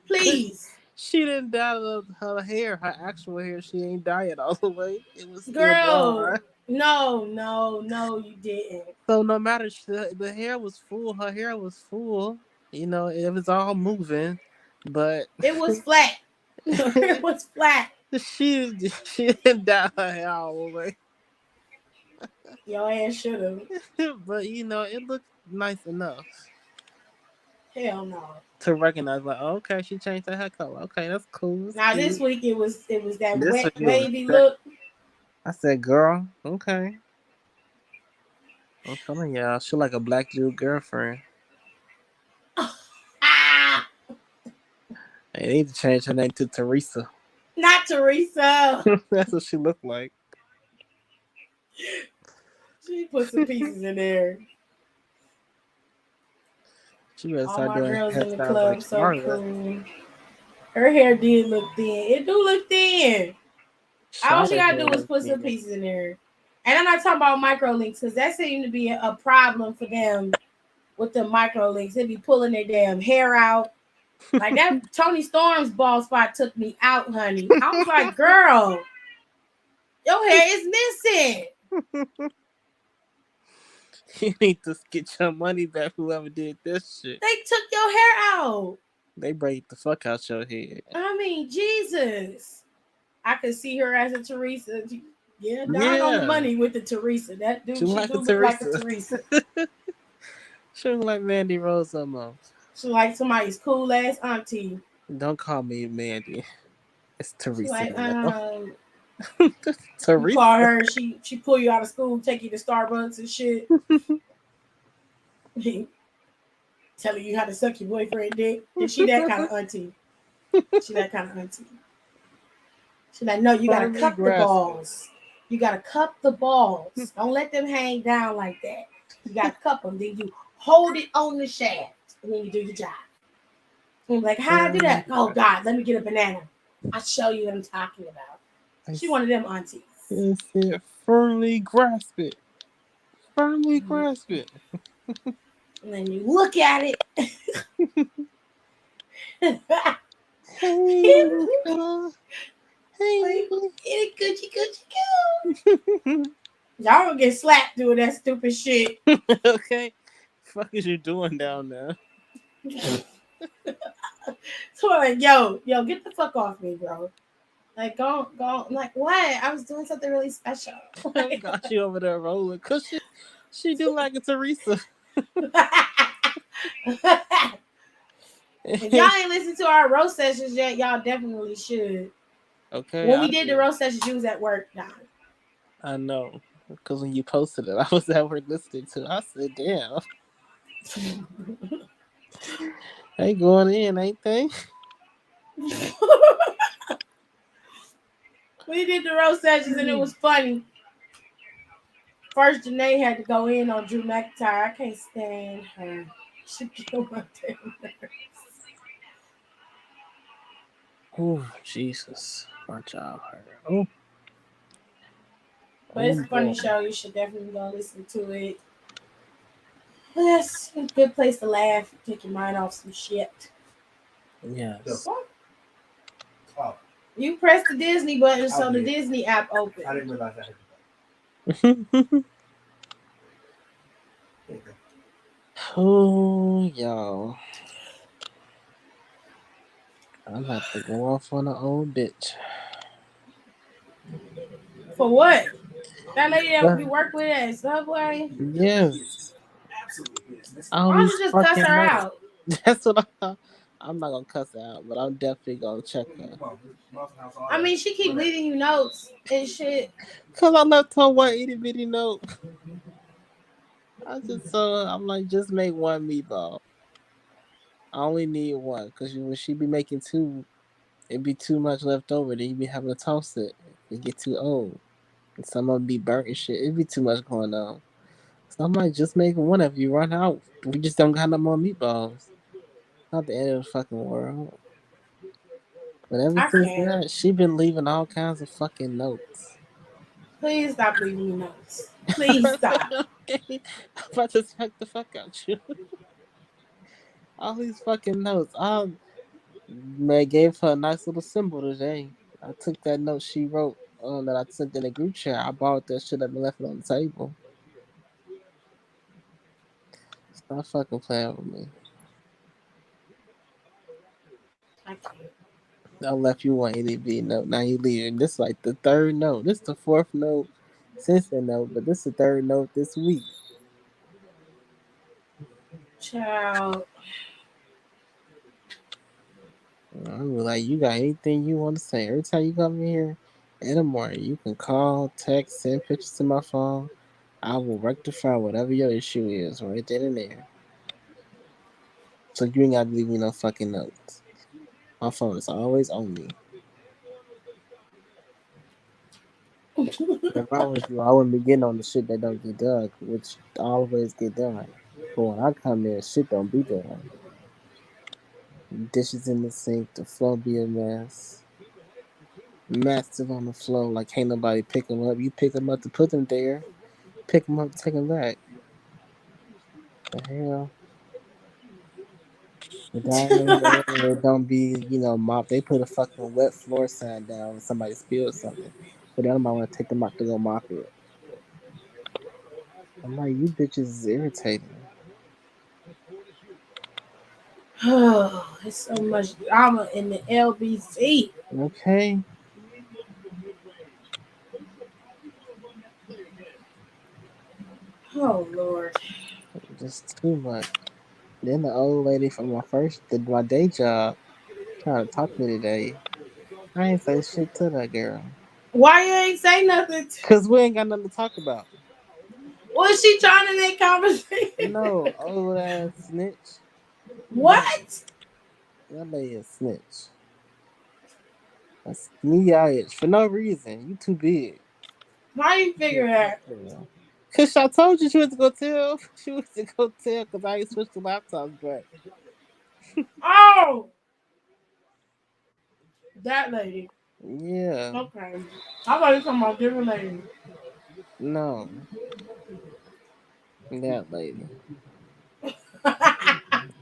Please. She didn't dye her hair, her actual hair. She ain't dye it all the way. It was still Girl. blonde. No, you didn't. So no matter, the hair was full. Her hair was full. You know, it was all moving, but it was flat. It was flat. She didn't dye her hair all the way. Your ass should have. But you know, it looked nice enough. Hell no. To recognize, like, oh, okay, she changed her hair color. Okay, that's cool. That's now cute. this week it was that This wet, week it was wavy that- look. I said, girl, okay. I'm telling y'all, she like a black dude girlfriend. Ah, They need to change her name to Teresa. not Teresa. That's what she looked like. She put some pieces in there. She better All start my doing girls in the hairstyles club like so Mario. cool. Her hair did look thin. It do look thin. All she gotta do is put some pieces in there. And I'm not talking about micro links because that seemed to be a problem for them with the micro links. They be pulling their damn hair out. Like that Tony Storm's bald spot took me out, honey. I was like, girl, your hair is missing. You need to get your money back, whoever did this shit. They took your hair out. They braid the fuck out your head. I mean, Jesus. I could see her as a Teresa. Yeah, not on the money with the Teresa. That dude, she like do a look like a Teresa. Teresa. She look like Mandy Rose almost. She like somebody's cool ass auntie. Don't call me Mandy. It's Teresa. She like, now. you Teresa. call her, she pull you out of school, take you to Starbucks and shit. Telling you how to suck your boyfriend dick. And she that kind of auntie. She that kind of auntie. She like, no, you gotta Firmly cup the grasp it. balls. You gotta cup the balls. Don't let them hang down like that. You gotta cup them. Then you hold it on the shaft. And then you do your job. And I'm like, how I do that? Oh God, let me get a banana. I'll show you what I'm talking about. She one of them aunties. It said, firmly grasp it. Firmly grasp it. And then you look at it. Hey, Like, it Gucci. Y'all gonna get slapped doing that stupid shit. okay. Fuck is you doing down there? So I'm like, yo, get the fuck off me, bro. Like, go. I'm like, what? I was doing something really special. Got you over there rolling. Cause she do like a Teresa. If y'all ain't listened to our roast sessions yet, y'all definitely should. Okay. When we did the roast sessions, you was at work, Don. I know. Because when you posted it, I was at work listening to it. I said, damn. They going in, ain't they? We did the roast sessions and it was funny. First, Janae had to go in on Drew McIntyre. I can't stand her. She killed my damn nerves. Oh, Jesus. My job hurt. Oh. But it's a funny show. You should definitely go listen to it. But that's a good place to laugh, take your mind off some shit. Yes. Oh, You press the Disney button so the did. Disney app I opens. didn't realize I had to do that. Oh, y'all. I'm about to go off on an old bitch. For what? That lady that we work with at Subway. Yes. Absolutely, yes. That's All Why don't these you just cuss fucking her notes. out? That's what I'm not gonna cuss her out, but I'm definitely gonna check her. I mean, she keep leaving you notes and shit. Cause I left her one itty bitty note. I'm like, just make one meatball. I only need one, cause when she be making two, it'd be too much left over. Then you be having to toss it. It get too old. And some of them be burnt and shit. It'd be too much going on. So I'm like, just make one if you run out. We just don't got no more meatballs. Not the end of the fucking world. But ever I since can't. that, she been leaving all kinds of fucking notes. Please stop leaving me notes. Please stop. Okay, I'm about to smack the fuck out you. All these fucking notes. I gave her a nice little symbol today. I took that note she wrote that I sent in a group chat. I borrowed that shit up and left it on the table. Stop fucking playing with me. I can't. I left you one ADB note. Now you leaving. This is like the third note. This is the fourth note since that note, but this is the third note this week. Child. I'm like, you got anything you want to say? Every time you come in here in the morning, you can call, text, send pictures to my phone. I will rectify whatever your issue is right then and there. So you ain't got to leave me no fucking notes. My phone is always on me. If I was you, I wouldn't be getting on the shit that don't get done, which always get done. But when I come in, shit don't be done. Dishes in the sink, the floor be a mess. Massive on the floor, like can't nobody pick them up. You pick them up to put them there. Pick them up, take them back. The hell? The dining area don't be, mop. They put a fucking wet floor sign down when somebody spills something. But then I might want to take them out to go mop it. I'm like, you bitches is irritating. Oh, it's so much drama in the LBC. Okay? Oh Lord. Just too much. Then the old lady from my day job trying to talk to me today. I ain't say shit to that girl. Why you ain't say nothing? Cause we ain't got nothing to talk about. Was she trying to make conversation? No, old ass snitch. What? That lady a snitch. That's me out here for no reason. You too big. How you figure that? Cause I told you she was to go tell. She was to go tell because I ain't switched the laptops back. Oh, that lady. Yeah. Okay. I thought you were talking about different lady. No. That lady.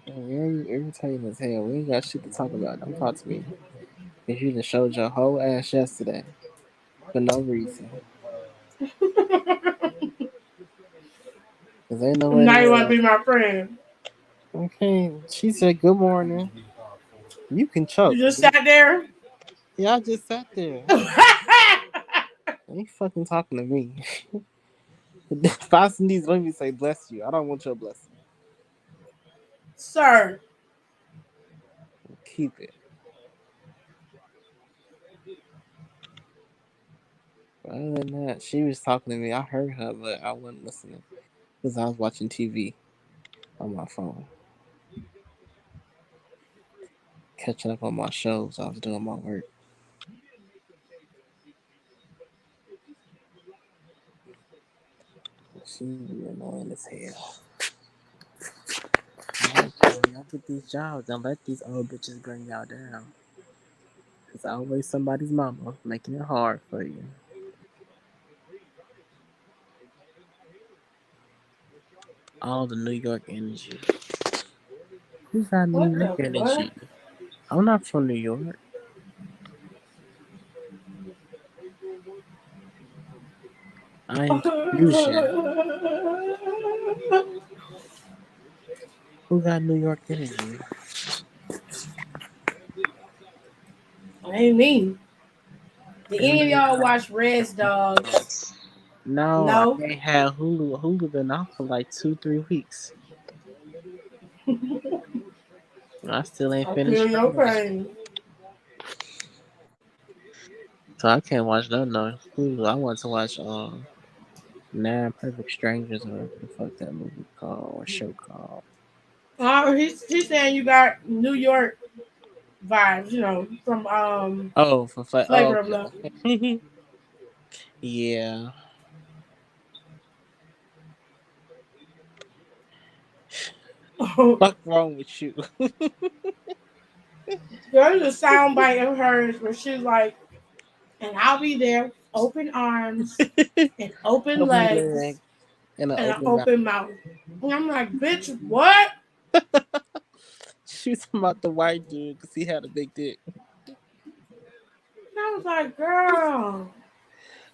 Very irritating as hell. We ain't got shit to talk about. Don't talk to me. Cause you just showed your whole ass yesterday. For no reason. Cause ain't no way Now you want to to be my friend. Okay. She said good morning. You can You choke. just sat there. Yeah, I just sat there. Ain't fucking talking to me. If I sneeze, let me say bless you. I don't want your blessing. Sir. Keep it. But other than that, she was talking to me. I heard her, but I wasn't listening because I was watching TV on my phone, catching up on my shows. I was doing my work. She be annoying as hell. Y'all get these jobs. Don't let these old bitches bring y'all down. It's always somebody's mama making it hard for you. All the New York energy. Who got New What York the fuck? energy? I'm not from New York. I am confusion. Who got New York energy? Ain't me. Did any of Everybody y'all got watch Red's Dogs? No, I No. ain't had Hulu. Hulu been off for like 2-3 weeks. I still ain't I feel finished your paying. pain. So I can't watch nothing on Hulu. I want to watch Nine Perfect Strangers or whatever the fuck that movie called or show called. He's saying you got New York vibes, from Oh, Flavor of Love. okay. Yeah. What's wrong with you? There's a sound bite of hers where she's like, and I'll be there, open arms and open Open leg legs and an and an open mouth. open mouth. And I'm like, bitch, what? She was talking about the white dude because he had a big dick. And I was like, girl.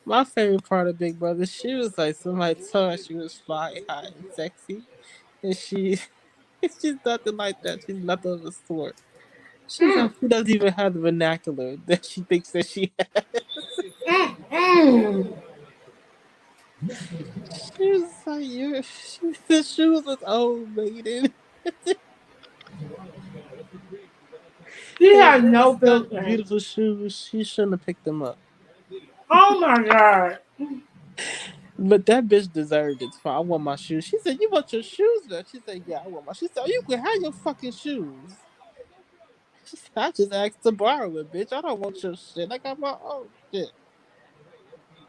My favorite part of Big Brother, she was like, somebody told her she was fly, hot, and sexy. And she's nothing like that. She's nothing of the sort. She's Mm, like, she doesn't even have the vernacular that she thinks that she has. mm. She was like, the shoes was old, maiden. She And has they were no such filter. beautiful shoes. She shouldn't have picked them up. Oh my God. But that bitch deserved it. I want my shoes. She said, "You want your shoes back?" She said, "Yeah, I want my." She said, "Oh, you can have your fucking shoes." She said, "I just asked to borrow it, bitch. I don't want your shit. I got my own shit."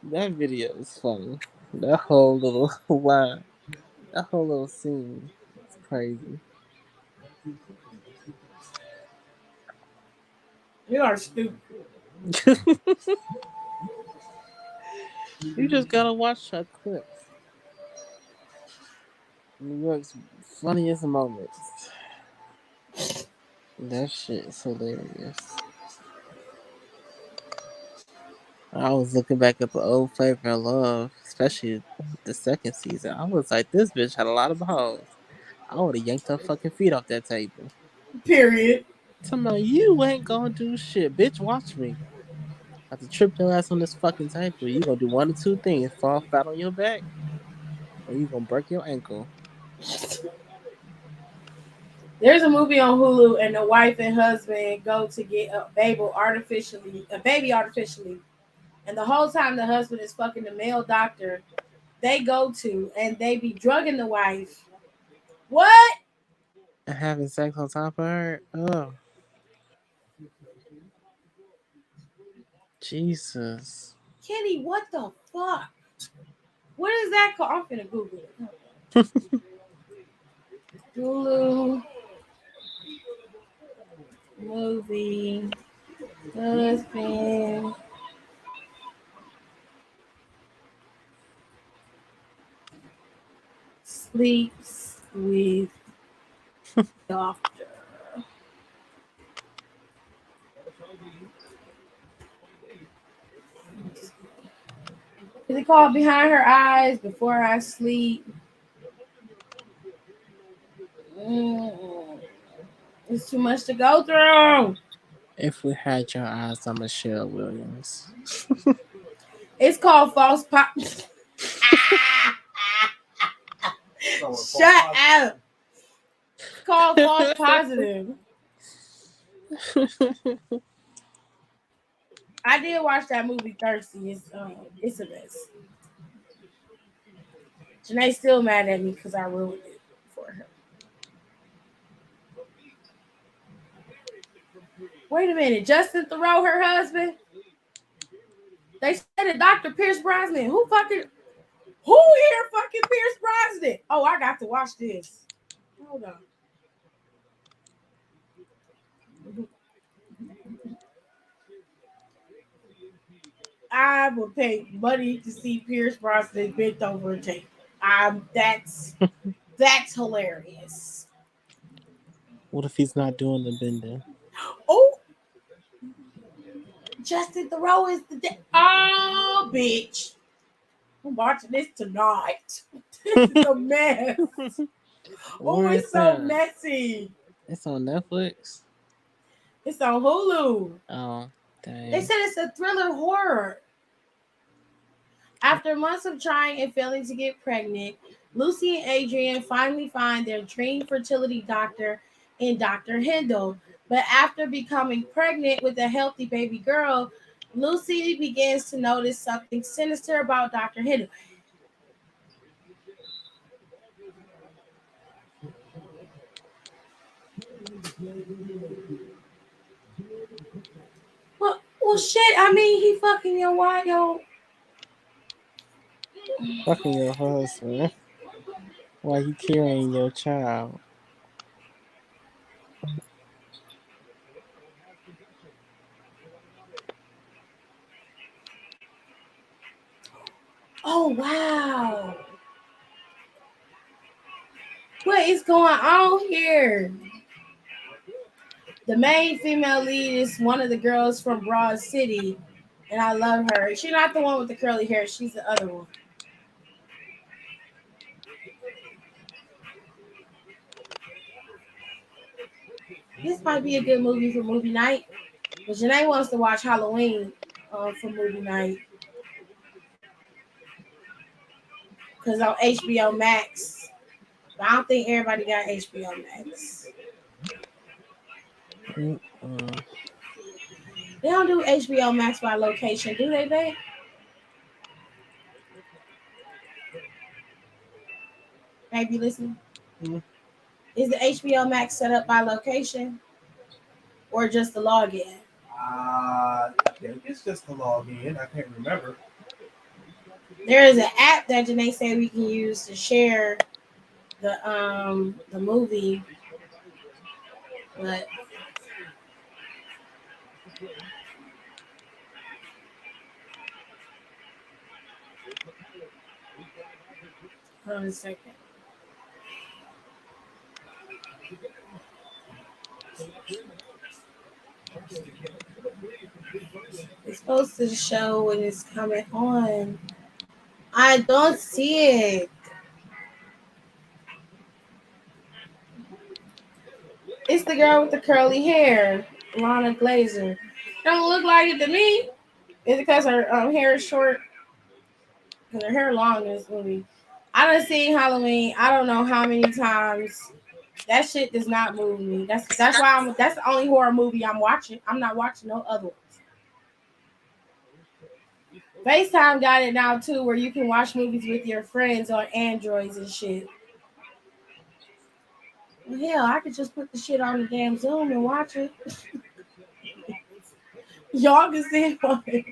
That video is funny. That whole little line, that whole little scene, it's crazy. You are stupid. You just gotta watch her clips. New York's funniest moments. That shit is hilarious. I was looking back at the old Flavor of Love, especially the second season. I was like, this bitch had a lot of balls. I would have yanked her fucking feet off that table. Period. Tell me, you ain't gonna do shit. Bitch, watch me. I have to trip your ass on this fucking table. You gonna do one or two things. Fall flat on your back, or you gonna break your ankle. There's a movie on Hulu, and the wife and husband go to get a baby artificially, and the whole time the husband is fucking the male doctor they go to, and they be drugging the wife. What? And having sex on top of her? Oh, Jesus. Kenny, what the fuck? What is that called? I'm finna Google it. Hulu movie husband sleeps with doctor. Is it called Behind Her Eyes Before I Sleep? It's too much to go through. If we had your eyes on Michelle Williams. It's called False Pop. Shut up. It's called False Positive. I did watch that movie Thirsty. It's a mess. Janae's still mad at me because I ruined it for her. Wait a minute, Justin Theroux, her husband? They said it, Dr. Pierce Brosnan. Who here fucking Pierce Brosnan? Oh, I got to watch this. Hold on. I would pay money to see Pierce Brosnan bent over a table. That's hilarious. What if he's not doing the bending? Oh, Justin Theroux is oh, bitch. I'm watching this tonight. This is a mess. Oh, Where it's is so that? messy. It's on Netflix. It's on Hulu. Oh, dang. They said it's a thriller horror. After months of trying and failing to get pregnant, Lucy and Adrian finally find their dream fertility doctor in Dr. Hindle. But after becoming pregnant with a healthy baby girl, Lucy begins to notice something sinister about Dr. Hindle. Well, shit. I mean, he fucking your wife, yo. Fucking your husband while you carrying your child. Oh wow. What is going on here? The main female lead is one of the girls from Broad City, and I love her. She's not the one with the curly hair. She's the other one. This might be a good movie for movie night. But Janae wants to watch Halloween for movie night because on HBO Max. But I don't think everybody got HBO Max. Mm-mm. They don't do HBO Max by location, do they, babe? Maybe listen. Mm. Is the HBO Max set up by location or just the login? I think it's just the login. I can't remember. There is an app that Janae said we can use to share the movie, but hold on a second. It's supposed to show when it's coming on. I don't see it. It's the girl with the curly hair, Lana Glazer. Don't look like it to me. Is it because her hair is short? Because her hair long in this movie. I done seen Halloween. I don't know how many times. That shit does not move me. That's why that's the only horror movie I'm watching. I'm not watching no other ones. FaceTime got it now too, where you can watch movies with your friends on Androids and shit. Well, hell, I could just put the shit on the damn Zoom and watch it. Y'all can see it on it.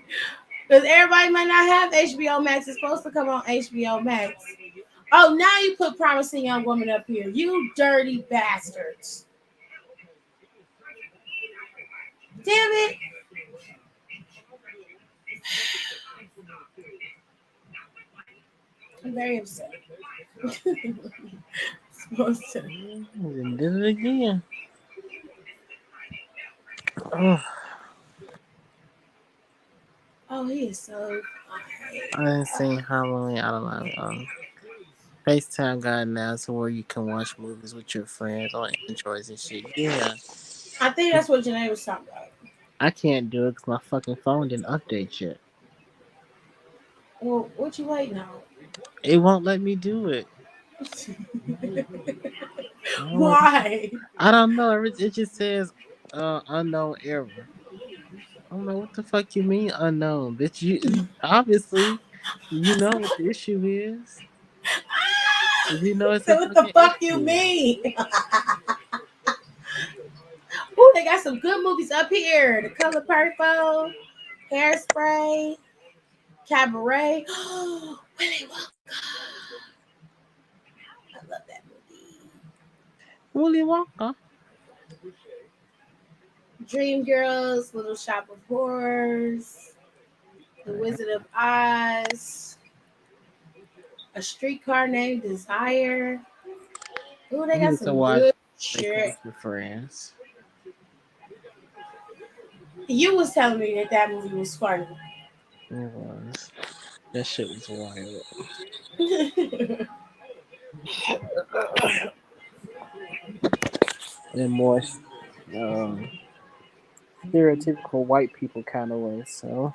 Because everybody might not have HBO Max. It's supposed to come on HBO Max. Oh, now you put Promising Young Woman up here. You dirty bastards. Damn it. I'm very upset. Supposed to. And did it again. Oh, Oh, he is so I didn't see Halloween. I don't know. FaceTime got now to where you can watch movies with your friends on Androids and shit. Yeah. I think that's what Janae was talking about. I can't do it because my fucking phone didn't update yet. Well, what you waiting on? It won't let me do it. Why? I don't know. It just says unknown error. I don't know what the fuck you mean unknown, bitch. You obviously you know what the issue is. You know it's So a what the fucking fuck you issue. mean? Ooh, they got some good movies up here. The Color Purple, Hairspray, Cabaret. Willy Wonka. I love that movie. Willy Wonka. Dreamgirls, Little Shop of Horrors, The Wizard of Oz, A Streetcar Named Desire. Ooh, they You got need to some watch good Big shit. Your Friends. You was telling me that movie was funny. It was. That shit was wild. In more stereotypical white people kind of way. So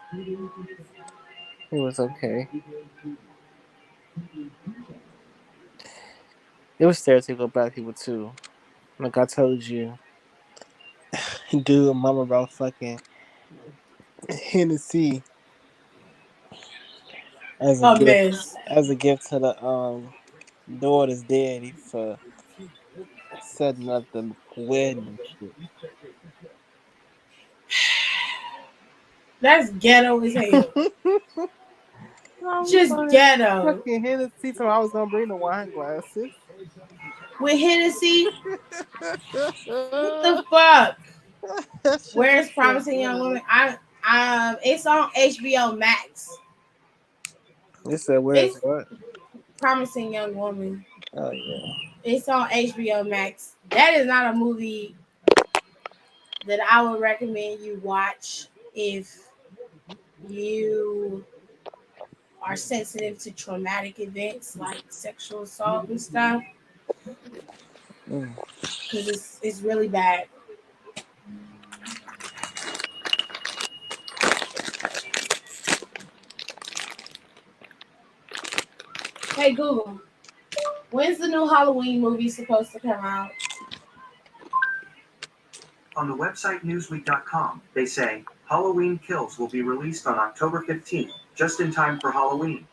It was okay. It was stereotypical black people too. Like I told you, dude, mama brought fucking Hennessy as a A gift, mess. to the daughter's daddy for setting up the wedding and shit. That's ghetto as hell. I was Just like, ghetto. fucking Hennessy, so I was gonna bring the wine glasses. With Hennessy, That what the fuck? shit was Where's so Promising Young funny. Woman? It's on HBO Max. They said, "Where's It's what?" Promising Young Woman. Oh yeah. It's on HBO Max. That is not a movie that I would recommend you watch if you are sensitive to traumatic events like sexual assault and stuff, Mm. because it's really bad. Hey Google, when's the new Halloween movie supposed to come out? On the website Newsweek.com, they say Halloween Kills will be released on October 15th, just in time for Halloween.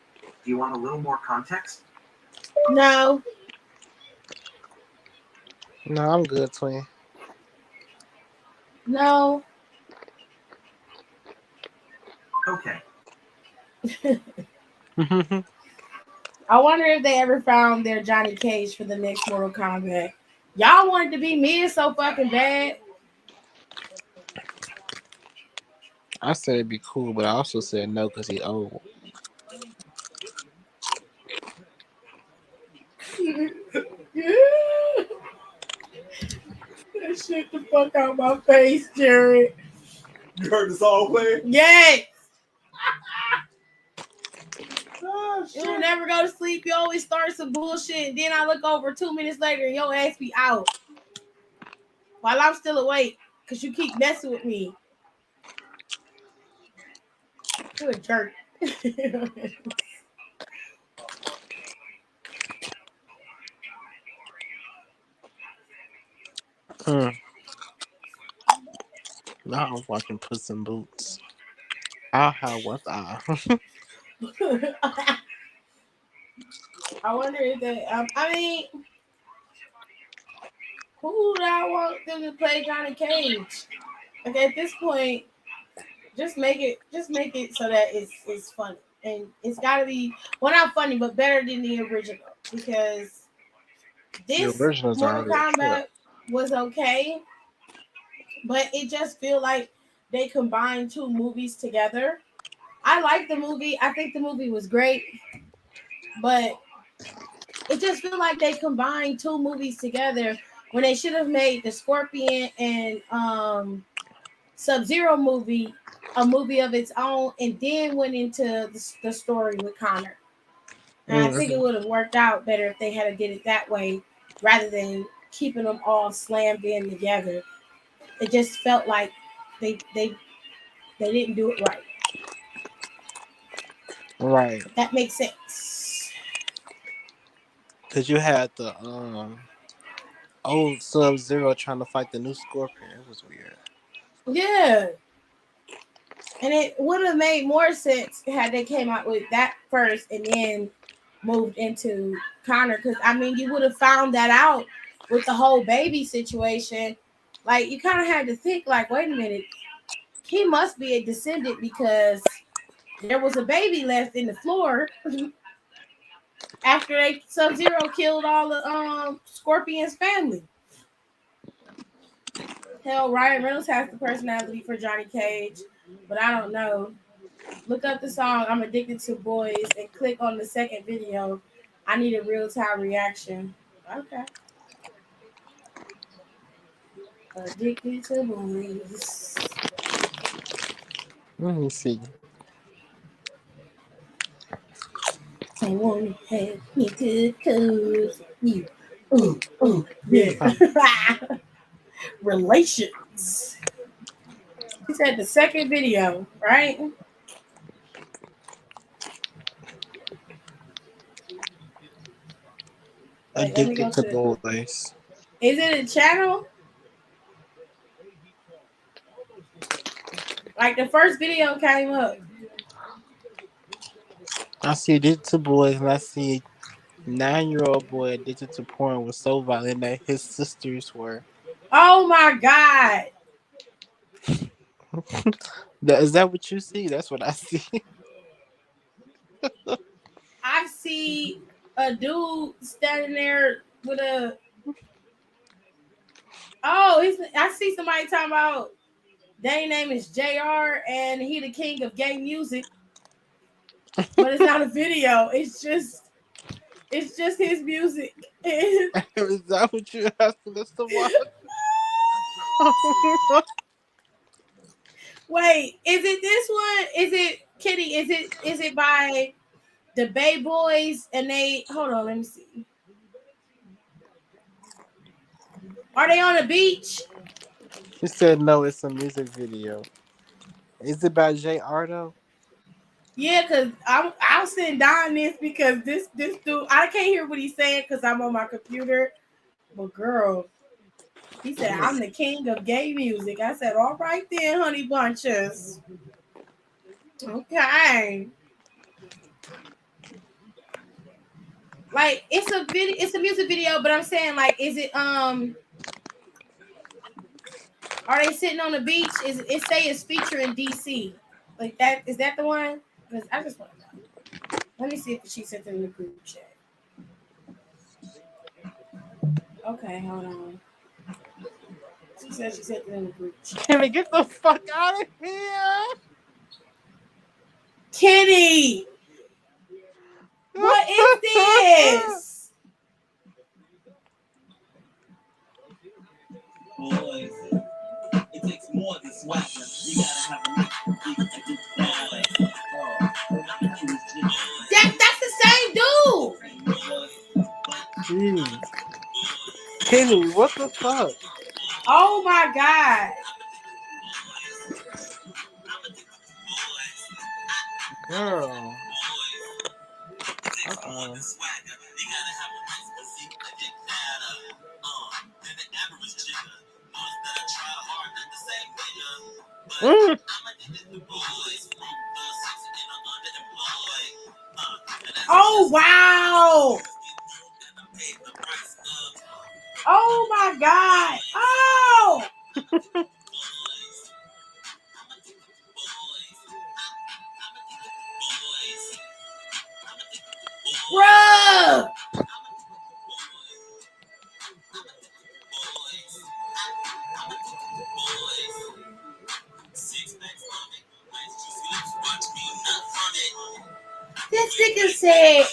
Do you want a little more context? No. No, I'm good, twin. No. Okay. I wonder if they ever found their Johnny Cage for the next Mortal Kombat. Y'all wanted to be me so fucking bad. I said it'd be cool, but I also said no because he old. That shit the fuck out my face, Jared. You heard the song playing? Yes. Oh, You'll shit. never go to sleep. You always start some bullshit. And then I look over 2 minutes later and your ass be out. While I'm still awake. Because you keep messing with me. You're a jerk. Now I was watching Puss in Boots. How was I? I wonder if they. I mean, who would I want them to play Johnny Cage? Like at this point, just make it so that it's funny, and it's got to be not funny, but better than the original, because The this original's Mortal already a trip. Kombat was okay, but it just feel like they combined two movies together. I like the movie. I think the movie was great, but it just feel like they combined two movies together when they should have made the Scorpion and Sub-Zero movie a movie of its own, and then went into the story with Connor. And I think it would have worked out better if they had did it that way rather than keeping them all slammed in together. It just felt like they didn't do it right. Right. If that makes sense. Because you had the old Sub-Zero trying to fight the new Scorpion. It was weird. Yeah. And it would have made more sense had they came out with that first and then moved into Connor. Because, I mean, you would have found that out with the whole baby situation. Like, you kind of had to think, like, wait a minute. He must be a descendant because there was a baby left in the floor after Sub-Zero killed all the Scorpion's family. Hell, Ryan Reynolds has the personality for Johnny Cage, but I don't know. Look up the song I'm Addicted to Boys and click on the second video. I need a real-time reaction. Okay. Addicted to Boys. Let me see. I want to have me to close you. Yeah. Relations. He said the second video, right? Wait, let me go Addicted to to the. Boys. Is it a channel? Like the first video came up. I see Addicted to Boys, and I see 9-year-old boy addicted to porn was so violent that his sisters were. Oh my god! Is that what you see? That's what I see. I see a dude standing there with a. Oh, I see somebody talking about. Their name is JR, and he the king of gay music. But it's not a video. It's just his music. Is that what you're asking us to watch? Wait, is it this one? Is it Kitty? Is it by the Bay Boys? And they hold on, let me see. Are they on the beach? He said no, it's a music video. Is it by J Ardo? Yeah, because I'll send Don this because this dude, I can't hear what he's saying because I'm on my computer. But girl, he said I'm the king of gay music. I said, all right then, honey bunches. Okay. Like it's a video, it's a music video, but I'm saying like, is it are they sitting on the beach? Is it say it's featuring DC? Like that is that the one? Because I just want to know. Let me see if she sent it in the group chat. Okay, hold on. She said she sent it in the group chat. Can we get the fuck out of here? Kitty! What is this? Boys, it takes more than swagger. You gotta have a That's the same dude. Jeez. Kenny, what the fuck? Oh my god. Girl. Oh wow. Oh my god. Oh. Bruh. This nigga said.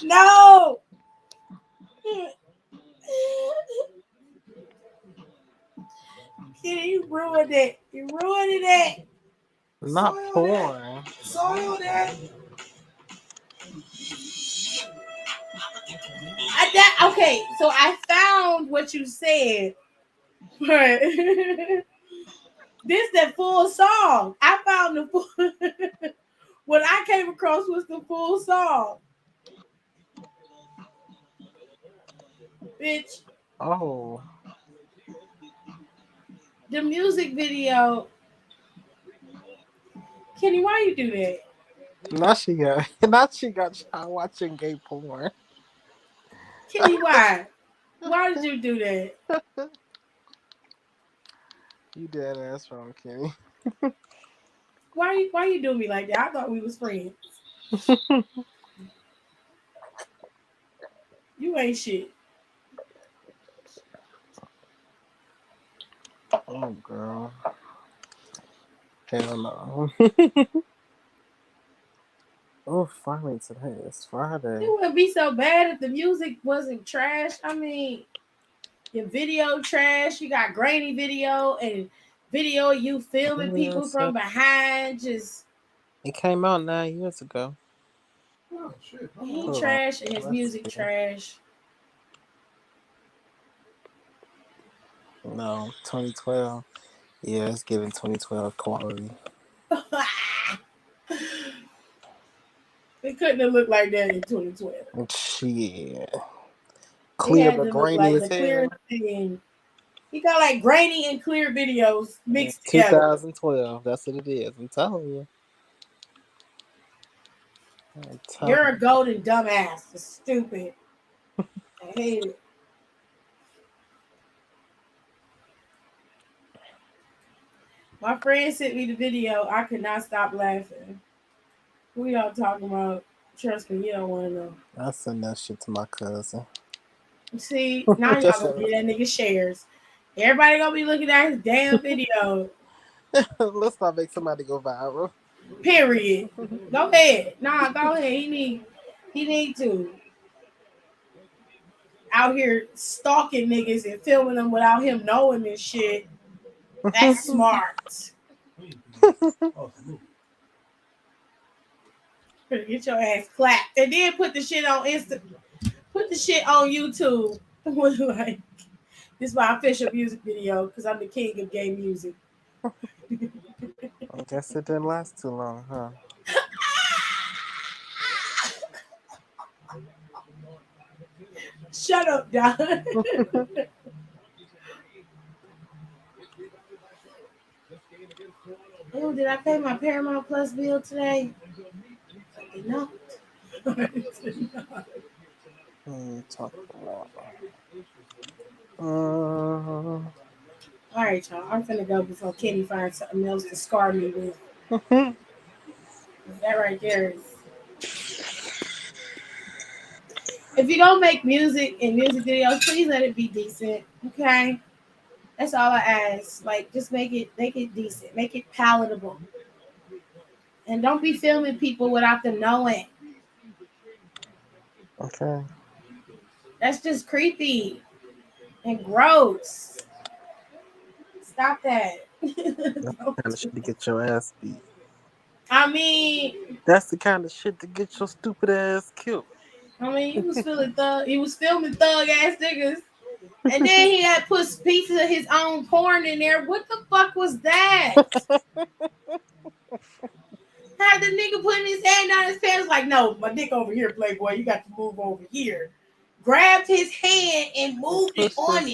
No. Kitty, you ruined it. You ruined it. Not porn. Soiled it. Okay, so I found what you said. But this the full song. I found the full. What I came across was the full song. Bitch. Oh. The music video. Kenny, why you do that? Now she got y'all watching gay porn. Kenny, why? Why did you do that? You dead ass wrong, Kenny. Why you do me like that? I thought we was friends. You ain't shit. Oh, girl. Hell no. Oh, finally today. It's Friday. It wouldn't be so bad if the music wasn't trash. I mean, your video trash. You got grainy video and video of you filming people from behind. Just it came out 9 years ago. Oh shit! he trash and his music trash. No, 2012. Yeah, it's giving 2012 quality. It couldn't have looked like that in 2012. Shit. It Clear had but to look grainy like as the clearest hell. thing. He got like grainy and clear videos mixed together. 2012. That's what it is. I'm telling you. You're a golden dumbass. It's stupid. I hate it. My friend sent me the video. I could not stop laughing. Who y'all talking about? Trust me, you don't want to know. I send that shit to my cousin. See, now y'all gonna get that nigga shares. Everybody gonna be looking at his damn video. Let's not make somebody go viral. Period. Go ahead. Nah, go ahead. He need to. Out here stalking niggas and filming them without him knowing this shit. That's smart. Get your ass clapped. And then put the shit on Insta. Put the shit on YouTube. Like, this is my official music video because I'm the king of gay music. I guess it didn't last too long, huh? Shut up, Don. Oh, did I pay my Paramount Plus bill today? I did not. Talk about. All right, y'all. I'm finna go before Kenny finds something else to scar me with. That right there is. If you don't make music and music videos, please let it be decent. Okay? That's all I ask. Like, just make it decent. Make it palatable. And don't be filming people without them knowing. Okay. That's just creepy and gross. Stop that. That's the kind of shit to get your ass beat. I mean, that's the kind of shit to get your stupid ass killed. I mean, he was filming thug ass niggas. And then he had put pieces of his own porn in there. What the fuck was that? Had the nigga putting his hand down his pants like, no, my dick over here, Playboy. You got to move over here. Grabbed his hand and moved it on it.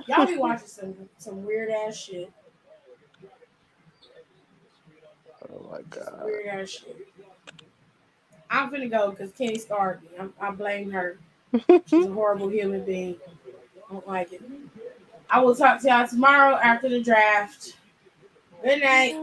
Y'all be watching some weird ass shit. Oh my god. Some weird ass shit. I'm finna go because Kenny scarred me. I blame her. She's a horrible human being. I don't like it. I will talk to y'all tomorrow after the draft. Good night.